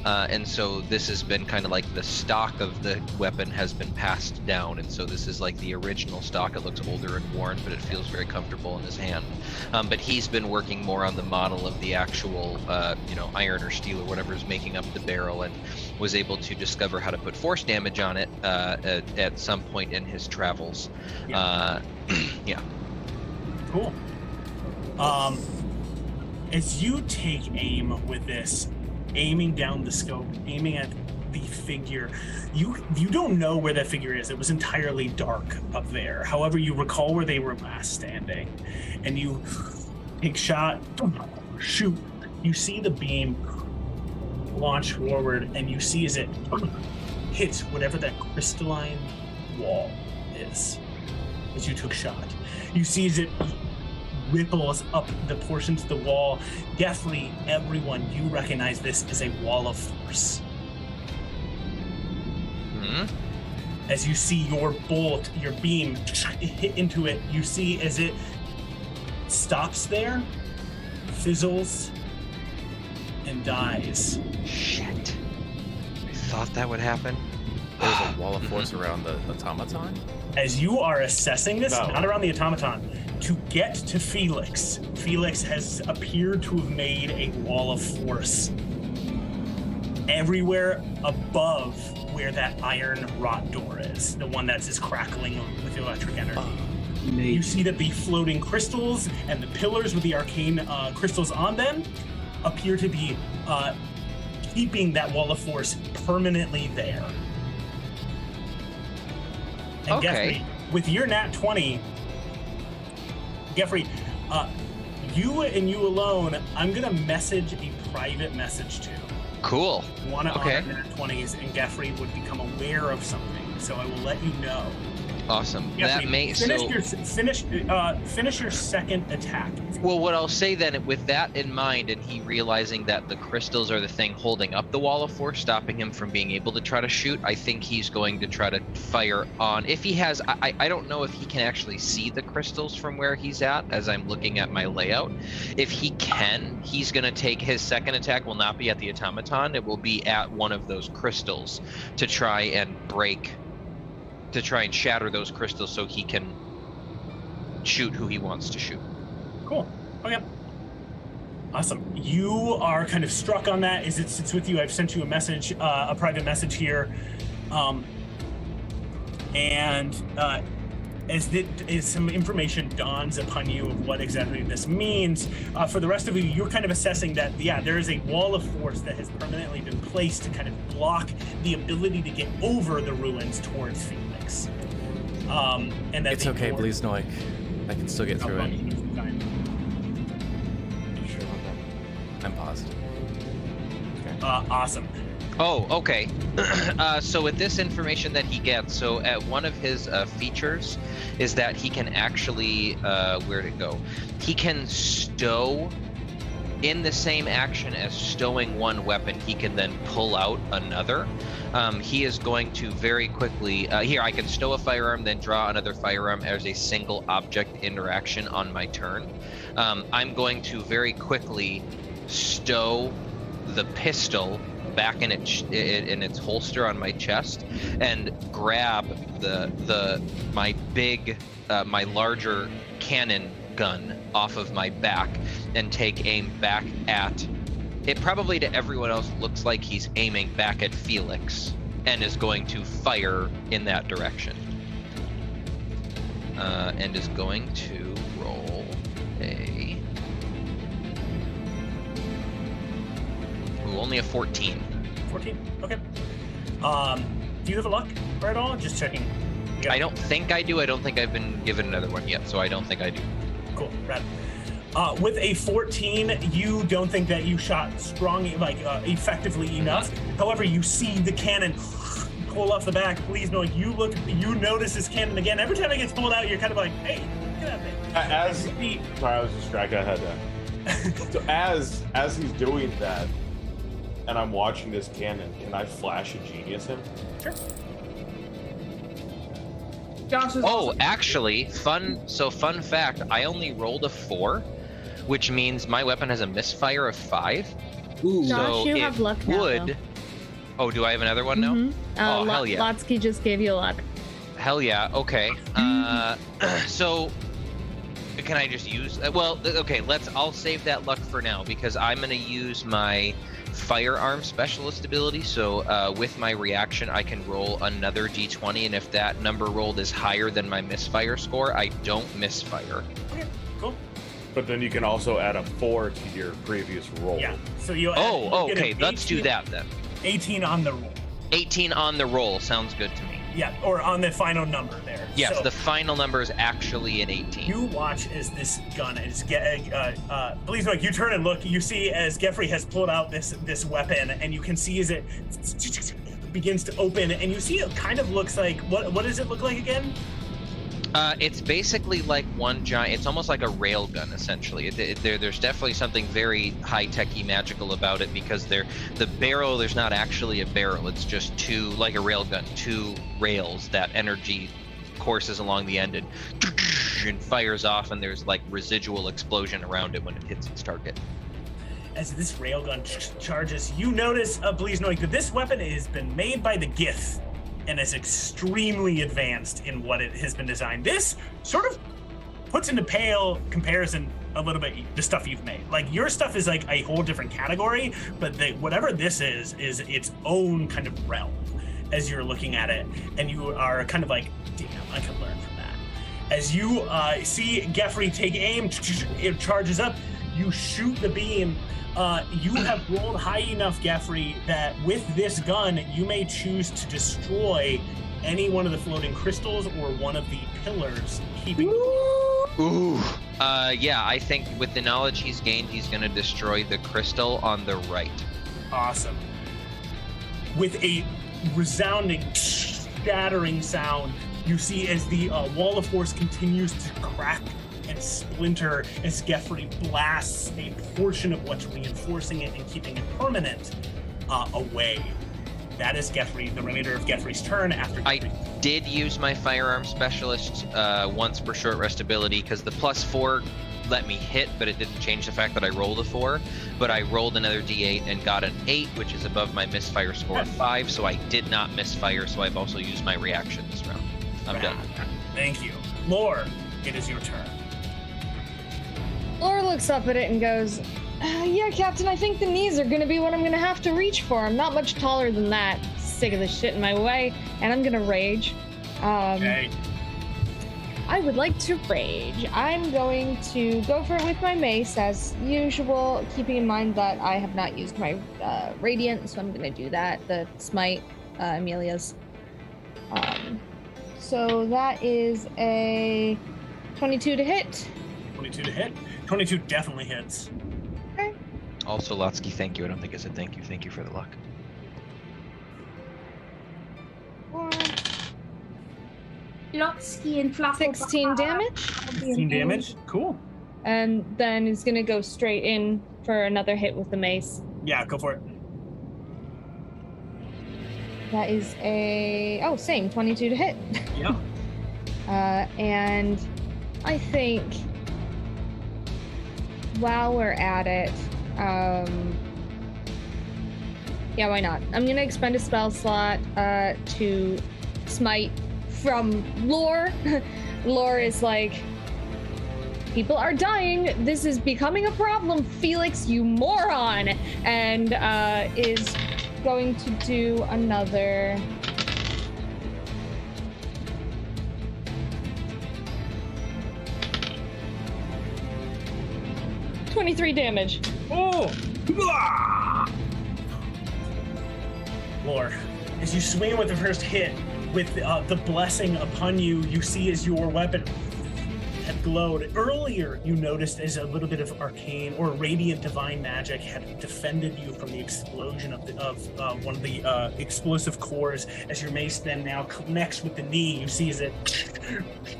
S4: And so this has been kind of like the stock of the weapon has been passed down. And so this is like the original stock. It looks older and worn, but it feels very comfortable in his hand. But he's been working more on the model of the actual, iron or steel or whatever is making up the barrel, and was able to discover how to put force damage on it at some point in his travels.
S2: Yeah.
S4: Yeah.
S2: Cool. As you take aim with this, aiming down the scope, aiming at the figure, you don't know where that figure is. It was entirely dark up there. However, you recall where they were last standing, and you take shot, shoot. You see the beam launch forward, and you see as it hits whatever that crystalline wall is as you took shot. You see as it ripples up the portions of the wall. Definitely, everyone, you recognize this as a wall of force.
S4: Mm-hmm.
S2: As you see your bolt, your beam hit into it, you see as it stops there, fizzles, and dies.
S4: Shit. I thought that would happen.
S7: There's a wall of force around the automaton?
S2: As you are assessing this,
S1: No.
S2: not around the automaton, to get to Felix, Felix has appeared to have made a wall of force everywhere above where that iron wrought door is, the one that's just crackling with electric energy. You see that the floating crystals and the pillars with the arcane crystals on them appear to be keeping that wall of force permanently there. And
S4: Okay.
S2: Geoffrey, with your nat 20, Geoffrey, you and you alone, I'm gonna message a private message to.
S4: Cool.
S2: Want to
S4: Okay.
S2: honor nat 20s, and Geoffrey would become aware of something. So I will let you know.
S4: Awesome.
S2: Geoffrey,
S4: That may
S2: finish your second attack.
S4: Well, what I'll say then, with that in mind, and he realizing that the crystals are the thing holding up the wall of force, stopping him from being able to try to shoot, I think he's going to try to fire on. If he has, I don't know if he can actually see the crystals from where he's at as I'm looking at my layout. If he can, he's going to take his second attack, will not be at the automaton, it will be at one of those crystals to try and shatter those crystals so he can shoot who he wants to shoot.
S2: Cool. Okay. Awesome. You are kind of struck on that as it sits with you. I've sent you a message, a private message here. As some information dawns upon you of what exactly this means, for the rest of you, you're kind of assessing that, yeah, there is a wall of force that has permanently been placed to kind of block the ability to get over the ruins towards Felix. And that
S7: It's okay, please, Noik. I can still get through it.
S1: Sure about that?
S7: I'm paused.
S2: Awesome.
S4: Oh, okay. So with this information that he gets, so at one of his features is that he can actually, where'd it go? He can stow in the same action as stowing one weapon. He can then pull out another. He is going to very quickly, here, I can stow a firearm, then draw another firearm as a single object interaction on my turn. I'm going to very quickly stow the pistol back in its holster on my chest and grab my larger cannon gun off of my back and take aim back at it probably to everyone else looks like he's aiming back at Felix and is going to fire in that direction. And is going to roll a... Ooh, only a 14.
S2: 14. Okay. Do you have a luck or at all? Just checking.
S4: I don't think I do. I don't think I've been given another one yet, so I don't think I do.
S2: Cool. Rad. With a 14, you don't think that you shot effectively enough. However, you see the cannon pull off the back. Please know, you notice this cannon again. Every time it gets pulled out, you're kind of like, hey, look at that thing.
S1: Sorry, I was distracted. I had to. So as he's doing that, and I'm watching this cannon, can I flash a genius him?
S2: Sure.
S3: Josh is
S4: Actually, fun fact, I only rolled a 4, which means my weapon has a misfire of 5.
S5: Ooh.
S6: Josh,
S4: So
S6: you
S4: it
S6: have luck now,
S4: would...
S6: though.
S4: Oh, do I have another one now?
S6: Mhm.
S4: Oh, hell yeah.
S6: Lotsky just gave you luck.
S4: Hell yeah, okay. So, can I just use... okay, I'll save that luck for now, because I'm going to use my firearm specialist ability, so with my reaction, I can roll another d20, and if that number rolled is higher than my misfire score, I don't misfire.
S2: Okay, cool.
S1: But then you can also add a 4 to your previous roll.
S2: Yeah. So you.
S4: Okay, let's do that then.
S2: 18 on the roll.
S4: 18 on the roll sounds good to me.
S2: Yeah, or on the final number there.
S4: Yes,
S2: So
S4: the final number is actually an 18.
S2: you watch as this gun is please look. You turn and look. You see as Geoffrey has pulled out this weapon, and you can see as it begins to open, and you see it kind of looks like what does it look like again?
S4: It's basically like one giant. It's almost like a rail gun, essentially. There's definitely something very high-techy magical about it, because the barrel, there's not actually a barrel. It's just like a rail gun, 2 rails that energy courses along the end and fires off, and there's like residual explosion around it when it hits its target.
S2: As this railgun charges, you notice, please note that this weapon has been made by the Gith, and is extremely advanced in what it has been designed. This sort of puts into pale comparison a little bit the stuff you've made. Like, your stuff is like a whole different category, but whatever this is its own kind of realm as you're looking at it, and you are kind of like, damn, I can learn from that. As you see Geoffrey take aim, it charges up, you shoot the beam. You have rolled high enough, Geoffrey, that with this gun, you may choose to destroy any one of the floating crystals or one of the pillars keeping.
S4: Ooh. Yeah, I think with the knowledge he's gained, he's going to destroy the crystal on the right.
S2: Awesome. With a resounding, shattering sound, you see as the wall of force continues to crack and splinter as Geoffrey blasts a portion of what's reinforcing it and keeping it permanent away. That is Geoffrey, the remainder of Geoffrey's turn after Geoffrey.
S4: I did use my firearm specialist once for short rest ability, because the +4 let me hit, but it didn't change the fact that I rolled a 4. But I rolled another d8 and got an 8, which is above my misfire score of 5, so I did not misfire, so I've also used my reaction this round. I'm done.
S2: Thank you. Lore, it is your turn.
S6: Laura looks up at it and goes, yeah, Captain, I think the knees are gonna be what I'm gonna have to reach for. I'm not much taller than that. Sick of this shit in my way, and I'm gonna rage.
S2: Okay.
S6: I would like to rage. I'm going to go for it with my mace as usual, keeping in mind that I have not used my radiant, so I'm gonna do that. The smite, Amelia's. So that is a 22 to hit.
S2: 22 to hit. 22 definitely hits.
S6: Okay.
S4: Also, Lotsky, thank you. I don't think I said thank you. Thank you for the luck.
S3: Lotsky and Fluffle.
S6: 16 damage.
S2: 16 damage. Cool.
S6: And then he's gonna go straight in for another hit with the mace.
S2: Yeah, go for it.
S6: That is same 22 to hit.
S2: Yeah.
S6: And I think while we're at it, yeah, why not? I'm gonna expend a spell slot to smite from Lore. Lore is like, People are dying. This is becoming a problem, Felix, you moron. And is going to do another. $23 damage.
S2: Oh! Lore, as you swing with the first hit, with the blessing upon you, you see as your weapon had glowed. Earlier, you noticed as a little bit of arcane or radiant divine magic had defended you from the explosion of one of the explosive cores. As your mace then now connects with the knee, you see as it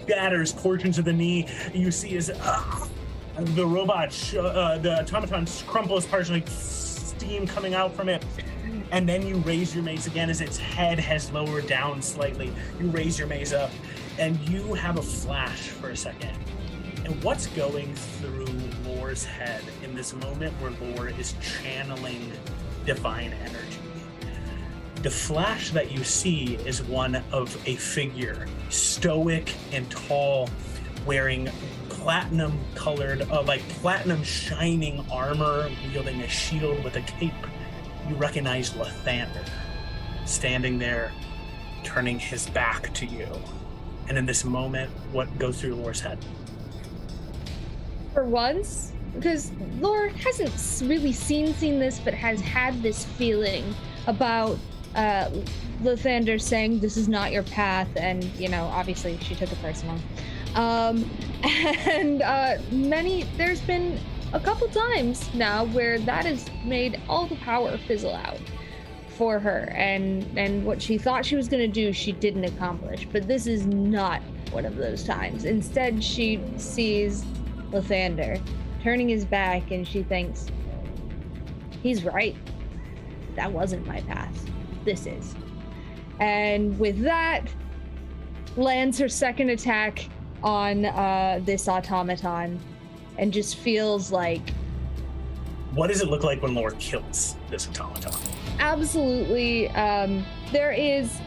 S2: shatters portions of the knee. You see as the robot, the automaton crumples partially, steam coming out from it. And then you raise your mace again as its head has lowered down slightly. You raise your mace up, and you have a flash for a second. And what's going through Lore's head in this moment where Lore is channeling divine energy? The flash that you see is one of a figure, stoic and tall, wearing platinum colored, like platinum shining armor, wielding a shield with a cape. You recognize Lathander, standing there, turning his back to you. And in this moment, what goes through Lore's head?
S6: For once, because Lore hasn't really seen this, but has had this feeling about Lathander saying, this is not your path, and, you know, obviously she took it personal. There's been a couple times now where that has made all the power fizzle out for her, and what she thought she was going to do, she didn't accomplish. But this is not one of those times. Instead, she sees Lathander turning his back, and she thinks, he's right. That wasn't my path. This is. And with that, lands her second attack on this automaton, and just feels like...
S2: What does it look like when Lore kills this automaton?
S6: Absolutely. There is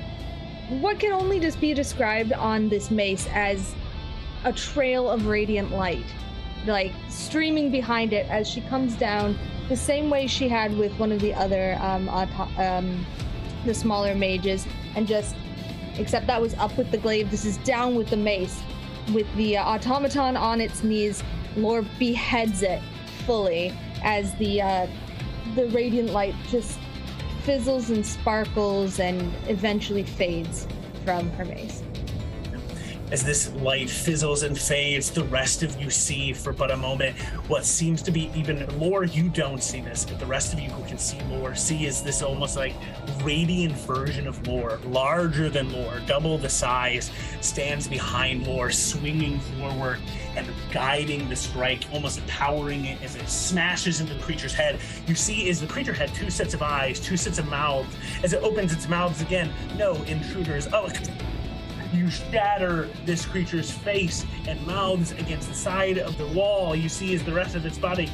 S6: what can only just be described on this mace as a trail of radiant light, like streaming behind it as she comes down, the same way she had with one of the other the smaller mages, and just, except that was up with the glaive, this is down with the mace. With the automaton on its knees, Lore beheads it fully as the radiant light just fizzles and sparkles and eventually fades from her mace.
S2: As this light fizzles and fades, the rest of you see for but a moment what seems to be even Lore. You don't see this, but the rest of you who can see Lore see is this almost like radiant version of Lore, larger than Lore, double the size, stands behind Lore, swinging forward and guiding the strike, almost powering it as it smashes into the creature's head. You see is the creature had two sets of eyes, two sets of mouths. As it opens its mouths again, no intruders. Oh, you shatter this creature's face and mouths against the side of the wall. You see as the rest of its body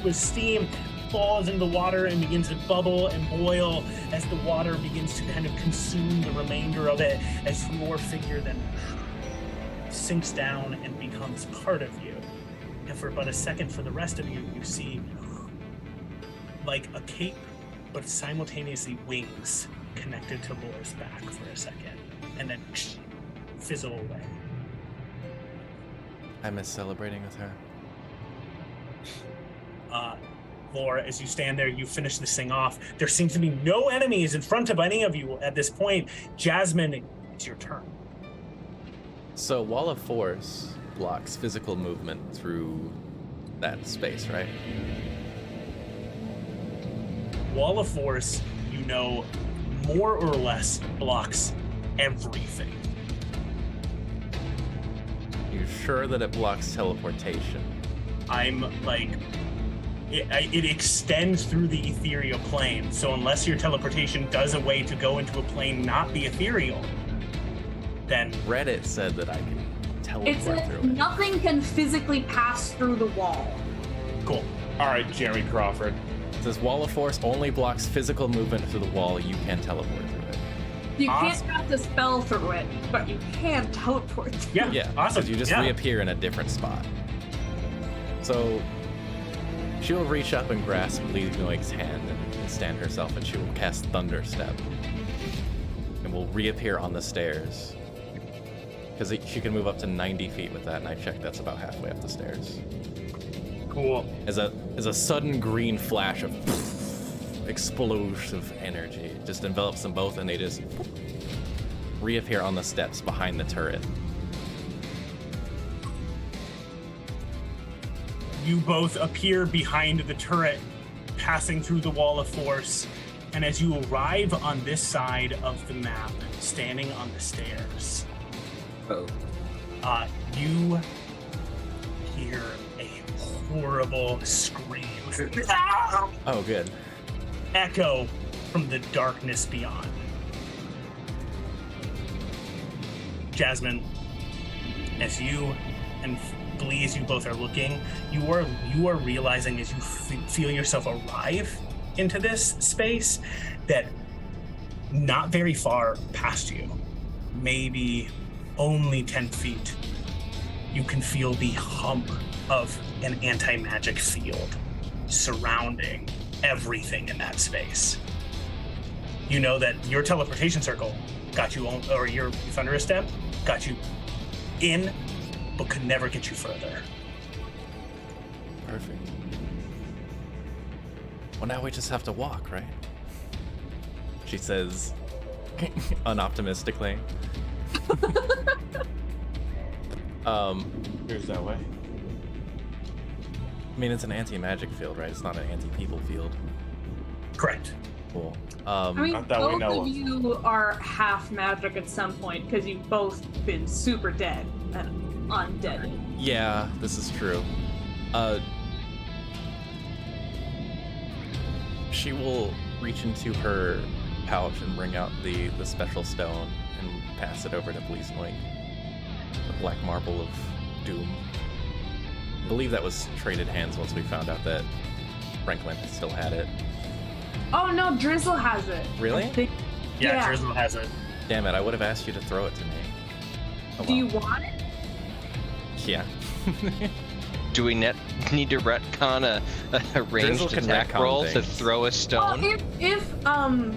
S2: with steam falls into the water and begins to bubble and boil as the water begins to kind of consume the remainder of it, as your figure then sinks down and becomes part of you. And for but a second, for the rest of you, you see like a cape, but simultaneously wings connected to Lore's back for a second, and then fizzle away.
S7: I miss celebrating with her.
S2: Lore, as you stand there, you finish this thing off. There seems to be no enemies in front of any of you at this point. Jasmine, it's your turn.
S7: So Wall of Force blocks physical movement through that space, right?
S2: Wall of Force, you know, more or less blocks everything.
S7: You sure that it blocks teleportation?
S2: I'm like, it extends through the ethereal plane. So unless your teleportation does a way to go into a plane not be ethereal, then
S7: Reddit said that I can teleport
S3: It's
S7: through it.
S3: nothing can physically pass through the wall.
S2: cool.
S1: All right, Jeremy Crawford.
S7: It says Wall of Force only blocks physical movement through the wall. You can teleport through it.
S3: You can't
S2: Awesome.
S3: cast a spell through it, but you can teleport through
S2: Yeah,
S3: it.
S7: Yeah,
S2: awesome.
S7: because you just
S2: Yeah.
S7: reappear in a different spot. So she will reach up and grasp Leanoik's hand and stand herself, and she will cast Thunder Step. And will reappear on the stairs. Because she can move up to 90 feet with that, and I checked that's about halfway up the stairs.
S2: Cool.
S7: As a sudden green flash of explosive energy just envelops them both, and they just reappear on the steps behind the turret.
S2: You both appear behind the turret, passing through the wall of force, and as you arrive on this side of the map, standing on the stairs, you hear a horrible scream.
S7: Oh, good.
S2: Echo from the darkness beyond. Jasmine, as you and Bleeze, you both are looking, you are realizing as you feel yourself arrive into this space that not very far past you, maybe only 10 feet, you can feel the hump of an anti-magic field surrounding everything in that space. You know that your teleportation circle got you on, or your Thunderous Step got you in, but could never get you further.
S7: Perfect. Well, now we just have to walk, right? She says, unoptimistically.
S1: Here's that way.
S7: I mean, it's an anti-magic field, right? It's not an anti-people field.
S2: Correct.
S7: Cool.
S3: I mean,
S1: Not that we
S3: both
S1: know
S3: of
S1: of.
S3: you are half magic at some point because you've both been super dead and undead.
S7: Yeah, this is true. She will reach into her pouch and bring out the special stone and pass it over to Bleeznoik. The black marble of doom. I believe that was traded hands once we found out that Franklin still had it.
S3: Oh no, Drizzle has it.
S7: Really?
S3: I think-
S2: Yeah, Drizzle has it.
S7: Damn it, I would have asked you to throw it to me. Oh,
S3: Do you
S7: well.
S3: want it?
S7: Yeah.
S4: Do we need to retcon a ranged
S7: Drizzle can
S4: attack
S7: retcon
S4: roll to
S7: things.
S4: throw a stone?
S3: Well,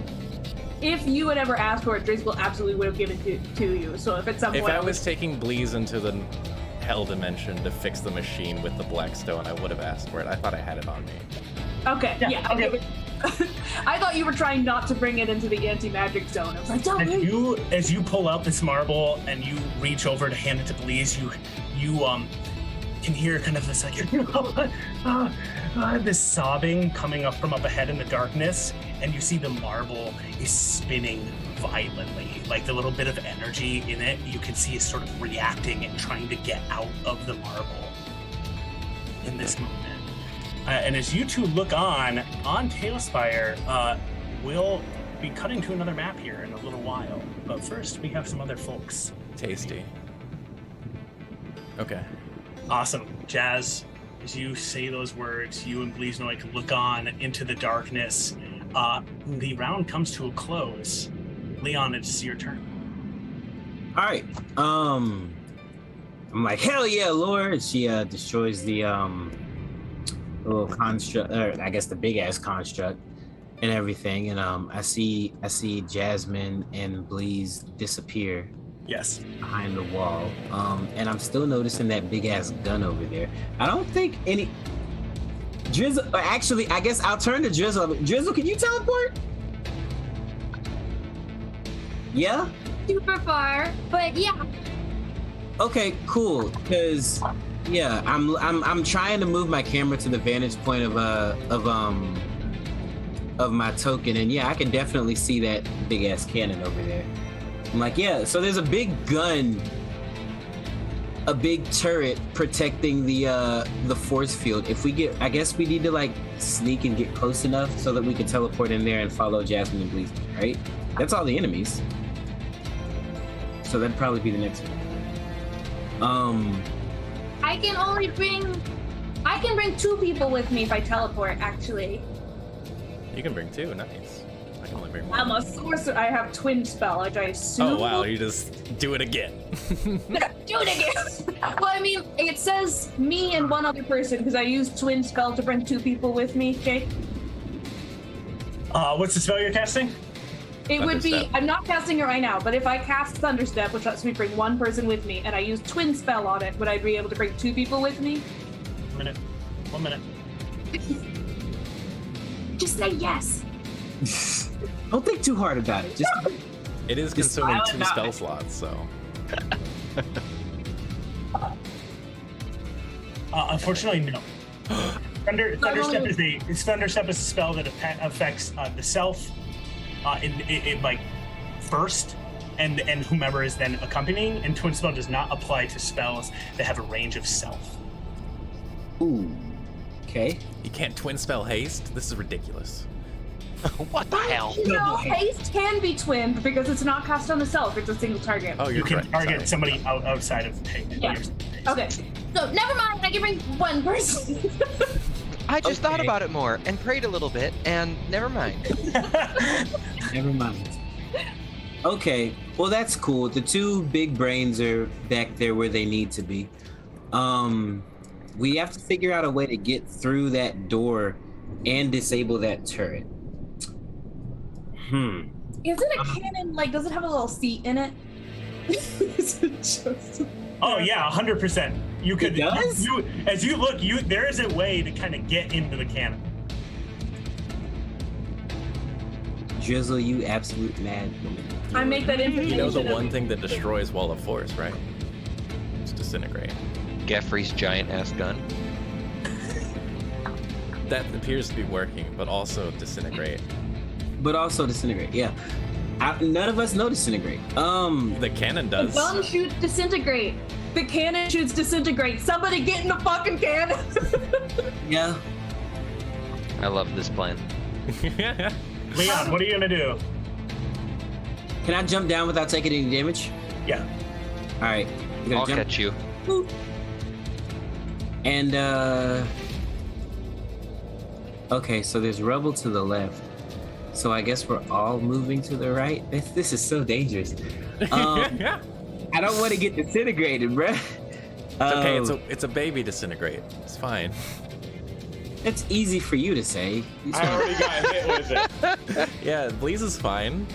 S3: if you had ever asked for it, Drizzle absolutely would have given it to you. So if at some
S7: If
S3: point
S7: I was taking Bleeze into the hell dimension to fix the machine with the black stone, I would have asked for it. I thought I had it on me.
S3: Okay,
S2: Yeah,
S3: okay.
S2: okay.
S3: I thought you were trying not to bring it into the anti-magic zone. I was like, don't.
S2: As you pull out this marble and you reach over to hand it to Bleeze, you can hear kind of this like this sobbing coming up from up ahead in the darkness, and you see the marble is spinning violently. Like the little bit of energy in it, you can see is sort of reacting and trying to get out of the marble in this moment. And as you two look on Tailspire, we'll be cutting to another map here in a little while. But first, we have some other folks.
S7: Tasty. Okay.
S2: Awesome. Jazz, as you say those words, you and Bleeznoik look on into the darkness. The round comes to a close. Leon, it's your turn.
S5: All right. I'm like, hell yeah, Lord. She destroys the little construct, or I guess the big ass construct and everything. And I see Jasmine and Bleeze disappear
S2: Yes.
S5: behind the wall. And I'm still noticing that big ass gun over there. I don't think any Drizzle. Actually, I guess I'll turn to Drizzle. Drizzle, can you teleport? Yeah.
S3: Super far, but yeah.
S5: Okay, cool. Because yeah, I'm trying to move my camera to the vantage point of my token, and yeah, I can definitely see that big ass cannon over there. I'm like, yeah. So there's a big gun, a big turret protecting the force field. If we get, I guess we need to like sneak and get close enough so that we can teleport in there and follow Jasmine and Bleeze, right? That's all the enemies. So that'd probably be the next one.
S3: I can bring 2 people with me if I teleport, actually.
S7: You can bring 2. Nice. I can only bring one.
S3: I'm a sorcerer. I have twin spell, which I assume.
S7: Oh wow, you just do it again.
S3: Do it again. Well, I mean, it says me and one other person because I used twin spell to bring 2 people with me. Jake.
S2: What's the spell you're casting?
S3: It would be.
S7: Thunderstep.
S3: I'm not casting it right now, but if I cast Thunderstep, which lets me bring 1 person with me, and I use twin spell on it, would I be able to bring 2 people with me?
S2: 1 minute.
S3: Just say yes.
S5: Don't think too hard about it. Just
S7: It is
S5: Just
S7: consuming
S5: silent
S7: 2
S5: die.
S7: spell slots, so.
S2: Unfortunately, no. Thunderstep is a spell that affects the self, in like first, and whomever is then accompanying. And twin spell does not apply to spells that have a range of self.
S5: ooh. Okay.
S7: You can't twin spell haste? This is ridiculous.
S4: What the hell?
S3: No, haste can be twinned because it's not cast on the self. It's a single target.
S7: Oh,
S2: You
S7: you're
S2: can
S7: correct.
S2: target
S7: Sorry.
S2: somebody outside of haste.
S3: Yeah. Okay. So never mind. I can bring 1 person.
S4: I just thought
S5: Okay.
S4: about it more and prayed a little bit, and never mind.
S5: Never mind. Okay. Well, that's cool. The 2 big brains are back there where they need to be. We have to figure out a way to get through that door and disable that turret.
S3: Is it a cannon? Like, does it have a little seat in it? Is it just...
S2: Oh yeah, 100%. You could.
S5: It does?
S2: As you look, there is a way to kind of get into the cannon.
S5: Drizzle, you absolute mad woman.
S3: I make that information.
S7: You know the one thing that destroys Wall of Force, right? It's disintegrate.
S4: Geoffrey's giant ass gun.
S7: That appears to be working, but also disintegrate.
S5: But also disintegrate, yeah. None of us know disintegrate.
S7: The cannon
S3: The
S7: does.
S3: gun shoots disintegrate. The cannon shoots disintegrate. Somebody get in the fucking cannon.
S5: Yeah.
S4: I love this plan.
S2: Leon, what are you gonna do?
S5: Can I jump down without taking any damage?
S2: Yeah.
S5: All right. I'm gonna
S4: I'll
S5: jump.
S4: catch you.
S5: And okay, so there's rubble to the left. So I guess we're all moving to the right. This is so dangerous. I don't want to get disintegrated, bruh.
S7: It's okay. It's a baby disintegrate. It's fine.
S5: It's easy for you to say. You
S1: I
S5: say-
S1: already got hit with it.
S7: Yeah, Bleeze is fine.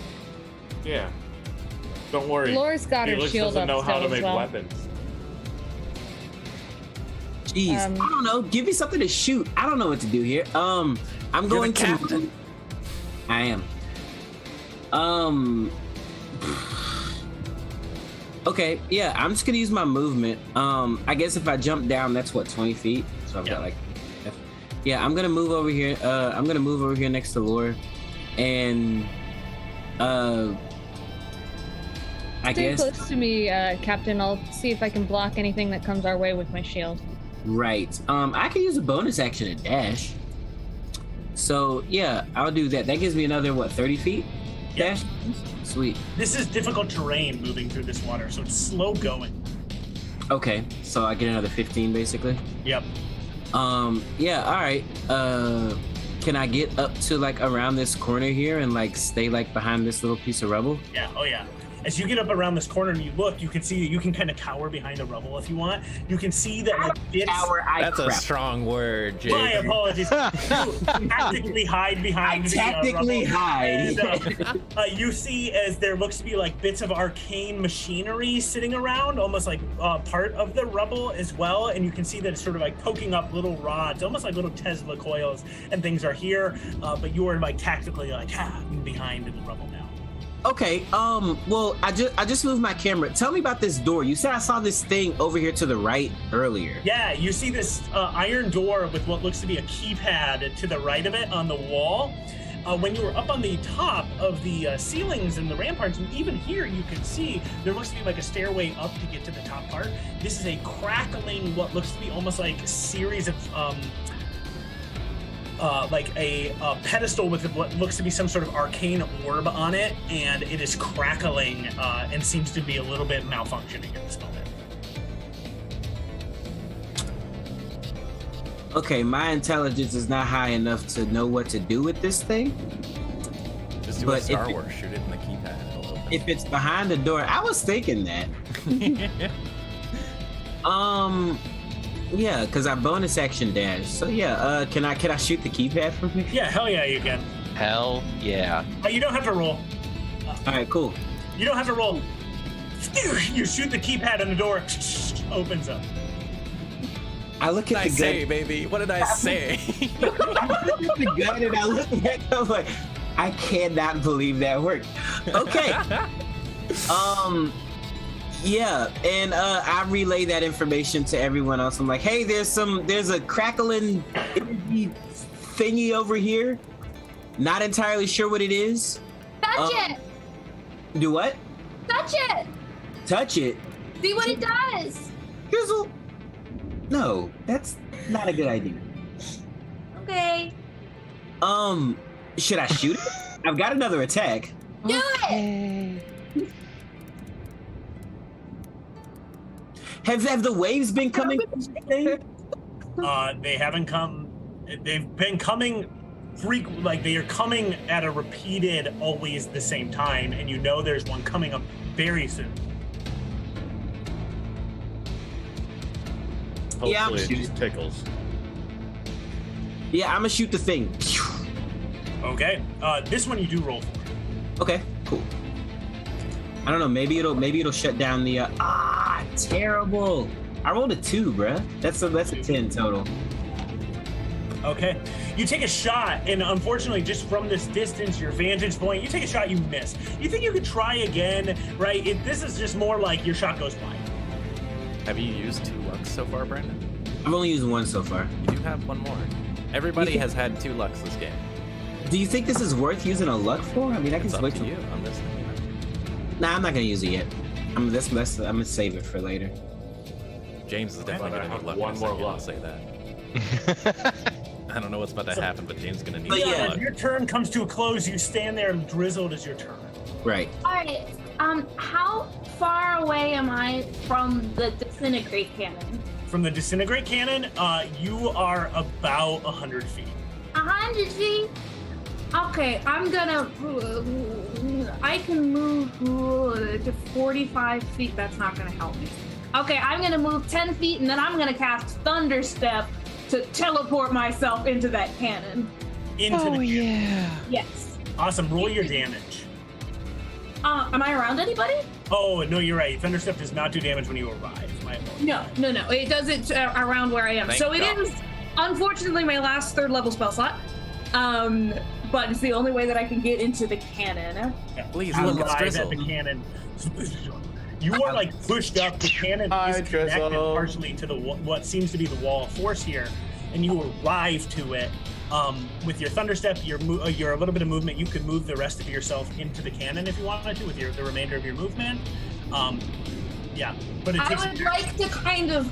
S1: Yeah. Don't worry.
S6: Laura's got her
S1: Felix
S6: shield
S1: doesn't
S6: up
S1: know how
S6: still
S1: to
S6: as
S1: make
S6: well.
S1: weapons.
S5: Jeez, I don't know. Give me something to shoot. I don't know what to do here. I'm going
S7: the
S5: to.
S7: captain.
S5: I am. Okay, yeah, I'm just gonna use my movement. I guess if I jump down, that's what, 20 feet. So I've got like, yeah, I'm gonna move over here. I'm gonna move over here next to Laura, and I
S6: Stay
S5: guess
S6: close to me, Captain. I'll see if I can block anything that comes our way with my shield.
S5: right. I can use a bonus action to dash. So yeah, I'll do that. That gives me another 30 feet
S2: Yep.
S5: dash. Sweet.
S2: This is difficult terrain moving through this water, so it's slow going.
S5: Okay, so I get another 15 basically.
S2: Yep.
S5: Yeah, all right. Can I get up to like around this corner here and like stay like behind this little piece of rubble?
S2: Yeah. Oh yeah. As you get up around this corner and you look, you can see that you can kind of cower behind the rubble if you want. You can see that like bits.
S5: Tower,
S7: That's a strong word, Jake.
S2: My apologies. You tactically hide behind the
S5: tactically
S2: rubble.
S5: hide.
S2: And, you see as there looks to be like bits of arcane machinery sitting around, almost like part of the rubble as well. And you can see that it's sort of like poking up little rods, almost like little Tesla coils, and things are here. But you are like tactically like behind in the rubble now.
S5: Okay, well, I just moved my camera. Tell me about this door. You said I saw this thing over here to the right earlier.
S2: Yeah, you see this iron door with what looks to be a keypad to the right of it on the wall. When you were up on the top of the ceilings and the ramparts, and even here you can see there looks to be like a stairway up to get to the top part. This is a crackling, what looks to be almost like a series of like a pedestal with what looks to be some sort of arcane orb on it, and it is crackling and seems to be a little bit malfunctioning at this moment.
S5: Okay, my intelligence is not high enough to know what to do with this thing.
S7: Just do
S5: But
S7: a Star
S5: if
S7: Wars. Shoot it in the keypad. It'll open.
S5: If it's behind the door, I was thinking that. Yeah, because I bonus action dash. So yeah, can I shoot the keypad from here?
S2: Yeah, hell yeah, you can.
S4: Hell yeah.
S2: You don't have to roll.
S5: All right, cool.
S2: You don't have to roll. You shoot the keypad and the door opens up.
S5: I look
S7: What
S5: at
S7: did I
S5: the
S7: say,
S5: gun.
S7: baby? What did I say?
S5: I look at the gun and I look at it. I'm like, I cannot believe that worked. Okay. Yeah, and I relay that information to everyone else. I'm like, hey, there's a crackling energy thingy over here. Not entirely sure what it is.
S3: Touch it!
S5: Do what?
S3: Touch it!
S5: Touch it?
S3: See what it does!
S5: Drizzle? No, that's not a good idea.
S3: Okay.
S5: Should I shoot it? I've got another attack.
S3: Do it!
S5: Have the waves been coming?
S2: They haven't come. They've been coming like they are coming at a repeated, always the same time, and you know there's one coming up very soon.
S1: Hopefully
S5: Yeah, I'm
S1: it
S5: shooting.
S1: just tickles.
S5: Yeah, I'm gonna shoot the thing.
S2: Okay. This one you do roll for.
S5: Okay, cool. I don't know. Maybe it'll shut down the. Terrible. I rolled a 2, bruh. That's a 10 total.
S2: Okay. You take a shot, and unfortunately, just from this distance, your vantage point, you take a shot, you miss. You think you could try again, right? This is just more like your shot goes wide.
S7: Have you used 2 lucks so far, Brandon?
S5: I've only used 1 so far.
S7: You do have 1 more. Everybody has had 2 lucks this game.
S5: Do you think this is worth using a luck for? I mean, I can
S7: It's up
S5: switch.
S7: to you on this thing.
S5: Nah, I'm not gonna use it yet. I'm gonna save it for later.
S7: James is definitely
S1: I
S7: gonna
S1: have
S7: need luck.
S1: one
S7: next
S1: more
S7: time you all
S1: luck.
S7: say that. I don't know what's about to happen, but James is gonna need
S5: But
S7: some
S5: yeah.
S7: luck.
S2: As your turn comes to a close, you stand there and drizzled as your turn.
S5: Right.
S3: Alright, how far away am I from the disintegrate cannon?
S2: From the disintegrate cannon, you are about 100 feet.
S3: 100 feet? Okay, I'm gonna. I can move to 45 feet. That's not gonna help me. Okay, I'm gonna move 10 feet and then I'm gonna cast Thunder Step to teleport myself into that cannon.
S2: Into the
S6: yeah.
S3: Yes.
S2: Awesome. Roll your damage.
S3: Am I around anybody?
S2: Oh, no, you're right. Thunderstep does not do damage when you arrive. My apologies.
S3: No. It does it around where I am.
S7: Thank
S3: So it
S7: God.
S3: is, unfortunately, my last 3rd level spell slot. But it's the only way that I can get into the cannon.
S2: Yeah.
S7: Please
S2: You
S7: look, it's
S2: arrive
S7: Drizzle.
S2: at the cannon. You are like pushed up. The cannon
S1: Hi,
S2: is connected
S1: Drizzle.
S2: partially to the what seems to be the wall of force here, and you arrive to it. With your Thunderstep, your a little bit of movement, you could move the rest of yourself into the cannon if you wanted to with the remainder of your movement. Yeah, but it
S3: I
S2: takes.
S3: would like to kind of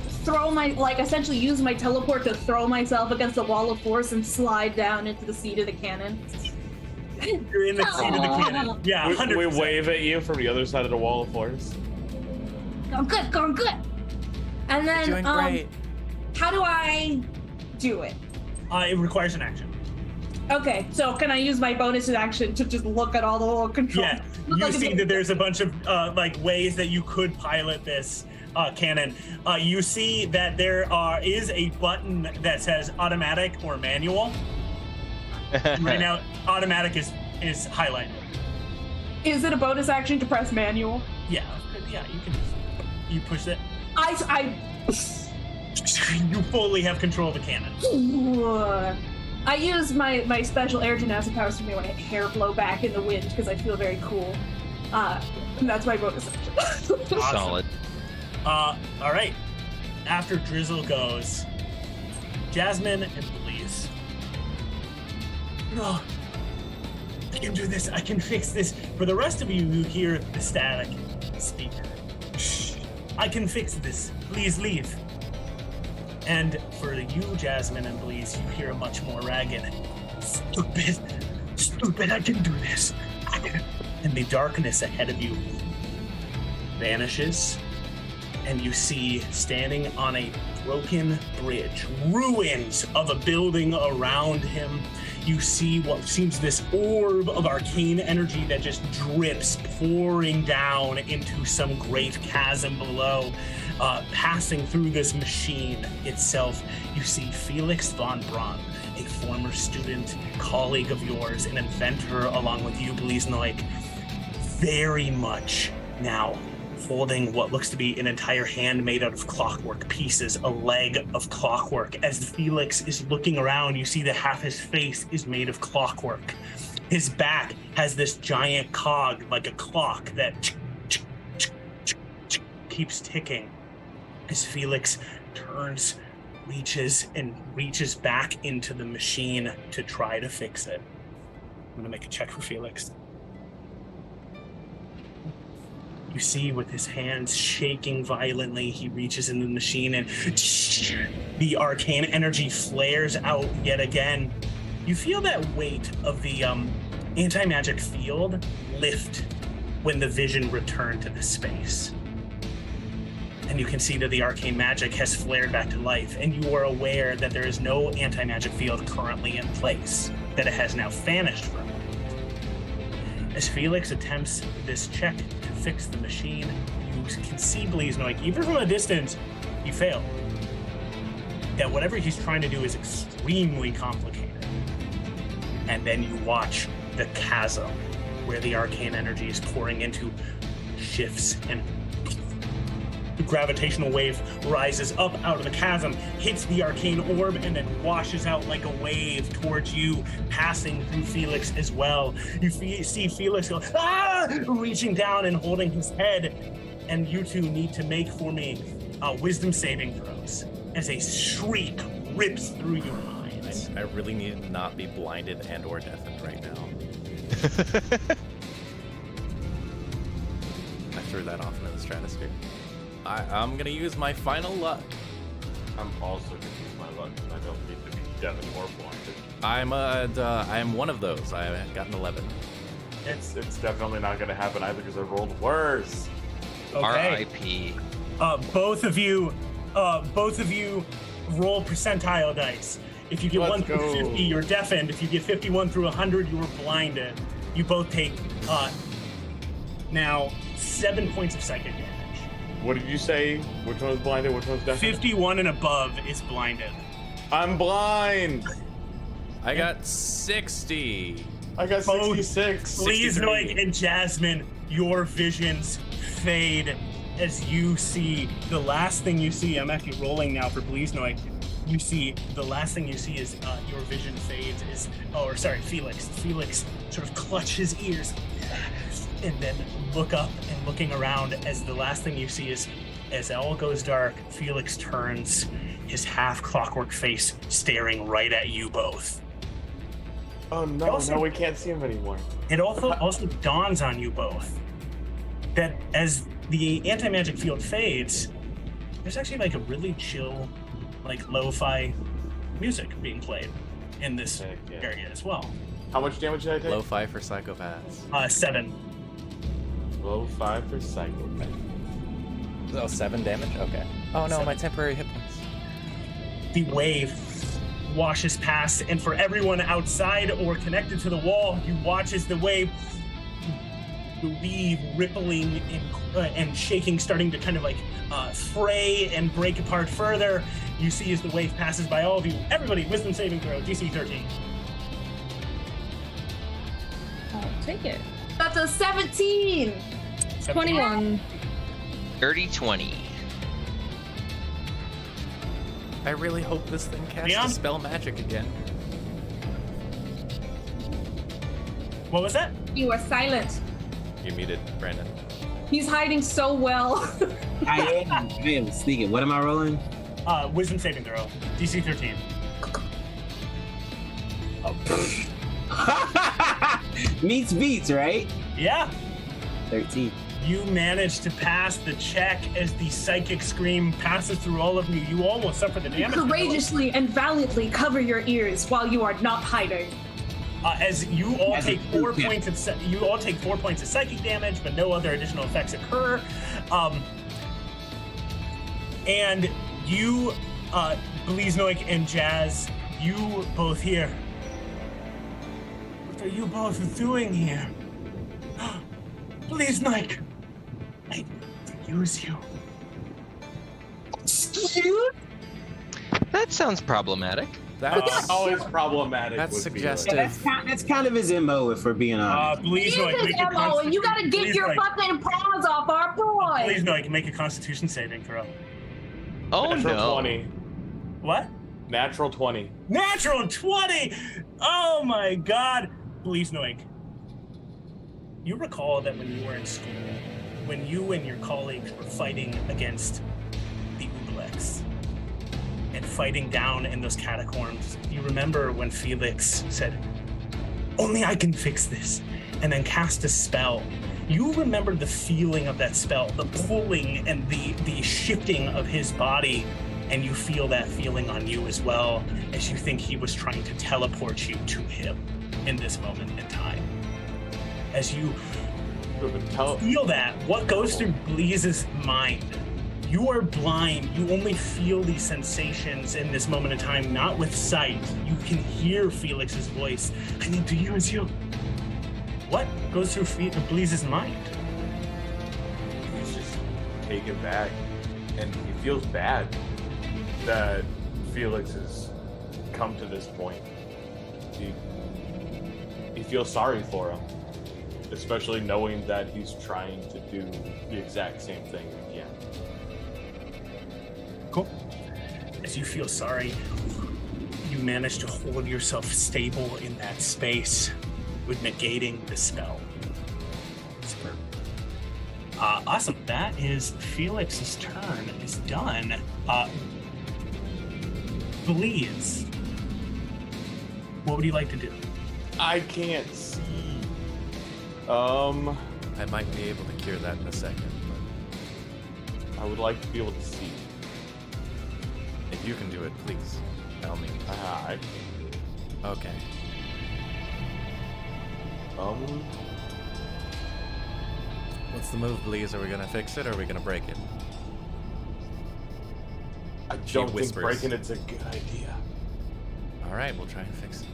S3: essentially use my teleport to throw myself against the wall of force and slide down into the seat of the cannon.
S2: You're in the seat of the cannon. Yeah, 100%.
S1: We wave at you from the other side of the wall of force.
S3: Going good. And
S7: You're
S3: then,
S7: doing great.
S3: how do I do it?
S2: It requires an action.
S3: Okay, so can I use my bonus action to just look at all the little controls?
S2: Yeah,
S3: Look
S2: you
S3: like
S2: see
S3: a-
S2: that there's a bunch of like ways that you could pilot this cannon. You see that there is a button that says automatic or manual. Right now, automatic is highlighted.
S3: Is it a bonus action to press manual?
S2: Yeah, you can. You push it.
S3: I
S2: You fully have control of the cannon.
S3: I use my special air gymnastic powers to make my hair blow back in the wind because I feel very cool. And that's my bonus action.
S2: Awesome.
S4: Solid.
S2: All right. After Drizzle goes, Jasmine and Blaze. No, I can do this. I can fix this. For the rest of you who hear the static speaker, shh, I can fix this. Please leave. And for you, Jasmine and Blaze, you hear a much more ragged, stupid, I can do this. And the darkness ahead of you vanishes, and you see standing on a broken bridge, ruins of a building around him. you see what seems this orb of arcane energy that just drips, pouring down into some great chasm below, passing through this machine itself. You see Felix von Braun, a former student, colleague of yours, an inventor along with you, Bliznoik, very much now holding what looks to be an entire hand made out of clockwork pieces, a leg of clockwork. As Felix is looking around, you see that half his face is made of clockwork. His back has this giant cog, like a clock, that keeps ticking. As Felix turns, reaches back into the machine to try to fix it. I'm gonna make a check for Felix. You see, with his hands shaking violently, he reaches into the machine and the arcane energy flares out yet again. You feel that weight of the anti-magic field lift when the vision returned to the space. And you can see that the arcane magic has flared back to life, and you are aware that there is no anti-magic field currently in place, that it has now vanished from it. As Felix attempts this check to fix the machine, you can see Bliznoik, even from a distance, he failed. That whatever he's trying to do is extremely complicated. And then you watch the chasm where the arcane energy is pouring into shifts, and the gravitational wave rises up out of the chasm, hits the arcane orb, and then washes out like a wave towards you, passing through Felix as well. You see Felix go, reaching down and holding his head, and you two need to make for me wisdom saving throws as a shriek rips through your minds.
S7: I really need to not be blinded and or deafened right now. I threw that off into the stratosphere. I'm gonna use my final luck.
S1: I'm also gonna use my luck. I don't need to be deafened or blinded.
S7: I am one of those. I got an 11.
S1: It's definitely not gonna happen either because I rolled worse.
S2: Okay.
S4: R.I.P.
S2: Both of you roll percentile dice. If you get
S1: Let's
S2: 1 through
S1: go.
S2: 50, you're deafened. If you get 51 through 100, you are blinded. You both take now 7 points of psychic damage.
S1: What did you say? Which one was blinded? Which one's deafened?
S2: 51 and above is blinded.
S1: I'm blind.
S7: I got 60.
S1: I got
S2: Both
S1: 66.
S2: Bliznoik and Jasmine, your visions fade as you see the last thing you see. I'm actually rolling now for Bliznoik. You see the last thing you see is your vision fades. Felix. Felix sort of clutch his ears and then look up and looking around as the last thing you see is, as all goes dark, Felix turns, his half clockwork face staring right at you both.
S1: Oh no, no, we can't see him anymore.
S2: It also dawns on you both that as the anti-magic field fades, there's actually like a really chill, like lo-fi music being played in this area as well.
S1: How much damage did I take?
S7: Lo-fi for psychopaths.
S2: 7.
S1: Low 5 for psychopath.
S7: Oh, 7 damage? Okay. Oh no,
S2: 7.
S7: my temporary hit points.
S2: The wave washes past, and for everyone outside or connected to the wall, you watch as the wave, the weave rippling and shaking, starting to kind of like fray and break apart further. You see as the wave passes by all of you. Everybody, wisdom saving throw, DC 13.
S6: I'll take it.
S3: That's a 17.
S6: 21.
S4: Dirty 20.
S7: I really hope this thing casts
S2: Leon?
S7: Dispel Magic again.
S2: What was that?
S3: You are silent.
S7: You muted, Brandon.
S3: He's hiding so well.
S5: I am sneaking. What am I rolling?
S2: Wisdom saving throw, DC 13.
S5: Meets beats, right?
S2: Yeah.
S5: 13.
S2: You manage to pass the check as the psychic scream passes through all of you. You almost suffer the damage.
S3: Courageously and valiantly cover your ears while you are not hiding.
S2: As you all
S5: As
S2: take
S5: a
S2: 4
S5: group,
S2: points of you all take 4 points of psychic damage, but no other additional effects occur. And you, Bliznoik and Jazz, you both hear. What are you both doing here? Please, Mike. I need to use you.
S4: That sounds problematic.
S7: That's
S1: Always problematic.
S7: that's
S1: with
S7: suggestive.
S5: That's kind of his MO, if we're being honest.
S2: Please,
S3: It
S2: Noik,
S3: is
S2: make
S3: his
S2: a
S3: MO, and you gotta get
S2: Please,
S3: your
S2: Noik.
S3: fucking paws off our
S2: Please,
S3: boy.
S2: Noik, make a Constitution saving throw.
S4: Oh
S1: Natural
S4: no.
S1: 20.
S2: What?
S1: Natural 20.
S2: Natural 20! Oh my god! Please, Noik. You recall that when you were in school, when you and your colleagues were fighting against the Ublex and fighting down in those catacombs, you remember when Felix said, "Only I can fix this," and then cast a spell. You remember the feeling of that spell, the pulling and the shifting of his body, and you feel that feeling on you as well, as you think he was trying to teleport you to him in this moment in time. As you feel that, what goes through Bleeze's mind? You are blind. You only feel these sensations in this moment in time, not with sight. You can hear Felix's voice. I need to use you. What goes through Bleeze's mind?
S1: He's just taken back, and he feels bad that Felix has come to this point. He feels sorry for him, especially knowing that he's trying to do the exact same thing again.
S2: Cool. As you feel sorry, you manage to hold yourself stable in that space with negating the spell. Superb. Awesome. That is Felix's turn. Is done. Bleeze, what would you like to do?
S1: I can't see.
S7: I might be able to cure that in a second, but
S1: I would like to be able to see.
S7: if you can do it, please tell me. Okay. What's the move, please? Are we gonna fix it or are we gonna break it?
S1: I don't think
S7: whispers.
S1: breaking it's a good idea.
S7: All right, we'll try and fix it.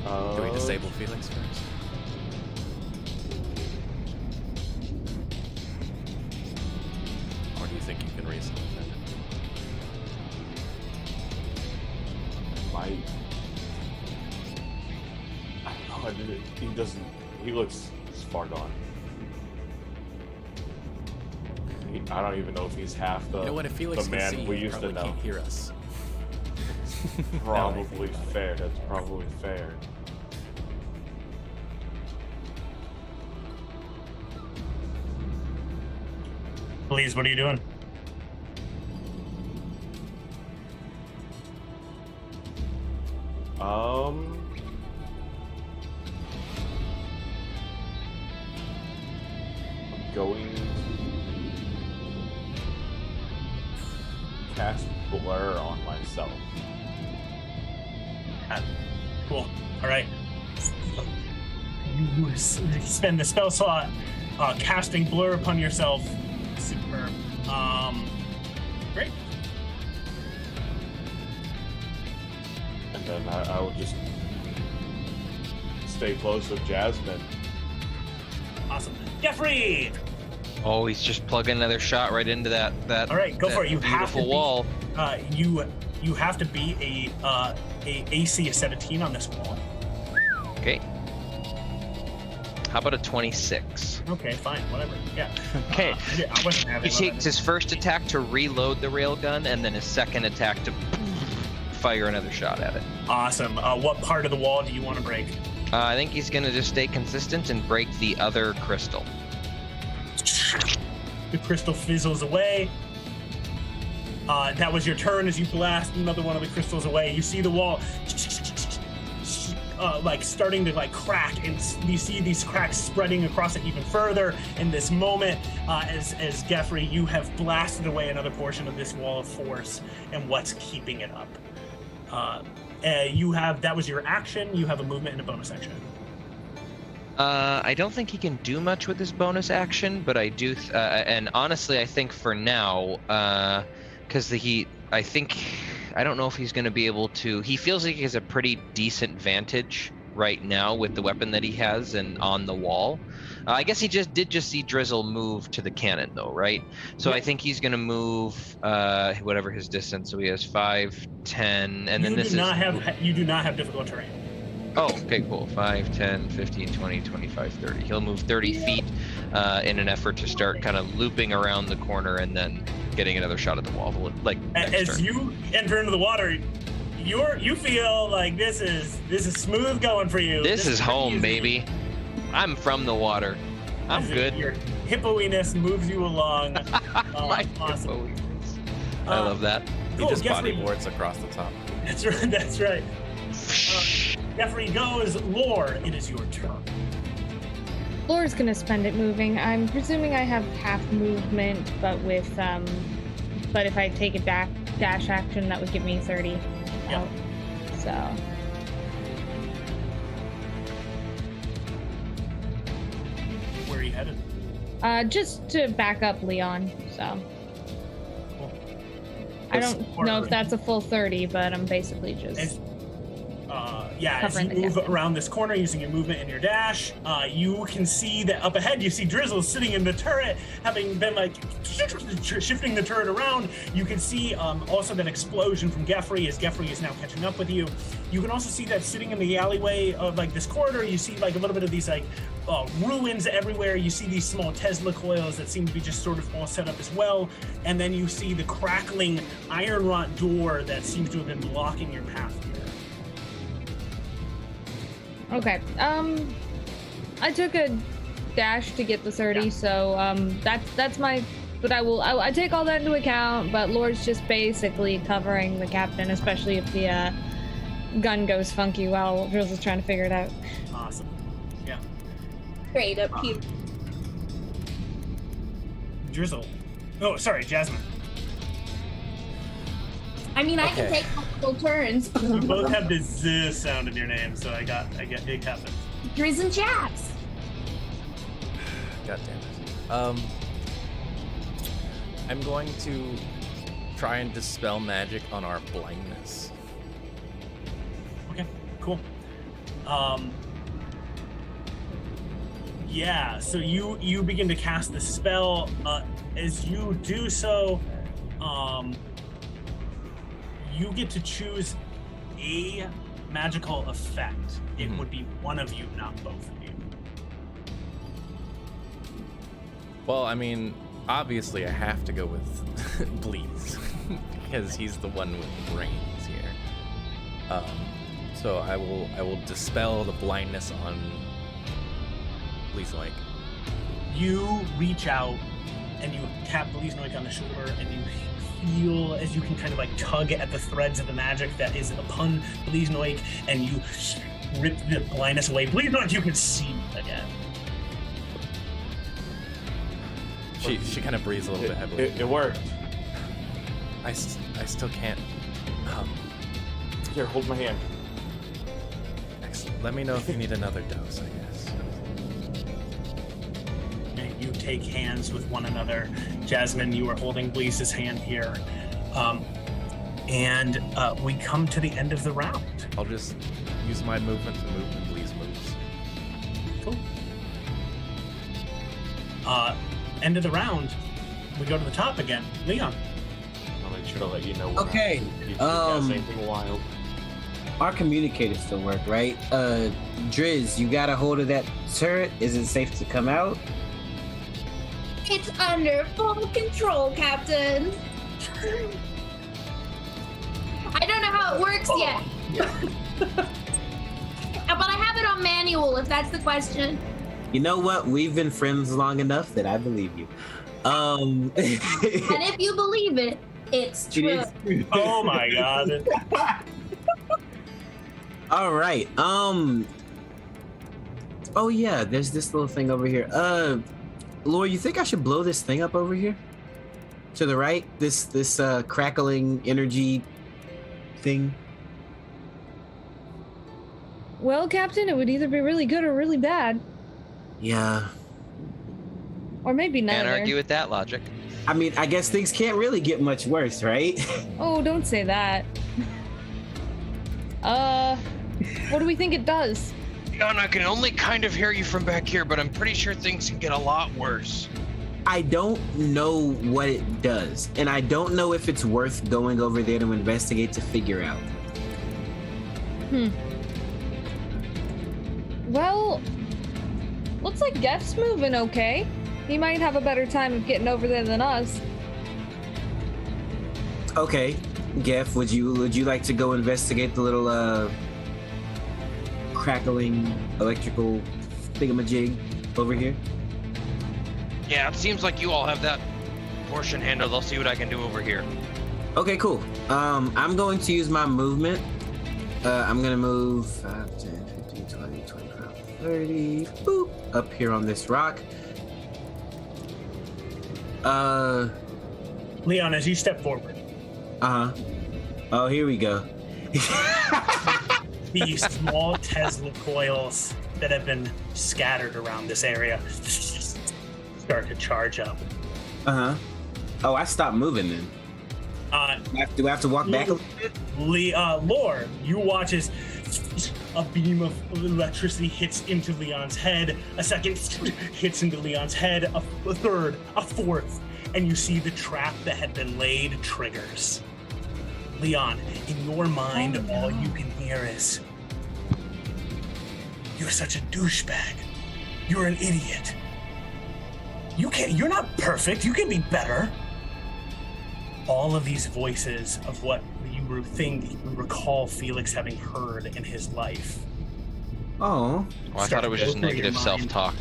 S7: Do we disable Felix first? Or do you think you can resolve it?
S1: Might. I don't know. He doesn't. He looks far gone. I don't even know if he's half the,
S7: You know what? If Felix
S1: the
S7: can
S1: man
S7: see,
S1: we
S7: he
S1: used to
S7: probably
S1: know.
S7: can't hear us.
S1: Probably
S7: about it.
S1: fair. That's probably fair.
S2: Bleeze, what are you doing?
S1: I'm going to cast Blur on myself.
S2: Cool. All right. You spend the spell slot casting Blur upon yourself. Superb. Great.
S1: And then I will just stay close with Jasmine.
S2: Awesome. Jeffrey!
S4: Oh, he's just plugging another shot right into that.
S2: All right, go
S4: that
S2: for it. You have to
S4: beautiful wall.
S2: You have to be a AC of 17 on this wall.
S4: Okay. How about a 26?
S2: Okay, fine, whatever. Yeah.
S4: Okay.
S2: I wasn't having
S4: He takes his first attack to reload the railgun, and then his second attack to fire another shot at it.
S2: Awesome. What part of the wall do you want to break?
S4: I think he's gonna just stay consistent and break the other crystal.
S2: The crystal fizzles away. That was your turn as you blast another one of the crystals away. You see the wall like starting to like crack, and you see these cracks spreading across it even further in this moment. As Geoffrey, you have blasted away another portion of this wall of force and what's keeping it up. That was your action. You have a movement and a bonus action.
S4: I don't think he can do much with his bonus action, but I do, and honestly, I think for now, because I don't know if he's going to be able to. He feels like he has a pretty decent vantage right now with the weapon that he has and on the wall. I guess he did see Drizzle move to the cannon though, right? So I think he's gonna move whatever his distance. So he has 5, 10, and then this is
S2: you do not have difficult terrain.
S4: Oh, okay, cool. 5, 10, 15, 20, 25, 30. He'll move 30 feet in an effort to start kind of looping around the corner and then getting another shot at the wall. Like
S2: as
S4: turn.
S2: you enter into the water, you feel like this is smooth going for you.
S4: This is home,
S2: easy.
S4: Baby. I'm from the water. I'm good.
S2: Your hippoiness moves you along.
S4: My
S2: awesome.
S4: hippo-iness. I love that.
S2: Cool,
S7: He just
S2: Jeffrey.
S7: bodyboards across the top.
S2: That's right. That's right. Jeffrey goes. Lore, it is your turn.
S6: Lore's gonna spend it moving. I'm presuming I have half movement, but but if I take a dash action, that would give me 30.
S2: Yep.
S6: Out. So.
S2: Where are you headed?
S6: Just to back up Leon. So.
S2: Cool.
S6: I don't know if that's a full 30, but I'm basically just.
S2: As you
S6: covering the
S2: move
S6: captain.
S2: around this corner using your movement and your dash, you can see that up ahead, you see Drizzle sitting in the turret, having been like shifting the turret around. You can see also that explosion from Geffrey as Geffrey is now catching up with you. You can also see that sitting in the alleyway of like this corridor, you see like a little bit of these like ruins everywhere. You see these small Tesla coils that seem to be just sort of all set up as well. And then you see the crackling iron wrought door that seems to have been blocking your path here.
S6: Okay. I took a dash to get the 30, so that's my. But I take all that into account. But Lore's just basically covering the captain, especially if the gun goes funky while Drizzle's trying to figure it out.
S2: Awesome. Yeah.
S3: Straight up here.
S2: Drizzle. Oh, sorry, Jasmine.
S3: I mean, I
S7: Okay.
S3: can take multiple turns.
S2: You both have the Z sound in your name, so I get it happens.
S3: Drizz and Jabs.
S7: God damn it. I'm going to try and dispel magic on our blindness.
S2: Okay, cool. Yeah, so you begin to cast the spell. As you do so, you get to choose a magical effect. It would be one of you, not both of you.
S7: Well, I mean, obviously I have to go with Bleeds because he's the one with brains here. So I will dispel the blindness on Bleedsnoik.
S2: You reach out and you tap Bleedsnoik on the shoulder, and you feel as you can kind of like tug at the threads of the magic that is upon Bleedsnoik, and you rip the blindness away. Bleedsnoik, you can see again.
S7: She kind of breathes a little bit heavily.
S1: It worked.
S7: I still can't.
S1: Here, hold my hand.
S7: Excellent. Let me know if you need another dose, I guess.
S2: And you take hands with one another. Jasmine, you are holding Bleez's hand here. And we come to the end of the round.
S7: I'll just use my movement to move when Bleez moves.
S2: Cool. End of the round. We go to the top again. Leon.
S1: I'll make sure to let you know. When
S5: Okay,
S1: you cast anything wild.
S5: Our communicators still work, right? Drizz, you got a hold of that turret. Is it safe to come out?
S3: It's under full control, Captain. I don't know how it works yet. But I have it on manual, if that's the question.
S5: You know what? We've been friends long enough that I believe you.
S3: And if you believe it, it's
S5: It
S3: true.
S5: is true.
S2: Oh my god.
S5: All right. Oh yeah, there's this little thing over here. Laura, you think I should blow this thing up over here? To the right? This crackling energy thing?
S6: Well, Captain, it would either be really good or really bad,
S5: Yeah.
S6: or maybe
S4: Can't
S6: neither.
S4: argue with that logic.
S5: I mean, I guess things can't really get much worse, right?
S6: Oh, don't say that. What do we think it does?
S4: Leon, I can only kind of hear you from back here, but I'm pretty sure things can get a lot worse.
S5: I don't know what it does, and I don't know if it's worth going over there to investigate to figure out.
S6: Well, looks like Gef's moving okay. He might have a better time of getting over there than us.
S5: Okay, Gef, would you like to go investigate the little crackling electrical thingamajig over here?
S4: Yeah, it seems like you all have that portion handled. I'll see what I can do over here.
S5: Okay, cool. I'm going to use my movement. I'm gonna move 5, 10, 15, 20, 25, 30, boop, up here on this rock.
S2: Leon, as you step forward,
S5: Oh, here we go.
S2: these small Tesla coils that have been scattered around this area start to charge up.
S5: Oh, I stopped moving then. Do I have to walk back a little bit?
S2: Lore, you watch as a beam of electricity hits into Leon's head, a second hits into Leon's head, a third, a fourth, and you see the trap that had been laid triggers. Leon, in your mind, all you can hear is, "You're such a douchebag. You're an idiot. You're not perfect. You can be better." All of these voices of what you recall Felix having heard in his life.
S5: Oh.
S4: Well, I thought it was just negative self-talk.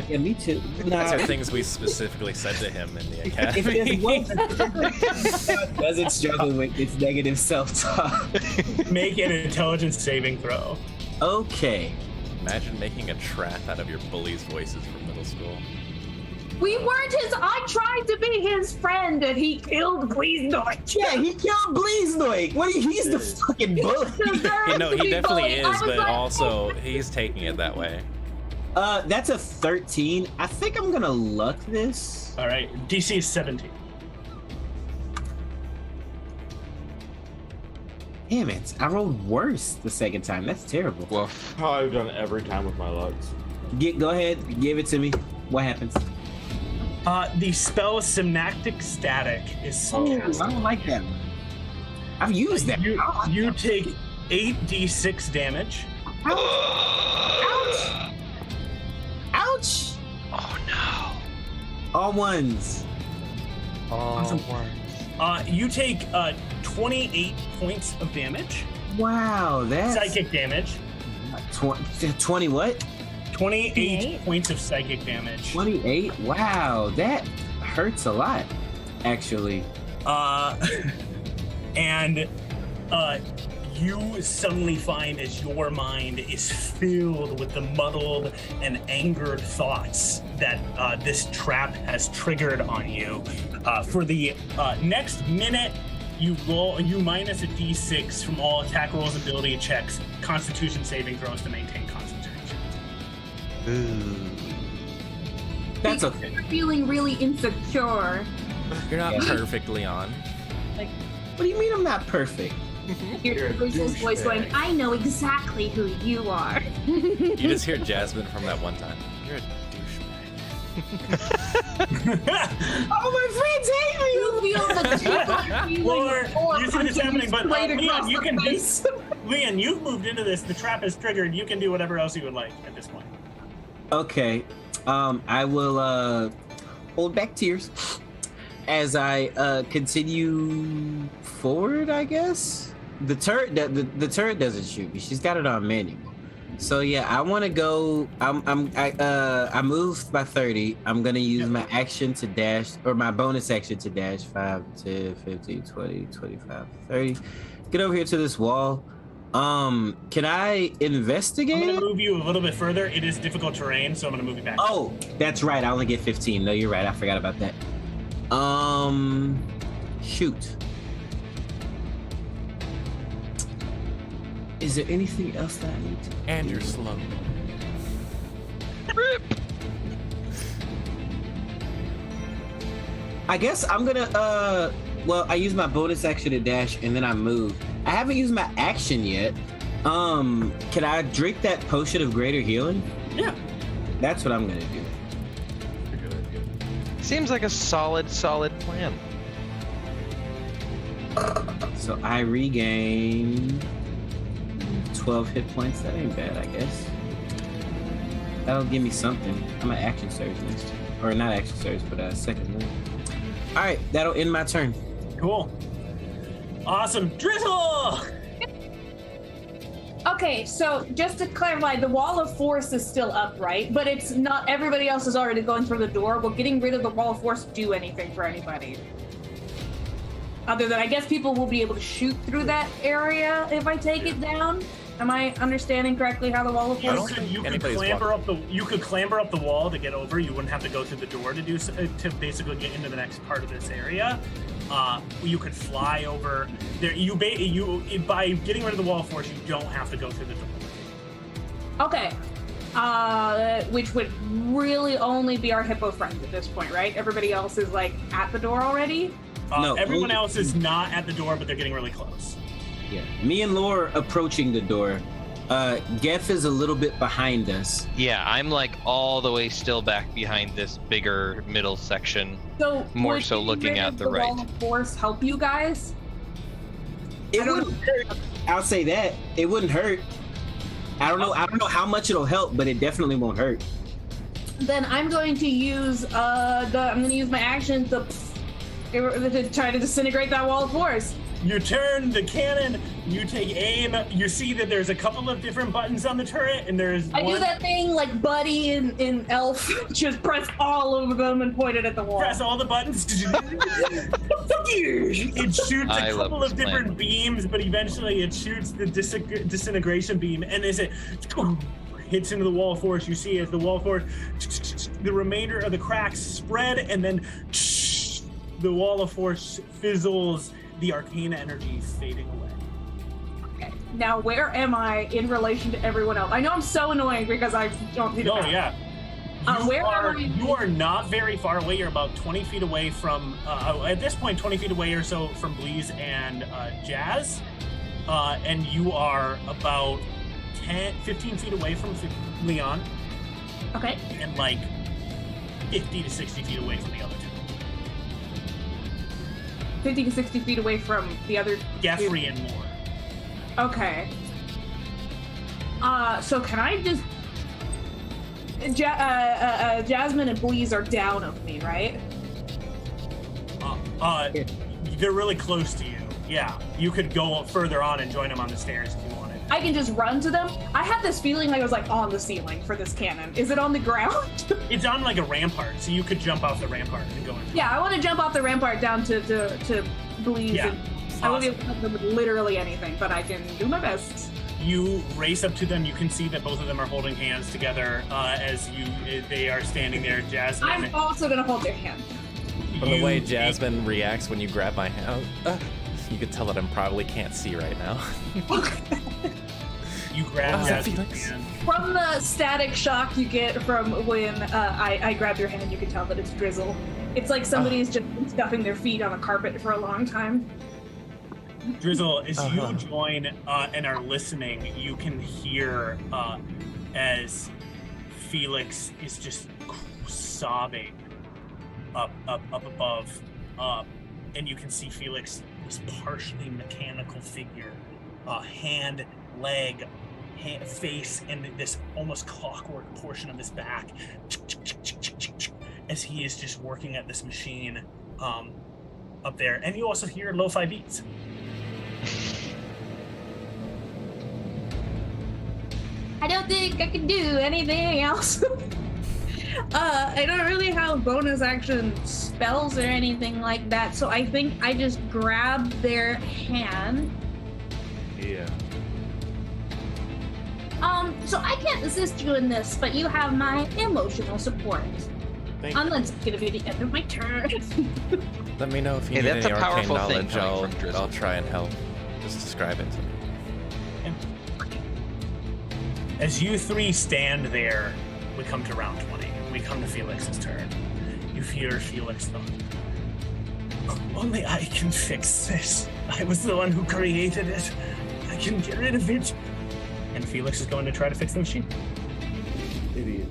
S5: Yeah, me too.
S7: These are things we specifically said to him in the academy.
S5: If there's one doesn't struggle with its negative self-talk.
S2: Make an intelligence saving throw.
S5: Okay.
S7: Imagine making a trap out of your bullies' voices from middle school.
S3: We weren't his. I tried to be his friend, and he killed Bleeznoik.
S5: Yeah, he killed Bleeznoik. He's the fucking bully.
S7: No, he definitely is, but
S3: like,
S7: also he's taking it that way.
S5: That's a 13. I think I'm gonna luck this.
S2: All right, DC is 17.
S5: Damn it! I rolled worse the second time. That's terrible.
S4: Woof.
S1: How I've done every time with my lugs.
S5: Go ahead, give it to me. What happens?
S2: The spell Synaptic Static is
S5: Oh,
S2: cast.
S5: I don't like that. I've used that.
S2: You take 8d6 damage.
S5: Ouch! Ouch!
S4: Oh no.
S5: All ones.
S2: Awesome. You take 28 points of damage.
S5: Wow, that's
S2: Psychic damage.
S5: 20 what?
S2: 28 points of psychic damage.
S5: 28? Wow, that hurts a lot, actually.
S2: And you suddenly find as your mind is filled with the muddled and angered thoughts that this trap has triggered on you. For the next minute, you minus a d6 from all attack rolls, ability checks, Constitution saving throws to maintain concentration.
S5: That's okay.
S3: You're feeling really insecure.
S7: You're not perfect, Leon.
S3: Like,
S5: What do you mean I'm not perfect?
S3: Your Bruce's voice going, "I know exactly who you are."
S7: You just hear Jasmine from that one time. You're a douchebag.
S5: Oh, my friends hate me!
S3: You feel the tingling feeling
S2: Lord,
S3: of horror
S2: you see this
S3: punching
S2: happening, but
S3: straight
S2: Leon,
S3: across
S2: you
S3: the
S2: can
S3: face.
S2: Leon, you've moved into this. The trap is triggered. You can do whatever else you would like at this point.
S5: Okay, I will hold back tears as I continue forward, I guess. The turret doesn't shoot me. She's got it on manual. So yeah, I want to go. I moved by 30. I'm gonna use my action to dash, or my bonus action to dash 5, 10, 15, 20, 25, 30. Get over here to this wall. Can I investigate?
S2: I'm gonna move you a little bit further. It is difficult terrain, so I'm gonna move you back.
S5: Oh, that's right. I only get 15. No, you're right. I forgot about that. Shoot. Is there anything else that I need to?
S7: And you're slow.
S5: I guess I'm gonna well, I use my bonus action to dash and then I move. I haven't used my action yet. Can I drink that potion of greater healing?
S2: Yeah.
S5: That's what I'm gonna do.
S4: Seems like a solid plan.
S5: So I regain 12 hit points. That ain't bad, I guess. That'll give me something. I'm at action surge next. Or not action surge, but second one. Alright, that'll end my turn.
S2: Cool. Awesome. Drizzle!
S3: Okay, so just to clarify, the wall of force is still up, right? But it's not, everybody else is already going through the door. Will getting rid of the wall of force do anything for anybody? Other than, I guess people will be able to shoot through that area if I take it down. Am I understanding correctly how the wall of force?
S2: You could clamber up the wall to get over. You wouldn't have to go through the door to do to basically get into the next part of this area. You could fly over there. By getting rid of the wall of force, you don't have to go through the door.
S3: Okay. Which would really only be our hippo friend at this point, right? Everybody else is like at the door already.
S5: No,
S2: everyone else is not at the door, but they're getting really close.
S5: Yeah, me and Lore approaching the door. Geff is a little bit behind us.
S4: Yeah, I'm like all the way still back behind this bigger middle section.
S3: So
S4: More so looking at the right.
S3: Wall of force help you guys?
S5: It wouldn't hurt. I'll say that. It wouldn't hurt. I don't know how much it'll help, but it definitely won't hurt.
S3: Then I'm going to use my action to try to disintegrate that wall of force.
S2: You turn the cannon, you take aim, you see that there's a couple of different buttons on the turret, and
S3: I do that thing like Buddy in Elf, just press all of them and point it at the wall.
S2: Press all the buttons. It shoots a couple of different beams, but eventually it shoots the disintegration beam, and as it hits into the wall of force, you see as the wall of force, the remainder of the cracks spread, and then the wall of force fizzles, the arcane energy fading away.
S3: Okay. Now, where am I in relation to everyone else? I know I'm so annoying because I don't see the map.
S2: Yeah. You are not very far away. You're about 20 feet away from, at this point, 20 feet away or so from Bleeze and Jazz. And you are about 15 feet away from Leon.
S3: Okay.
S2: And like 50 to 60 feet away from the other two.
S3: 50 to 60 feet away from the other
S2: Geoffrey and more.
S3: Okay. So can I just... Jasmine and Bleeze are down of me, right?
S2: They're really close to you. Yeah, you could go further on and join them on the stairs if you wanted.
S3: I can just run to them. I had this feeling like I was like on the ceiling for this cannon. Is it on the ground?
S2: It's on like a rampart, so you could jump off the rampart and go in.
S3: Yeah, I want to jump off the rampart down to Bleeze.
S2: Yeah.
S3: And I won't be able to help them with literally anything, but I can do my best.
S2: You race up to them. You can see that both of them are holding hands together as they are standing there. Jasmine.
S3: I'm also gonna hold their hand.
S7: From the way Jasmine reacts when you grab my hand, you could tell that I probably can't see right now.
S2: You grab Jasmine's
S7: Felix?
S2: hand.
S3: From the static shock you get from when I grab your hand, you can tell that it's Drizzle. It's like somebody's just been stuffing their feet on a carpet for a long time.
S2: Drizzle, as you join and are listening, you can hear as Felix is just sobbing up above, and you can see Felix, this partially mechanical figure, hand, leg, face, and this almost clockwork portion of his back, as he is just working at this machine up there. And you also hear lo-fi beats.
S3: I don't think I can do anything else. I don't really have bonus action spells or anything like that, so I think I just grab their hand.
S7: Yeah.
S3: So I can't assist you in this, but you have my emotional support. Unless it's gonna be the end of my turn.
S7: Let me know if you
S4: Hey,
S7: need
S4: that's
S7: any
S4: a
S7: arcane
S4: powerful thing
S7: knowledge.
S4: coming from Drizzle.
S7: I'll try and help. Just describe it to me.
S2: As you three stand there, we come to round 20. We come to Felix's turn. You hear Felix thought, only I can fix this. I was the one who created it. I can get rid of it. And Felix is going to try to fix the machine.
S1: Idiot.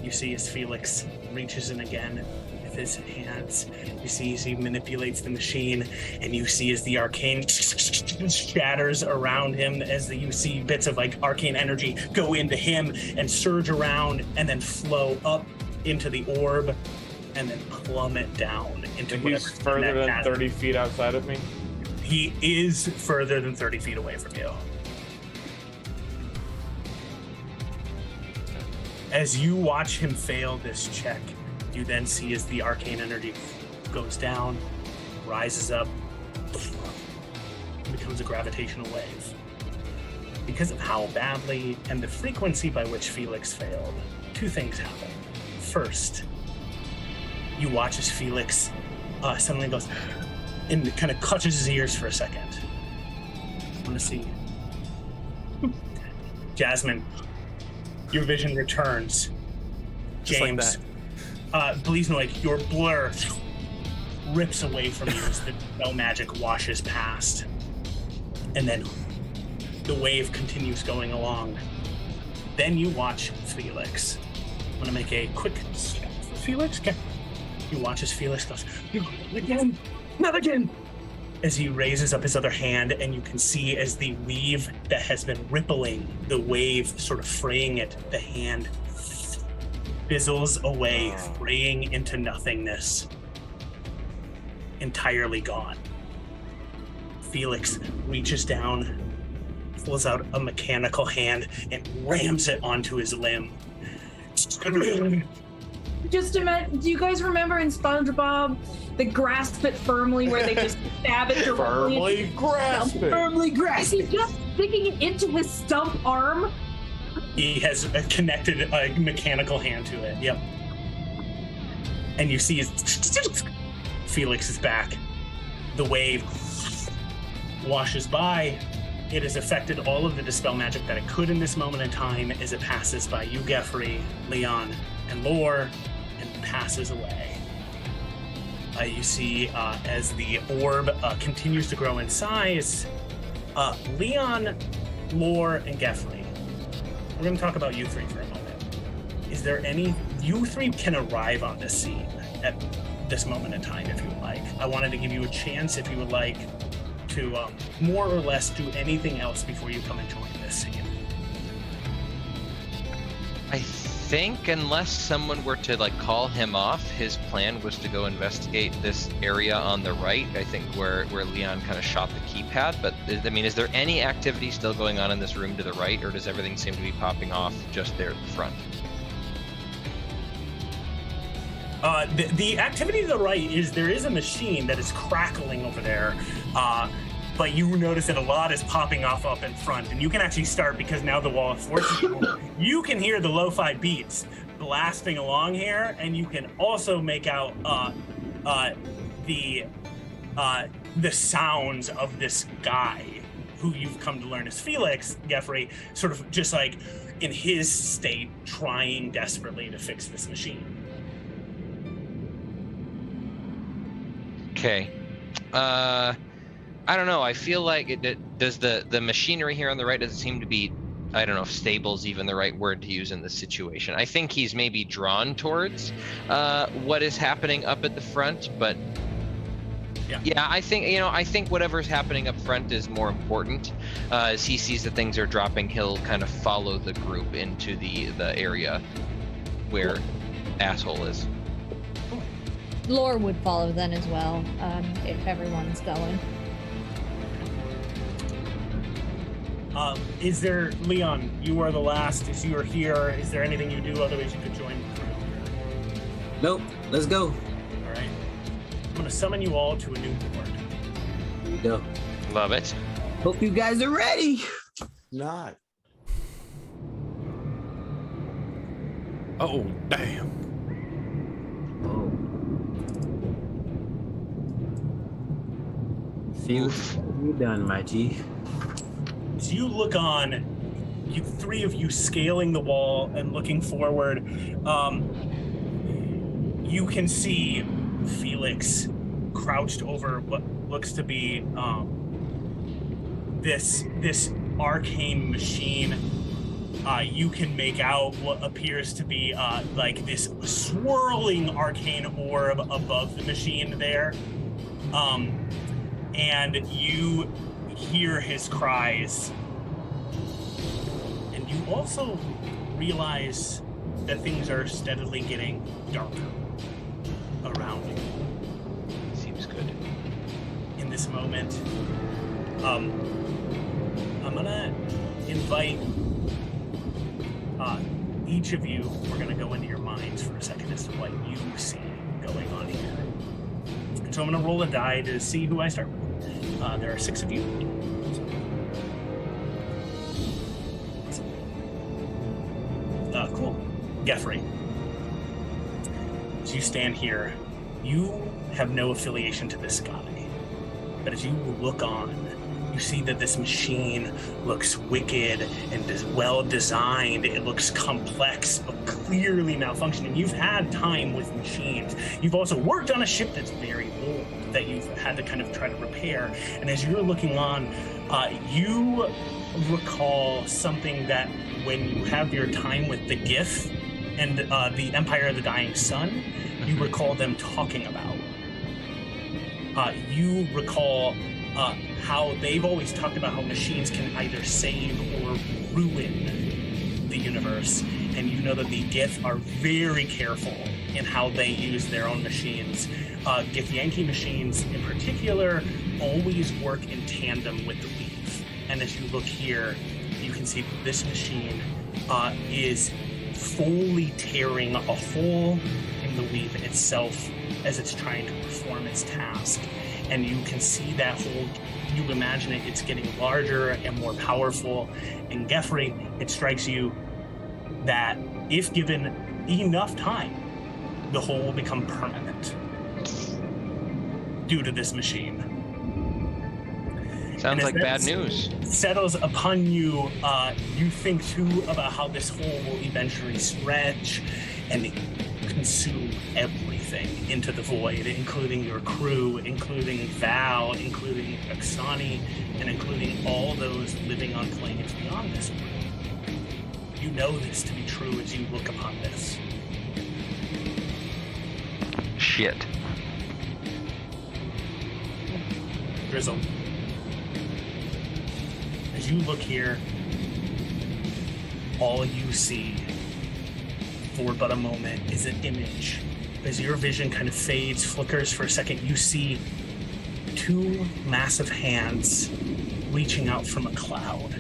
S2: You see as Felix reaches in again with his hands. You see as he manipulates the machine, and you see as the arcane shatters around him, as you see bits of like arcane energy go into him and surge around and then flow up into the orb and then plummet down into
S1: And he's further than 30 feet outside of me?
S2: He is further than 30 feet away from you. As you watch him fail this check, you then see as the arcane energy goes down, rises up, becomes a gravitational wave. Because of how badly and the frequency by which Felix failed, two things happen. First, you watch as Felix suddenly goes and kind of clutches his ears for a second. I want to see. Jasmine, your vision returns.
S7: Just like
S2: James, Bleasnoid, your blur rips away from you as the spell magic washes past. And then the wave continues going along. Then you watch Felix. I'm gonna make a quick step for Felix. Okay. You watch as Felix goes, again, not again. As he raises up his other hand, and you can see as the weave that has been rippling, the wave sort of fraying it, the hand fizzles away, fraying into nothingness. Entirely gone. Felix reaches down, pulls out a mechanical hand, and rams it onto his limb.
S3: Just imagine, do you guys remember in SpongeBob, the grasp it firmly where they just stab it directly?
S1: Firmly grasp it.
S3: Firmly grasp it. Just sticking it into his stump arm.
S2: He has connected a mechanical hand to it. Yep. And you see his Felix is back. The wave washes by. It has affected all of the dispel magic that it could in this moment in time as it passes by you, Geoffrey, Leon, and Lore, and passes away. You see as the orb continues to grow in size, Leon, Lore, and Geoffrey. We're going to talk about you three for a moment. Is there any... You three can arrive on this scene at this moment in time if you would like. I wanted to give you a chance if you would like to more or less do anything else before you come and join this scene.
S4: I think unless someone were to like call him off, his plan was to go investigate this area on the right. I think where Leon kind of shot the keypad. But I mean, is there any activity still going on in this room to the right, or does everything seem to be popping off just there at the front?
S2: The activity to the right is there is a machine that is crackling over there, but you notice that a lot is popping off up in front, and you can actually start because now the wall forces you. You can hear the lo-fi beats blasting along here, and you can also make out the sounds of this guy who you've come to learn as Felix, Geoffrey, sort of just like in his state, trying desperately to fix this machine.
S4: Okay. I don't know. I feel like does the machinery here on the right doesn't seem to be, I don't know if stable is even the right word to use in this situation. I think he's maybe drawn towards what is happening up at the front, but yeah, I think whatever's happening up front is more important. As he sees that things are dropping, he'll kind of follow the group into the area where asshole is.
S6: Lore would follow then as well, if everyone's going.
S2: Is there, Leon, you are the last, as you are here, is there anything you do, otherwise you could join the crew?
S5: Nope. Let's go.
S2: All right. I'm going to summon you all to a new board.
S5: Here we go.
S4: Love it.
S5: Hope you guys are ready.
S1: Not.
S7: Oh, damn.
S5: Oh. Felix, you done, my G.
S2: As you look on, you three of you scaling the wall and looking forward, you can see Felix crouched over what looks to be this arcane machine, you can make out what appears to be like this swirling arcane orb above the machine there. And you hear his cries. And you also realize that things are steadily getting darker around you.
S4: Seems good.
S2: In this moment, I'm gonna invite each of you, we're gonna go into your minds for a second as to what you see going on here. And so I'm gonna roll a die to see who I start with. There are 6 of you. Cool. Geoffrey. As you stand here, you have no affiliation to this guy. But as you look on, you see that this machine looks wicked and well designed. It looks complex, but clearly malfunctioning. You've had time with machines. You've also worked on a ship that's very old that you've had to kind of try to repair. And as you're looking on, you recall something that when you have your time with the GIF and the Empire of the Dying Sun, you recall them talking about. You recall how they've always talked about how machines can either save or ruin the universe. And you know that the GIF are very careful in how they use their own machines. Githyanki machines in particular always work in tandem with the weave. And as you look here, you can see that this machine is fully tearing a hole in the weave itself as it's trying to perform its task. And you can see that hole, you imagine it's getting larger and more powerful. And Geoffrey, it strikes you that if given enough time, the hole will become permanent due to this machine.
S4: Sounds like bad news.
S2: Settles upon you. You think too about how this hole will eventually stretch and consume everything into the void, including your crew, including Val, including Aksani, and including all those living on planes beyond this world. You know this to be true as you look upon this.
S4: Shit.
S2: Drizzle. As you look here, all you see for but a moment is an image. As your vision kind of fades, flickers for a second, you see 2 massive hands reaching out from a cloud.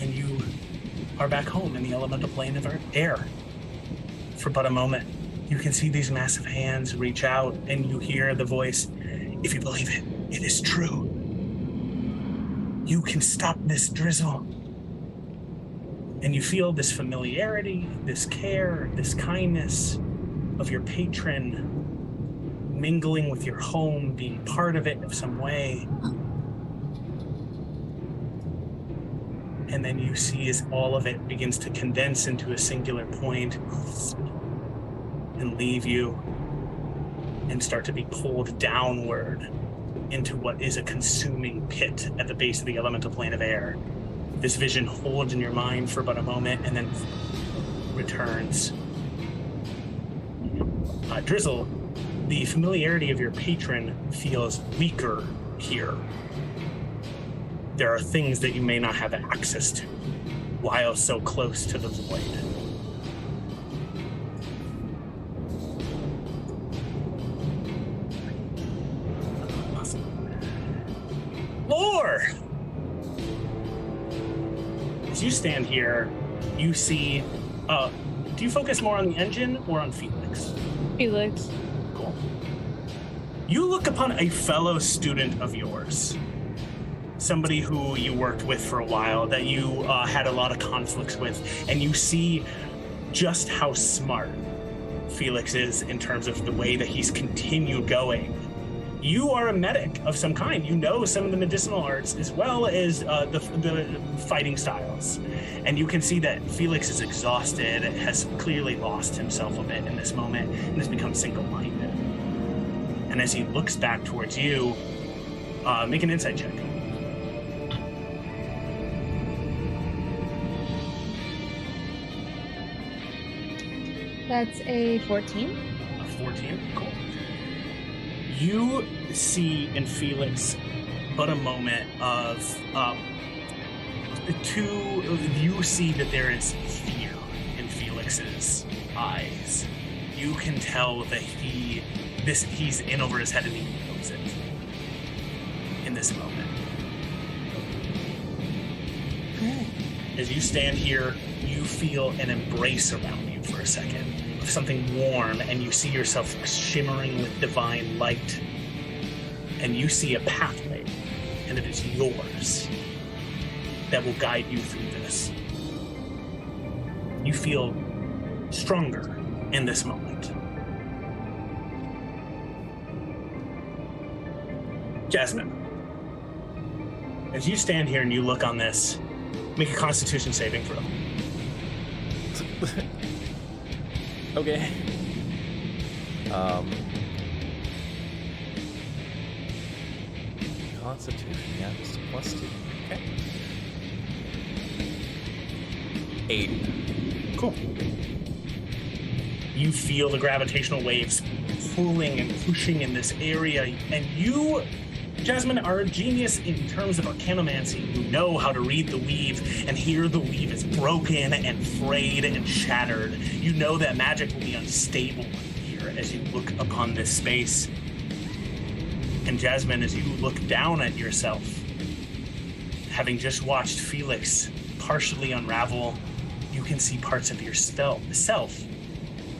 S2: And you are back home in the elemental plane of air. For but a moment, you can see these massive hands reach out, and you hear the voice, "If you believe it, it is true. You can stop this drizzle." And you feel this familiarity, this care, this kindness of your patron mingling with your home, being part of it in some way. And then you see as all of it begins to condense into a singular point and leave you and start to be pulled downward into what is a consuming pit at the base of the elemental plane of air. This vision holds in your mind for about a moment and then returns. Drizzle, the familiarity of your patron feels weaker here. There are things that you may not have access to while so close to the void. Awesome. Lore! As you stand here, you see, do you focus more on the engine or on Felix?
S6: Felix.
S2: Cool. You look upon a fellow student of yours, somebody who you worked with for a while, that you had a lot of conflicts with, and you see just how smart Felix is in terms of the way that he's continued going. You are a medic of some kind. You know some of the medicinal arts as well as the fighting styles. And you can see that Felix is exhausted, has clearly lost himself a bit in this moment, and has become single-minded. And as he looks back towards you, make an insight check.
S6: That's a 14.
S2: A 14. Cool. You see in Felix but a moment of you see that there is fear in Felix's eyes. You can tell that he's in over his head and he knows it in this moment. As you stand here, you feel an embrace around you for a second of something warm, and you see yourself shimmering with divine light. And you see a pathway, and it is yours, that will guide you through this. You feel stronger in this moment. Jasmine, as you stand here and you look on this, make a Constitution saving throw.
S7: Okay. Constitution, yeah, just +2. Okay. 8.
S2: Cool. You feel the gravitational waves pulling and pushing in this area, and you, Jasmine, are a genius in terms of arcanomancy. You know how to read the weave, and here the weave is broken and frayed and shattered. You know that magic will be unstable here as you look upon this space. And Jasmine, as you look down at yourself, having just watched Felix partially unravel, you can see parts of yourself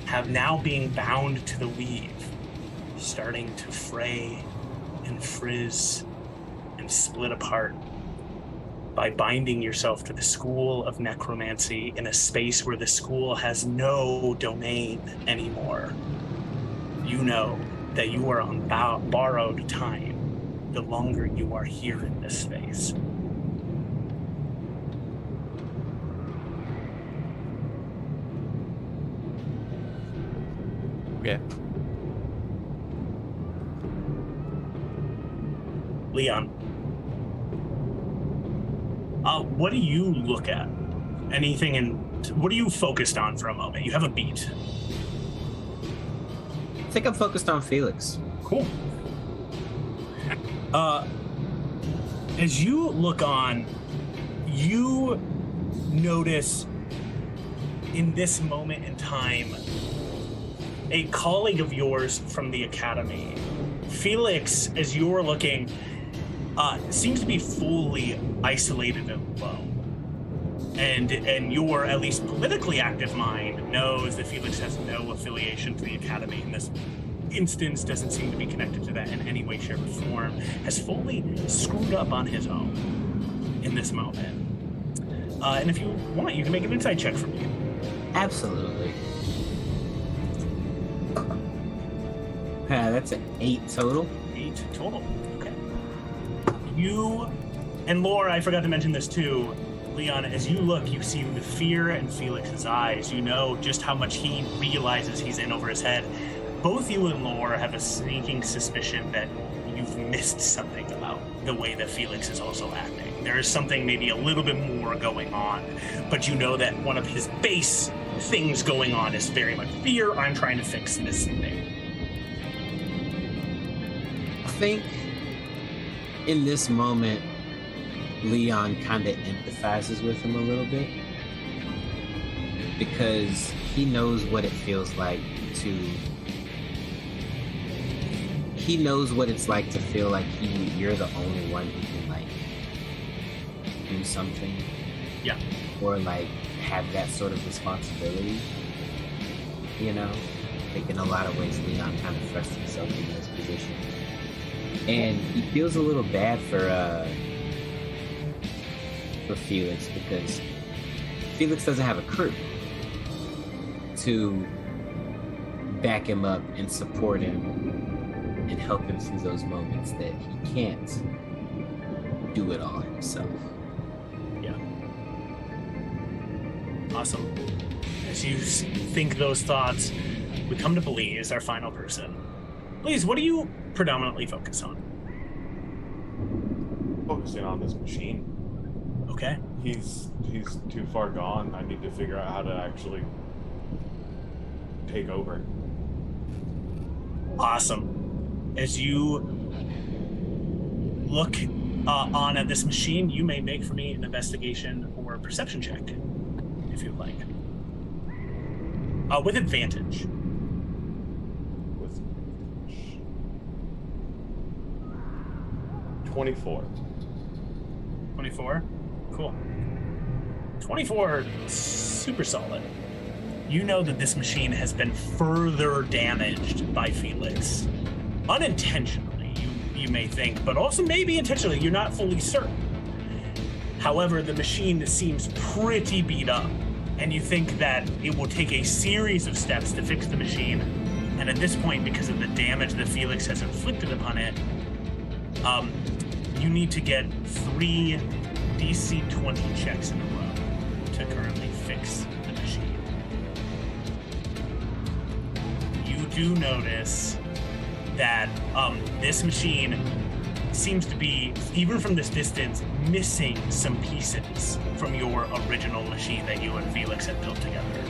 S2: have now being bound to the weave, starting to fray and frizz and split apart by binding yourself to the school of necromancy in a space where the school has no domain anymore. You know that you are on borrowed time the longer you are here in this space.
S7: Okay.
S2: Leon, what do you look at? Anything what are you focused on for a moment? You have a beat.
S5: I think I'm focused on Felix.
S2: Cool. As you look on, you notice in this moment in time a colleague of yours from the academy. Felix, as you're looking, seems to be fully isolated and alone. And your, at least politically active mind, knows that Felix has no affiliation to the academy in this instance, doesn't seem to be connected to that in any way, shape, or form, has fully screwed up on his own in this moment. And if you want, you can make an insight check for me.
S5: Absolutely. That's an 8 total.
S2: 8 total. Okay. You and Laura, I forgot to mention this too. Leon, as you look, you see the fear in Felix's eyes. You know just how much he realizes he's in over his head. Both you and Laura have a sneaking suspicion that you've missed something about the way that Felix is also acting. There is something maybe a little bit more going on, but you know that one of his base things going on is very much fear. I'm trying to fix this thing.
S5: I think in this moment, Leon kind of empathizes with him a little bit because he knows what it feels like to. He knows what it's like to feel like you're the only one who can like do something,
S2: yeah,
S5: or like have that sort of responsibility. You know, I think in a lot of ways, Leon kind of thrusts himself in this position. And he feels a little bad for Felix because Felix doesn't have a crew to back him up and support him and help him through those moments that he can't do it all himself.
S2: Yeah. Awesome. As you think those thoughts, we come to Blaze, our final person. Blaze, what do you predominantly focus on?
S1: Focusing on this machine.
S2: Okay.
S1: He's too far gone. I need to figure out how to actually take over.
S2: Awesome. As you look on at this machine, you may make for me an investigation or a perception check, if you'd like. With advantage.
S1: With 24.
S2: 24? Cool. 24, super solid. You know that this machine has been further damaged by Felix. Unintentionally, you may think, but also maybe intentionally. You're not fully certain. However, the machine seems pretty beat up, and you think that it will take a series of steps to fix the machine. And at this point, because of the damage that Felix has inflicted upon it, you need to get 3 DC 20 checks in a row to currently fix the machine. You do notice that this machine seems to be, even from this distance, missing some pieces from your original machine that you and Felix had built together.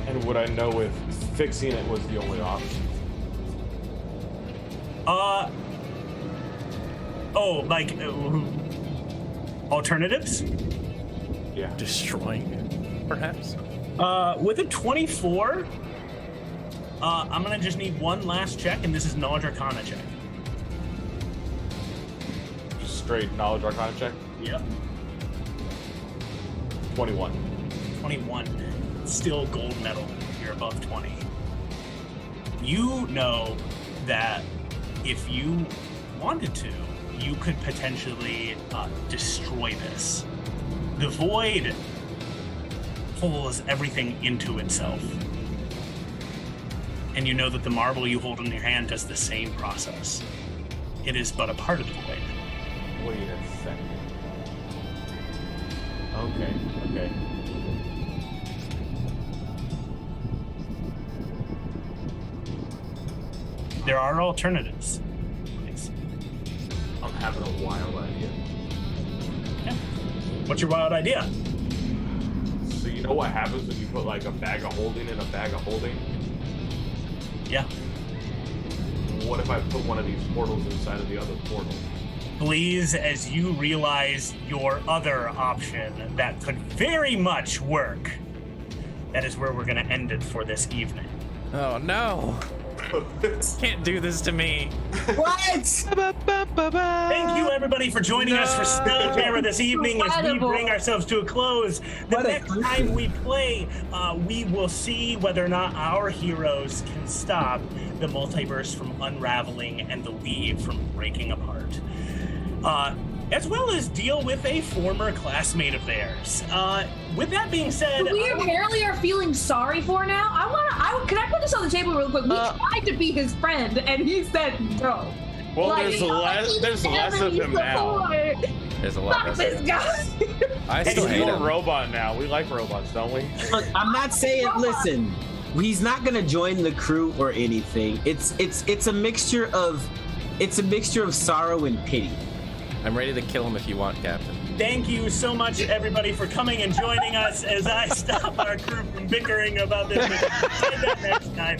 S1: And would I know if fixing it was the only option?
S2: Alternatives?
S1: Yeah.
S7: Destroying it, perhaps?
S2: With a 24, I'm gonna just need one last check, and this is Knowledge Arcana check.
S1: Just straight knowledge arcana check?
S2: Yep.
S1: 21.
S2: 21. Still gold medal. You're above 20. You know that if you wanted to, you could potentially destroy this. The void pulls everything into itself. And you know that the marble you hold in your hand does the same process. It is but a part of the void.
S1: Wait a second. Okay.
S2: There are alternatives.
S1: I'm having a wild idea.
S2: Okay. What's your wild idea?
S1: So you know what happens when you put like a bag of holding in a bag of holding?
S2: Yeah.
S1: What if I put one of these portals inside of the other portal?
S2: Please, as you realize your other option that could very much work, that is where we're going to end it for this evening.
S7: Oh no! Can't do this to me.
S5: What?
S2: Thank you, everybody, for joining us for Spelljammer this evening as we bring ourselves to a close. The next time we play, we will see whether or not our heroes can stop the multiverse from unraveling and the weave from breaking apart. As well as deal with a former classmate of theirs. With that being said,
S3: we apparently are feeling sorry for now. Can I put this on the table real quick? We tried to be his friend, and he said no.
S1: Well,
S3: Like,
S1: there's less of him now.
S7: There's a lot
S3: Fuck
S7: of
S3: this guy.
S7: I still hate
S1: He's a
S7: him.
S1: robot now. We like robots, don't we?
S5: Look, I'm not saying. Listen, he's not gonna join the crew or anything. It's a mixture of sorrow and pity.
S7: I'm ready to kill him if you want, Captain.
S2: thank you so much, everybody, for coming and joining us as I stop our crew from bickering about this. Say that next time.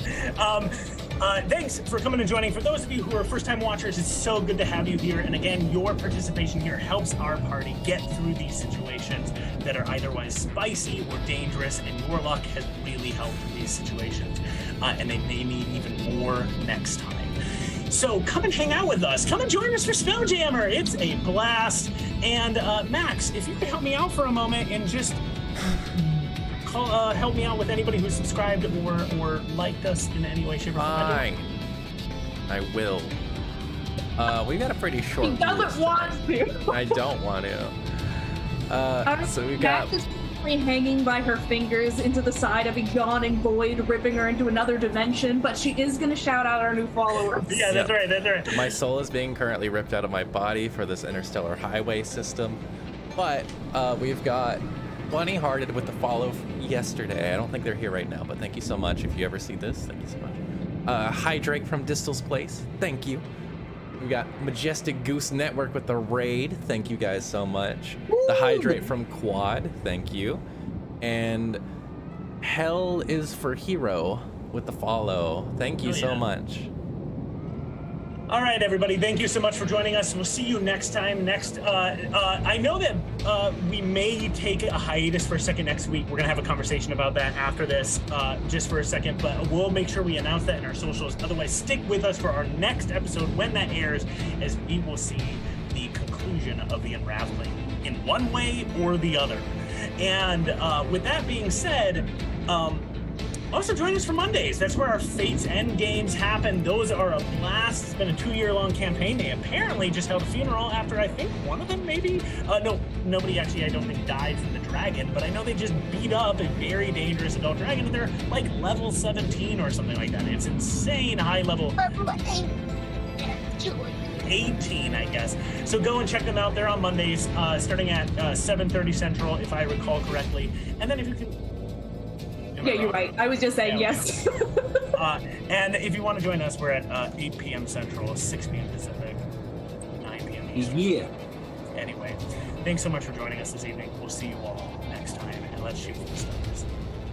S2: Thanks for coming and joining. For those of you who are first-time watchers, it's so good to have you here. And again, your participation here helps our party get through these situations that are otherwise spicy or dangerous, and your luck has really helped in these situations. And they may need even more next time. So come and hang out with us. Come and join us for Spelljammer. It's a blast. And Max, if you could help me out for a moment and just help me out with anybody who's subscribed or liked us in any way, shape, or form.
S7: Fine. I will. We got a pretty short.
S3: He doesn't want to.
S7: I don't want to. So we got.
S3: Max is hanging by her fingers into the side of a yawning void, ripping her into another dimension. But she is going to shout out our new followers.
S2: Yeah, that's right. That's right.
S7: My soul is being currently ripped out of my body for this interstellar highway system, but we've got Bunny Hearted with the follow yesterday. I don't think they're here right now, but thank you so much. If you ever see this, thank you so much. Hydrake from Distal's Place, thank you. We got Majestic Goose Network with the raid. Thank you guys so much. Woo! The Hydrate from Quad. Thank you. And Hell is for Hero with the follow. Thank you
S2: Oh,
S7: so
S2: yeah.
S7: much.
S2: All right, everybody. Thank you so much for joining us. We'll see you next time. I know that we may take a hiatus for a second next week. We're gonna have a conversation about that after this, just for a second. But we'll make sure we announce that in our socials. Otherwise, stick with us for our next episode when that airs, as we will see the conclusion of the Unraveling in one way or the other. And with that being said, also join us for Mondays. That's where our Fates End games happen. Those are a blast. It's been a 2-year-long campaign. They apparently just held a funeral after, I think, one of them maybe? No, nobody actually, I don't think, died from the dragon, but I know they just beat up a very dangerous adult dragon, and they're like level 17 or something like that. It's insane high level.
S3: Level
S2: 18, I guess. So go and check them out. They're on Mondays, starting at 7:30 Central, if I recall correctly. And then if you can...
S3: Yeah, you're right. I was just saying yes.
S2: And if you want to join us, we're at 8 p.m. Central, 6 p.m. Pacific, 9 p.m. Eastern.
S5: Yeah.
S2: Anyway, thanks so much for joining us this evening. We'll see you all next time, and let's shoot for the stars.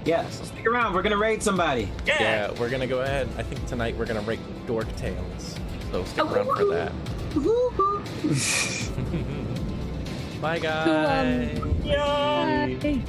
S5: Yeah, so stick around. We're gonna raid somebody.
S7: Yeah, we're gonna go ahead. I think tonight we're gonna rake Dork Tales. So stick around for that. Bye, guys.
S2: Bye.